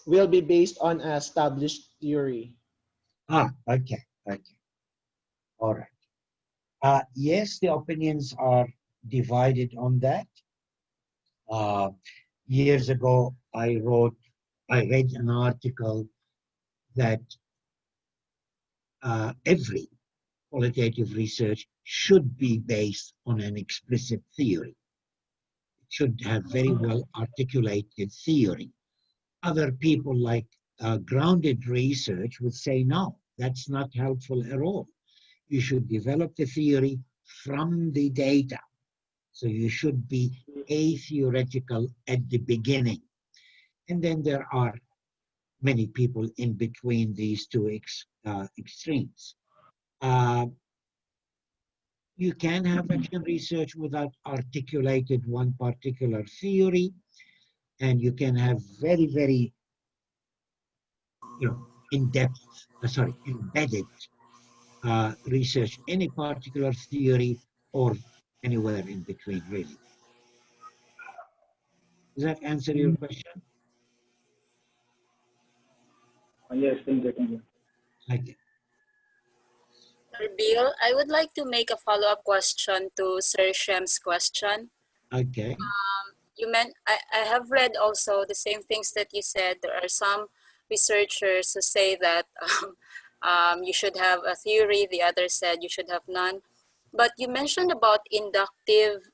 will be based on an established theory. Okay. All right. Yes, the opinions are divided on that. Years ago, I read an article that every qualitative research should be based on an explicit theory. It should have very well articulated theory. Other people like grounded research would say, no, that's not helpful at all. You should develop the theory from the data. So you should be atheoretical at the beginning. And then there are many people in between these two extremes. You can have action research without articulated one particular theory, and you can have very, very, embedded research in a particular theory or anywhere in between, really. Does that answer your question? Yes, thank you. Thank you. Okay. Sir Bill, I would like to make a follow-up question to Sir Shem's question. Okay. I have read also the same things that you said. There are some researchers who say that you should have a theory. The other said you should have none. But you mentioned about inductive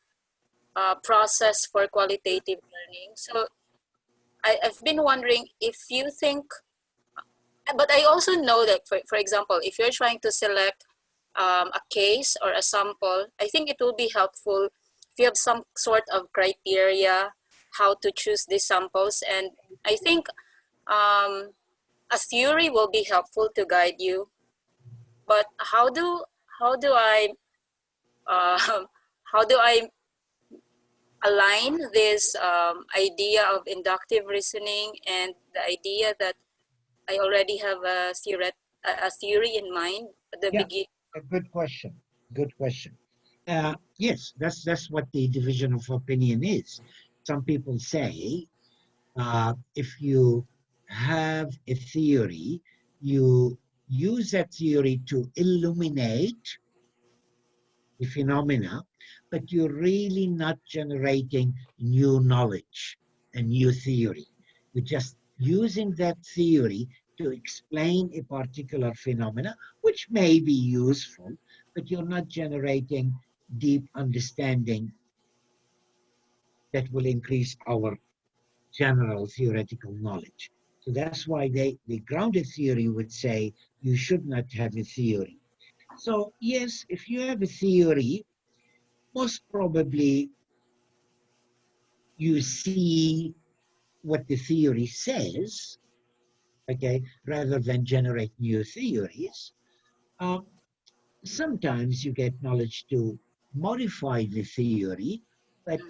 process for qualitative learning. So I've been wondering if you think, but I also know that, for example, if you're trying to select a case or a sample, I think it will be helpful if you have some sort of criteria how to choose these samples. And I think a theory will be helpful to guide you. But how do I how do I align this idea of inductive reasoning and the idea that I already have a theory in mind at the Yeah, beginning? a good question. Good question. Yes, that's what the division of opinion is. Some people say if you have a theory, you use that theory to illuminate the phenomena, but you're really not generating new knowledge, a new theory. You're just using that theory to explain a particular phenomena, which may be useful, but you're not generating deep understanding that will increase our general theoretical knowledge. So that's why the grounded theory would say you should not have a theory. So yes, if you have a theory, most probably you see what the theory says, okay, rather than generate new theories. Sometimes you get knowledge to modify the theory, but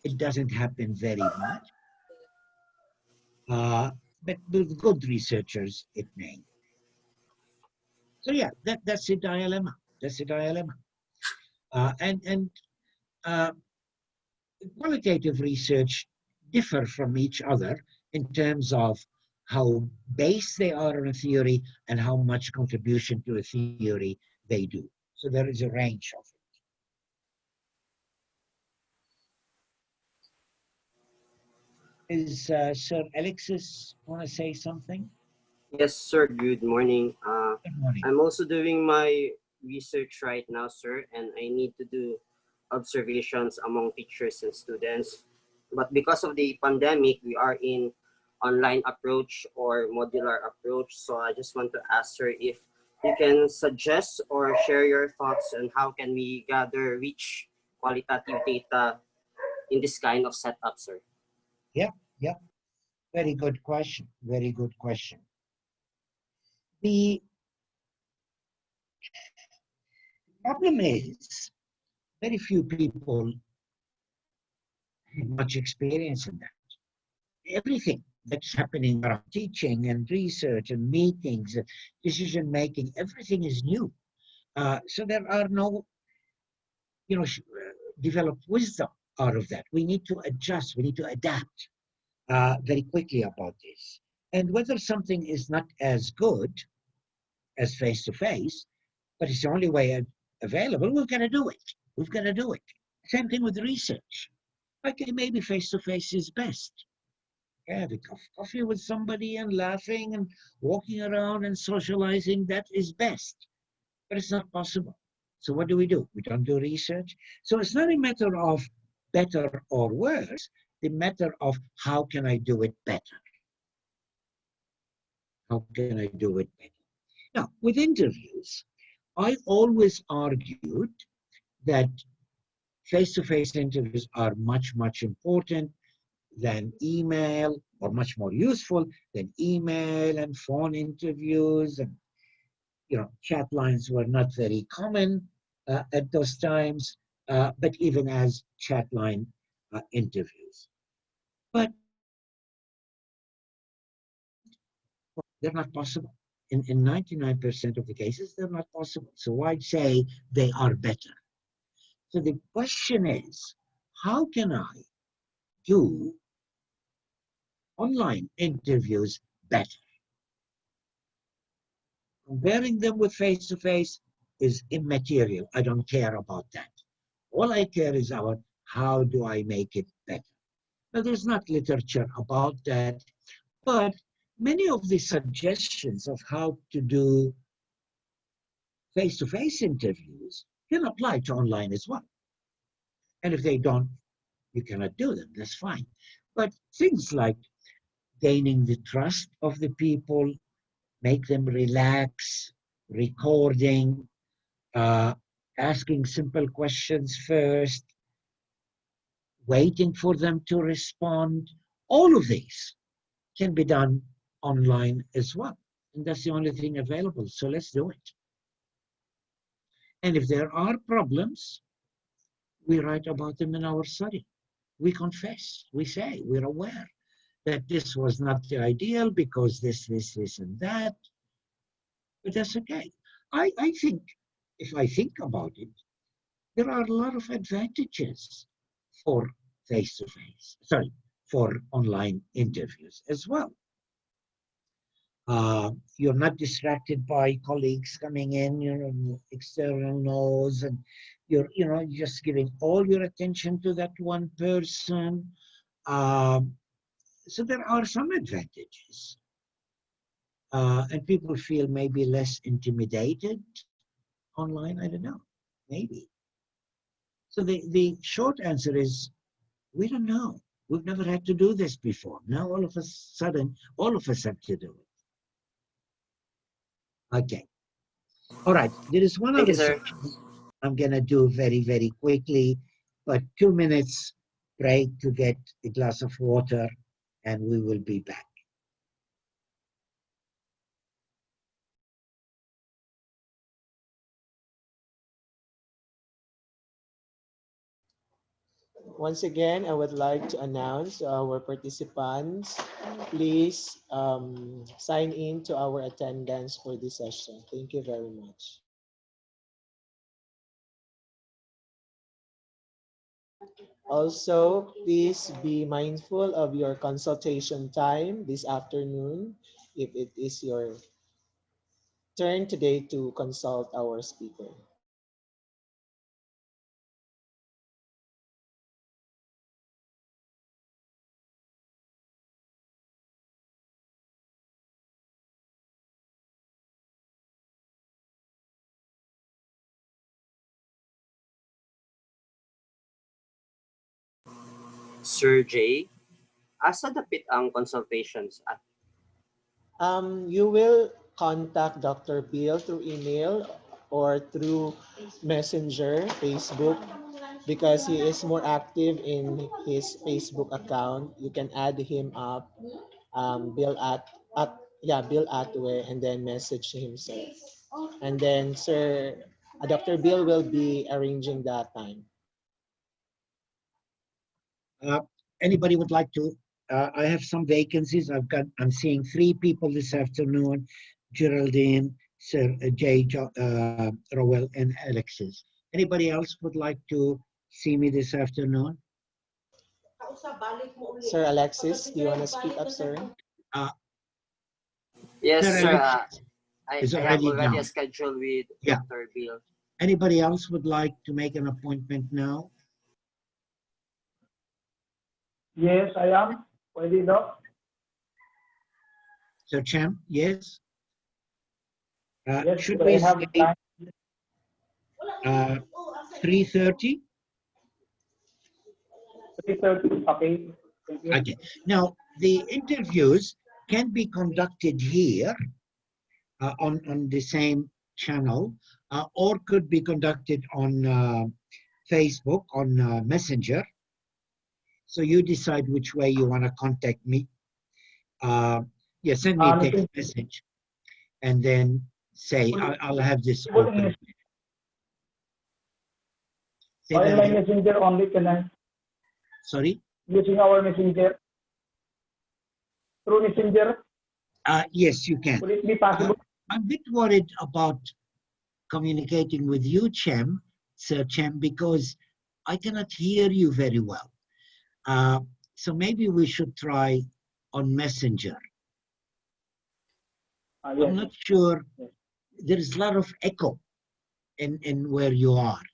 it doesn't happen very much. But with good researchers, it may. So yeah, that's a dilemma. That's a dilemma. And qualitative research differ from each other in terms of how based they are on a theory and how much contribution to a theory they do. So there is a range of it. Is Sir Alexis want to say something? Yes, sir. Good morning. Good morning. I'm also doing my research right now, sir, and I need to do observations among teachers and students. But because of the pandemic, we are in online approach or modular approach. So I just want to ask, sir, if you can suggest or share your thoughts on how can we gather rich qualitative data in this kind of setup, sir. Yeah, yeah. Very good question. Very good question. The problem is very few people have much experience in that. Everything that's happening around teaching and research and meetings, decision making, everything is new. So there are no, developed wisdom out of that. We need to adjust. We need to adapt very quickly about this. And whether something is not as good as face-to-face, but it's the only way available, we've got to do it. We've got to do it. Same thing with research. Okay, maybe face-to-face is best. Have a cup of coffee with somebody and laughing and walking around and socializing, that is best. But it's not possible. So what do? We don't do research. So it's not a matter of better or worse, the matter of how can I do it better? How can I do it better? Now, with interviews, I always argued that face-to-face interviews are much, much important than email, or much more useful than email and phone interviews. And, chat lines were not very common at those times, but even as chat line interviews. But they're not possible. In 99% of the cases, they're not possible. So why say they are better? So the question is, how can I do online interviews better? Comparing them with face-to-face is immaterial. I don't care about that. All I care is about how do I make it better. Now, there's not literature about that, but many of the suggestions of how to do face-to-face interviews can apply to online as well. And if they don't, you cannot do them. That's fine. But things like gaining the trust of the people, make them relax, recording, asking simple questions first, waiting for them to respond. All of these can be done online as well. And that's the only thing available. So let's do it. And if there are problems, we write about them in our study. We confess, we say, we're aware that this was not the ideal because this, and that. But that's okay. I think, if I think about it, there are a lot of advantages for face-to-face, sorry, for online interviews as well. You're not distracted by colleagues coming in, external noise, and you're, just giving all your attention to that one person. So there are some advantages. And people feel maybe less intimidated online, I don't know, maybe. So the short answer is, we don't know. We've never had to do this before. Now all of a sudden, all of us have to do it. Okay. All right. There is one Thank you, other sir. section I'm going to do very, very quickly, but 2 minutes break to get a glass of water, and we will be back. Once again, I would like to announce to our participants, please sign in to our attendance for this session. Thank you very much. Also, please be mindful of your consultation time this afternoon if it is your turn today to consult our speaker. Sir J, asa dapit ang consultations at You will contact Dr. Bill through email or through Messenger, Facebook, because he is more active in his Facebook account. You can add him up, Bill Bill Atweh, and then message himself. And then Dr. Bill will be arranging that time. Anybody would like to? I have some vacancies. I'm seeing 3 people this afternoon: Geraldine, Sir Jay, Rowell, and Alexis. Anybody else would like to see me this afternoon? Sir Alexis, do you want to speak up, sir? Yes, Sir sir. Alex I is have already already down. a schedule with Yeah. Dr. Bill. Anybody else would like to make an appointment now? Yes, I am. Pwede daw. Sir Chem, yes? Yes, Should I we have say time. 3:30? 3:30. Okay. Thank you. Okay. Now, the interviews can be conducted here on the same channel, or could be conducted on Facebook, on Messenger. So you decide which way you want to contact me. Yeah, send me a text message, and then say, I'll have this open. Say that Online again. messenger only, can I? Sorry? Using our messenger. Through messenger, Yes, you can. would it be possible? I'm a bit worried about communicating with you, Chem, Sir Chem, because I cannot hear you very well. So maybe we should try on Messenger. Yes. I'm not sure. There is a lot of echo in where you are.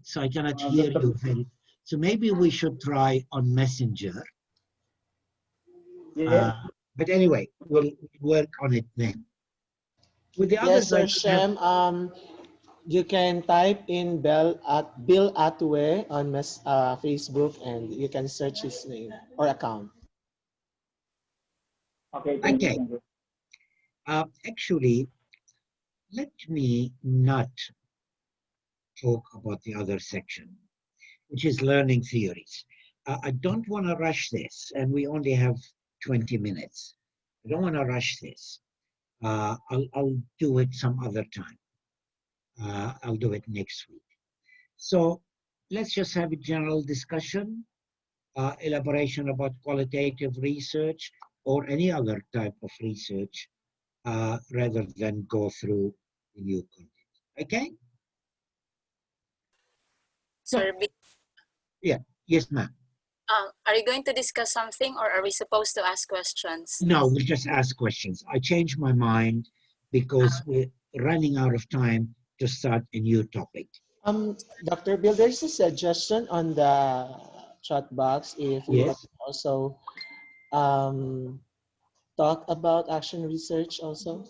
So I cannot hear you very. So maybe we should try on Messenger. Yes. But anyway, we'll work on it then. With the Yes, others, Sir I could have. Shem. You can type in Bill Atweh on Facebook, and you can search his name or account. Okay, thank you, Okay. thank you. Actually, let me not talk about the other section, which is learning theories. I don't want to rush this, and we only have 20 minutes. I don't want to rush this. I'll do it some other time. I'll do it next week. So let's just have a general discussion, elaboration about qualitative research or any other type of research, rather than go through the new content. Okay? So, Sir, yeah, yes, ma'am. are you going to discuss something, or are we supposed to ask questions? No, we'll just ask questions. I changed my mind because we're running out of time to start a new topic. Dr. Bill, there's a suggestion on the chat box if we can Yes? also talk about action research also.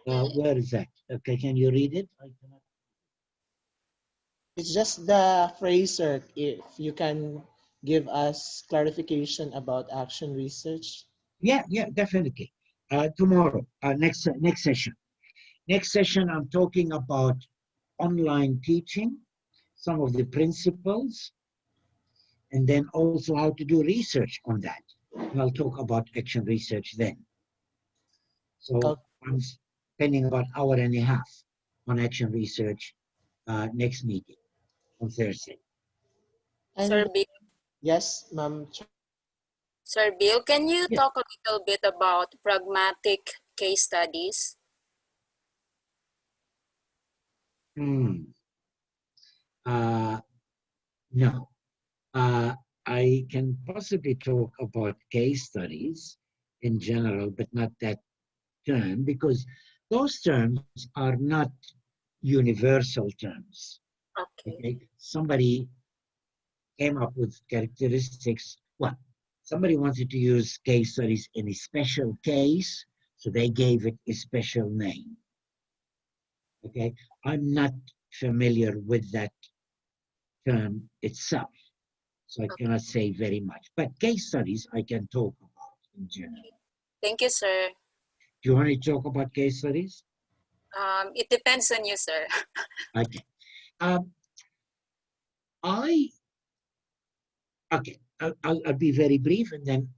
Where is that? Okay, can you read it? I cannot. It's just the phrase, sir. If you can give us clarification about action research. Yeah, definitely. Tomorrow, next session. Next session, I'm talking about online teaching, some of the principles, and then also how to do research on that. And I'll talk about action research then. So Okay. I'm spending about an hour and a half on action research next meeting on Thursday. Sir And Bill, yes, ma'am. Sir Bill, can you Yes. talk a little bit about pragmatic case studies? No. I can possibly talk about case studies in general, but not that term, because those terms are not universal terms. Okay. Somebody came up with characteristics. Well, somebody wanted to use case studies in a special case, so they gave it a special name. Okay, I'm not familiar with that term itself, so I cannot say very much. But case studies I can talk about in general. Thank you, sir. Do you want to talk about case studies? It depends on you, sir. Okay. I'll be very brief and then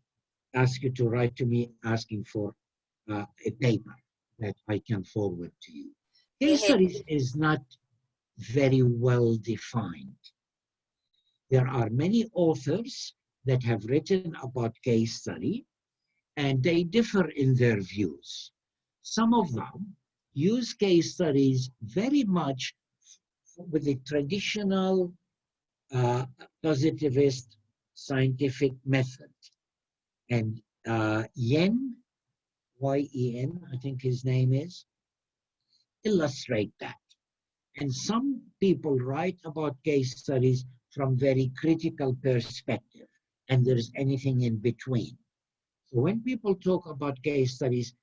ask you to write to me asking for a paper that I can forward to you. Case studies is not very well defined. There are many authors that have written about case study, and they differ in their views. Some of them use case studies very much with the traditional positivist scientific method. And Yen, Y-E-N, I think his name is, illustrate that. And some people write about case studies from very critical perspective, and there's anything in between. So when people talk about case studies,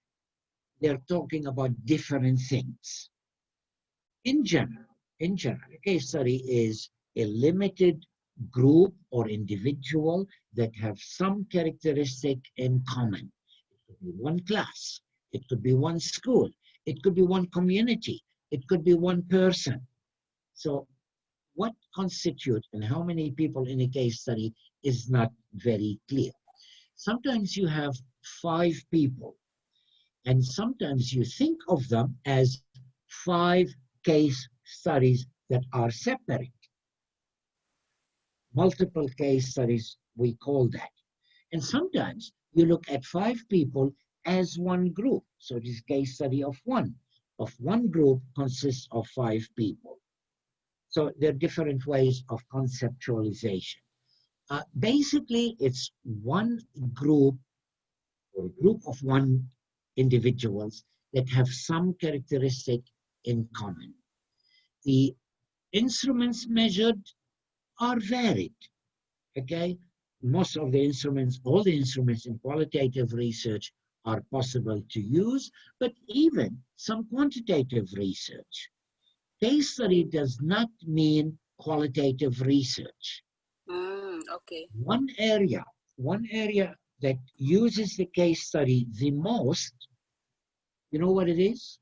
they're talking about different things. In general, a case study is a limited group or individual that have some characteristic in common. It could be one class, it could be one school, it could be one community, it could be one person. So what constitutes and how many people in a case study is not very clear. Sometimes you have 5 people, and sometimes you think of them as 5 case studies that are separate. Multiple case studies, we call that. And sometimes you look at 5 people as one group. So it is a case study of one. Of one group consists of 5 people. So there are different ways of conceptualization. Basically, it's one group or a group of one individuals that have some characteristic in common. The instruments measured are varied, okay? Most of the instruments, all the instruments in qualitative research are possible to use, but even some quantitative research. Case study does not mean qualitative research. Okay. One area that uses the case study the most, you know what it is?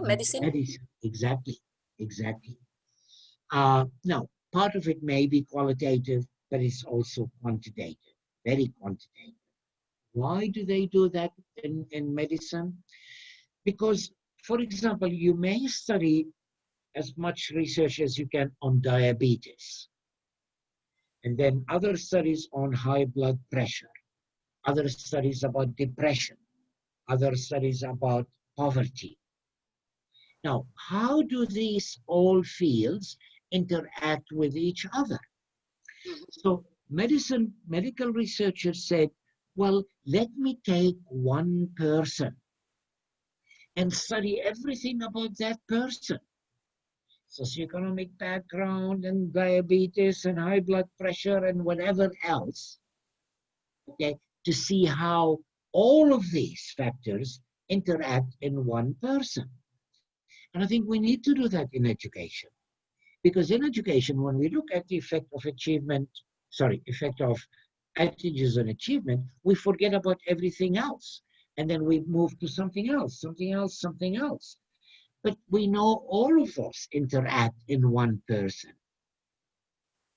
Medicine? Medicine. Exactly. Now, part of it may be qualitative, but it's also quantitative, very quantitative. Why do they do that in medicine? Because, for example, you may study as much research as you can on diabetes, and then other studies on high blood pressure, other studies about depression, other studies about poverty. Now, how do these all fields interact with each other? So medical researchers said, well, let me take one person and study everything about that person. Socioeconomic background and diabetes and high blood pressure and whatever else, okay, to see how all of these factors interact in one person. And I think we need to do that in education. Because in education, when we look at the effect of effect of attitudes on achievement, we forget about everything else. And then we move to something else. But we know all of those interact in one person.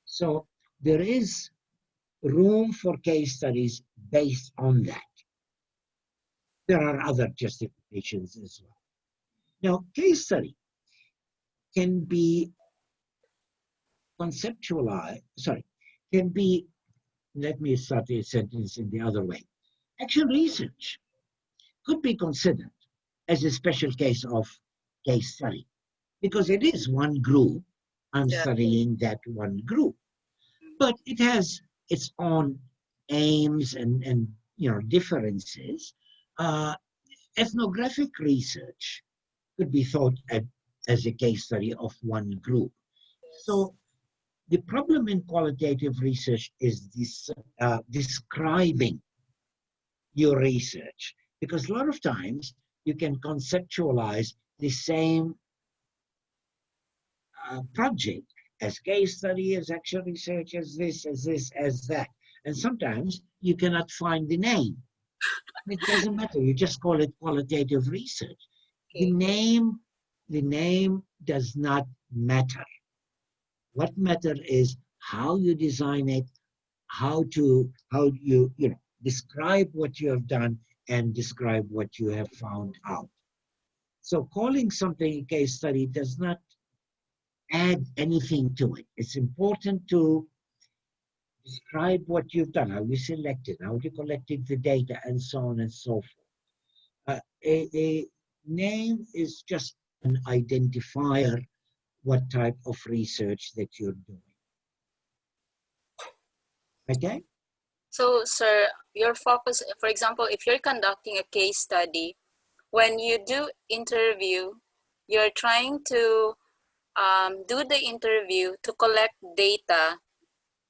So there is room for case studies based on that. There are other justifications as well. Now, case study can be can be, let me start the sentence in the other way. Actual research could be considered as a special case of case study because it is one group. I'm studying that one group, but it has its own aims and differences. Ethnographic research could be thought as a case study of one group. So the problem in qualitative research is this describing your research, because a lot of times you can conceptualize the same project as case study, as actual research, as this, as that. And sometimes you cannot find the name. It doesn't matter. You just call it qualitative research. The name does not matter. What matters is how you design it, how you describe what you have done and describe what you have found out. So calling something a case study does not add anything to it. It's important to describe what you've done, how you selected, how you collected the data, and so on and so forth. A name is just an identifier what type of research that you're doing. Okay? So, sir, your focus, for example, if you're conducting a case study, when you do interview, you're trying to do the interview to collect data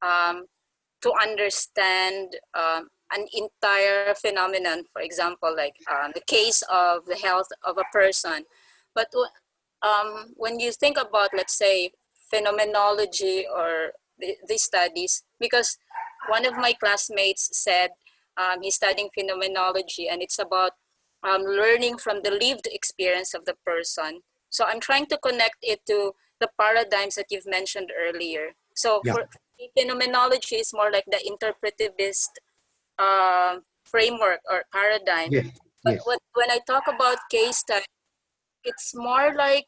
to understand an entire phenomenon, for example, like the case of the health of a person. But when you think about, let's say, phenomenology or these studies, because one of my classmates said he's studying phenomenology and it's about learning from the lived experience of the person. So I'm trying to connect it to the paradigms that you've mentioned earlier. So for phenomenology is more like the interpretivist framework or paradigm. Yes. But when I talk about case study, it's more like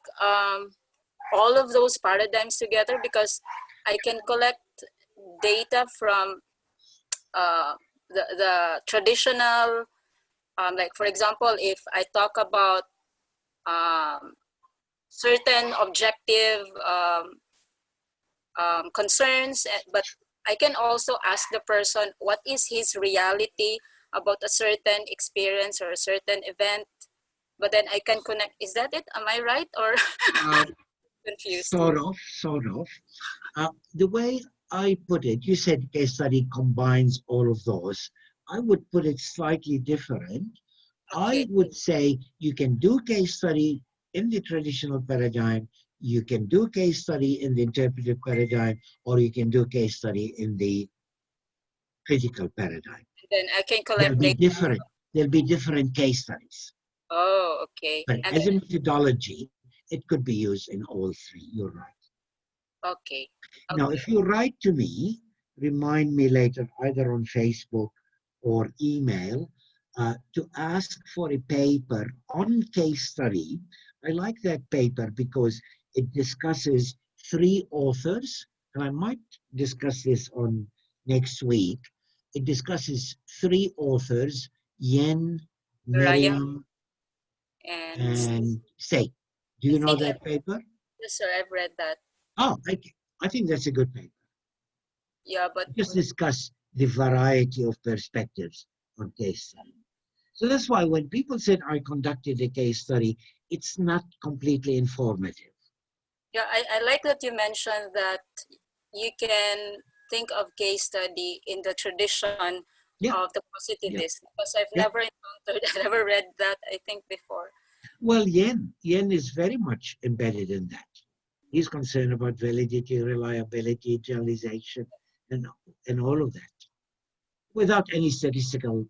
all of those paradigms together, because I can collect data from the traditional, like for example, if I talk about certain objective concerns, but I can also ask the person what is his reality about a certain experience or a certain event, but then I can connect. Is that it? Am I right or confused? Sort of. The way I put it, you said case study combines all of those. I would put it slightly different. I would say you can do case study in the traditional paradigm, you can do case study in the interpretive paradigm, or you can do case study in the critical paradigm. Then I can There'll collect be data. different. There'll be different case studies. Oh, okay. But And as a then, methodology, it could be used in all three. You're right. okay. Now, Okay. if you write to me, remind me later, either on Facebook or email, to ask for a paper on case study. I like that paper because it discusses three authors, and I might discuss this on next week. It discusses three authors, Yen, Raya Miriam, and and Say. Do I you know think that paper? yes, sir, I've read that. Oh, I think that's a good paper. Yeah, but Just discuss the variety of perspectives on case study. So that's why when people said I conducted a case study, it's not completely informative. yeah, I like that you mentioned that you can think of case study in the tradition Yeah, of the yeah, positivist because I've yeah. never encountered, I never read that, I think, before. Well, Yen is very much embedded in that. He's concerned about validity, reliability, generalization, and, and all of that, without any statistical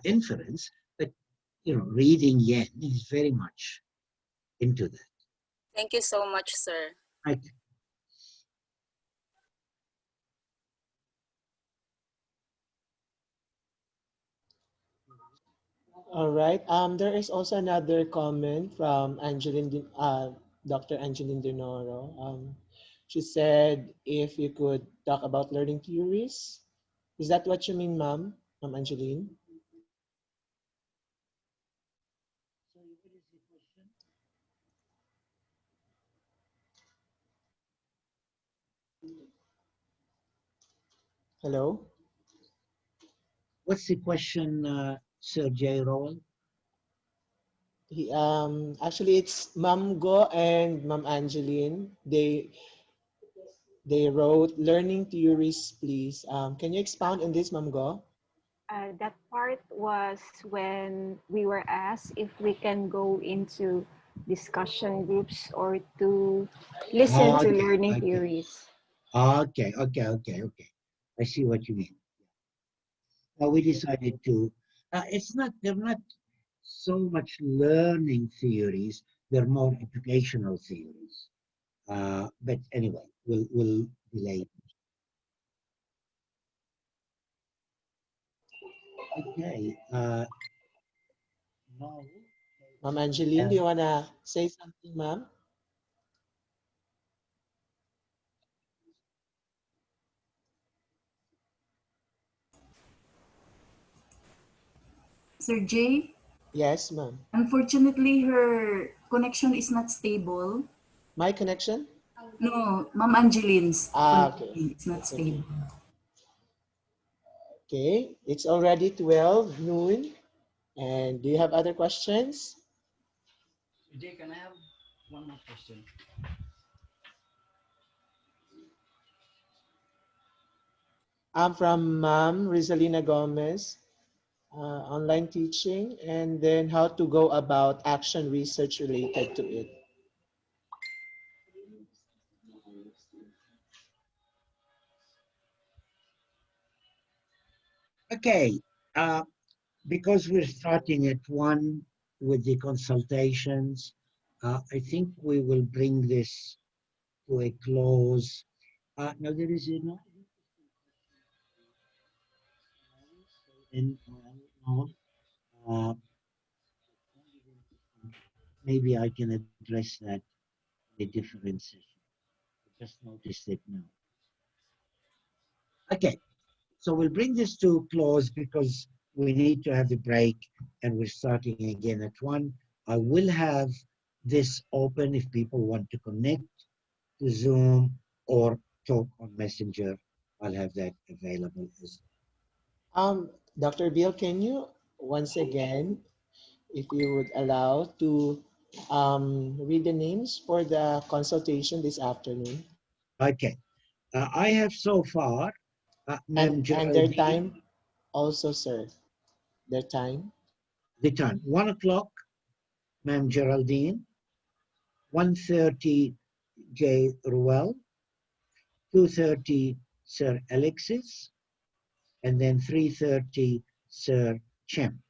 inference. But reading Yen, he's very much into that. Thank you so much, sir. Right. All right. There is also another comment from Dr. Angeline Dinoro. She said if you could talk about learning theories. Is that what you mean, Ma'am Angeline? Hello? What's the question, Sir J. Rowell? Actually, it's Ma'am Go and Ma'am Angeline. They wrote learning theories, please. Can you expound on this, Ma'am Go? That part was when we were asked if we can go into discussion groups or to listen to Okay, learning okay, theories. okay. I see what you mean. Now we decided to. They're not so much learning theories. They're more educational theories. But anyway, we'll delay. Okay. Now, Ma'am Angeline, uh, do you want to say something, ma'am? Sir Jay, Yes, ma'am. unfortunately, her connection is not stable. My connection? No, Ma'am Angeline's Okay. connection is not It's okay. stable. Okay, it's already 12 noon. And do you have other questions? Jay, can I have one more question? I'm from Ma'am Rizalina Gomez, online teaching, and then how to go about action research related to it. okay. Because we're starting at 1 with the consultations, I think we will bring this to a close. Now there is in uh, maybe I can address that in a different session. I just noticed it now. Okay, so we'll bring this to close because we need to have a break and we're starting again at 1. I will have this open if people want to connect to Zoom or talk on Messenger. I'll have that available as Dr. Bill, can you once again, if you would allow, to read the names for the consultation this afternoon? okay. I have so far Ma'am And their Geraldine. time also, sir. Their time. The time, 1 o'clock, Ma'am Geraldine, 1:30, J. Ruel, 2:30, Sir Alexis, and then 3:30, Sir Chem.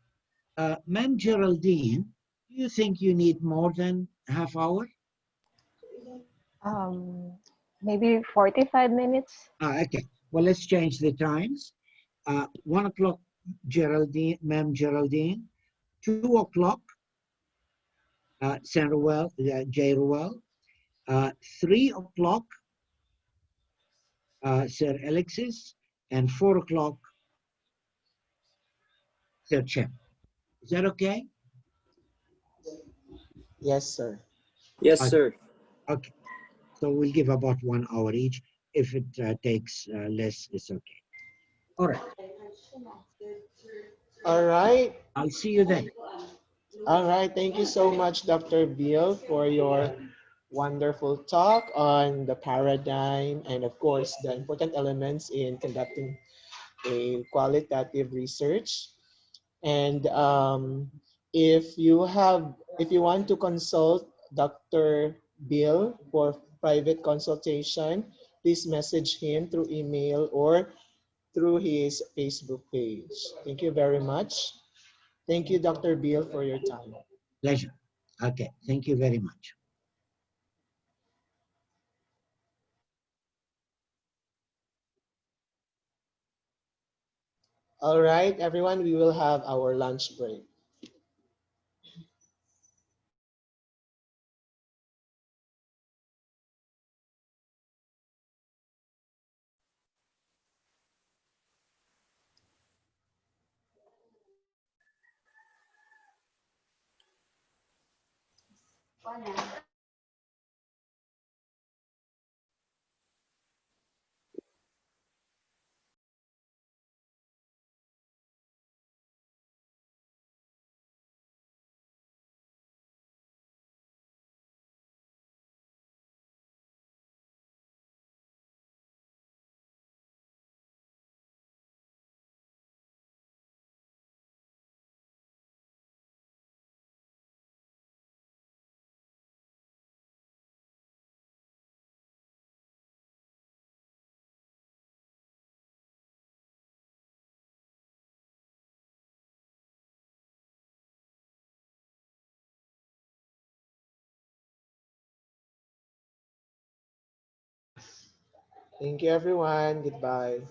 Ma'am Geraldine, do you think you need more than half hour? Maybe 45 minutes. Okay. Well, let's change the times. 1 o'clock, Geraldine, Ma'am Geraldine. 2 o'clock, Sir Ruel, J. Ruel. 3 o'clock, Sir Alexis. And 4 o'clock, Sir Chem. Is that okay? Yes, sir. Yes, Okay. sir. Okay. So we'll give about 1 hour each. If it takes less, it's okay. All right. All right. I'll see you then. All right. Thank you so much, Dr. Bill, for your wonderful talk on the paradigm and, of course, the important elements in conducting a qualitative research. And if you want to consult Dr. Bill for private consultation, please message him through email or through his Facebook page. Thank you very much. Thank you, Dr. Bill, for your time. Pleasure. Okay. Thank you very much. All right, everyone, we will have our lunch break. Thank you, everyone. Goodbye.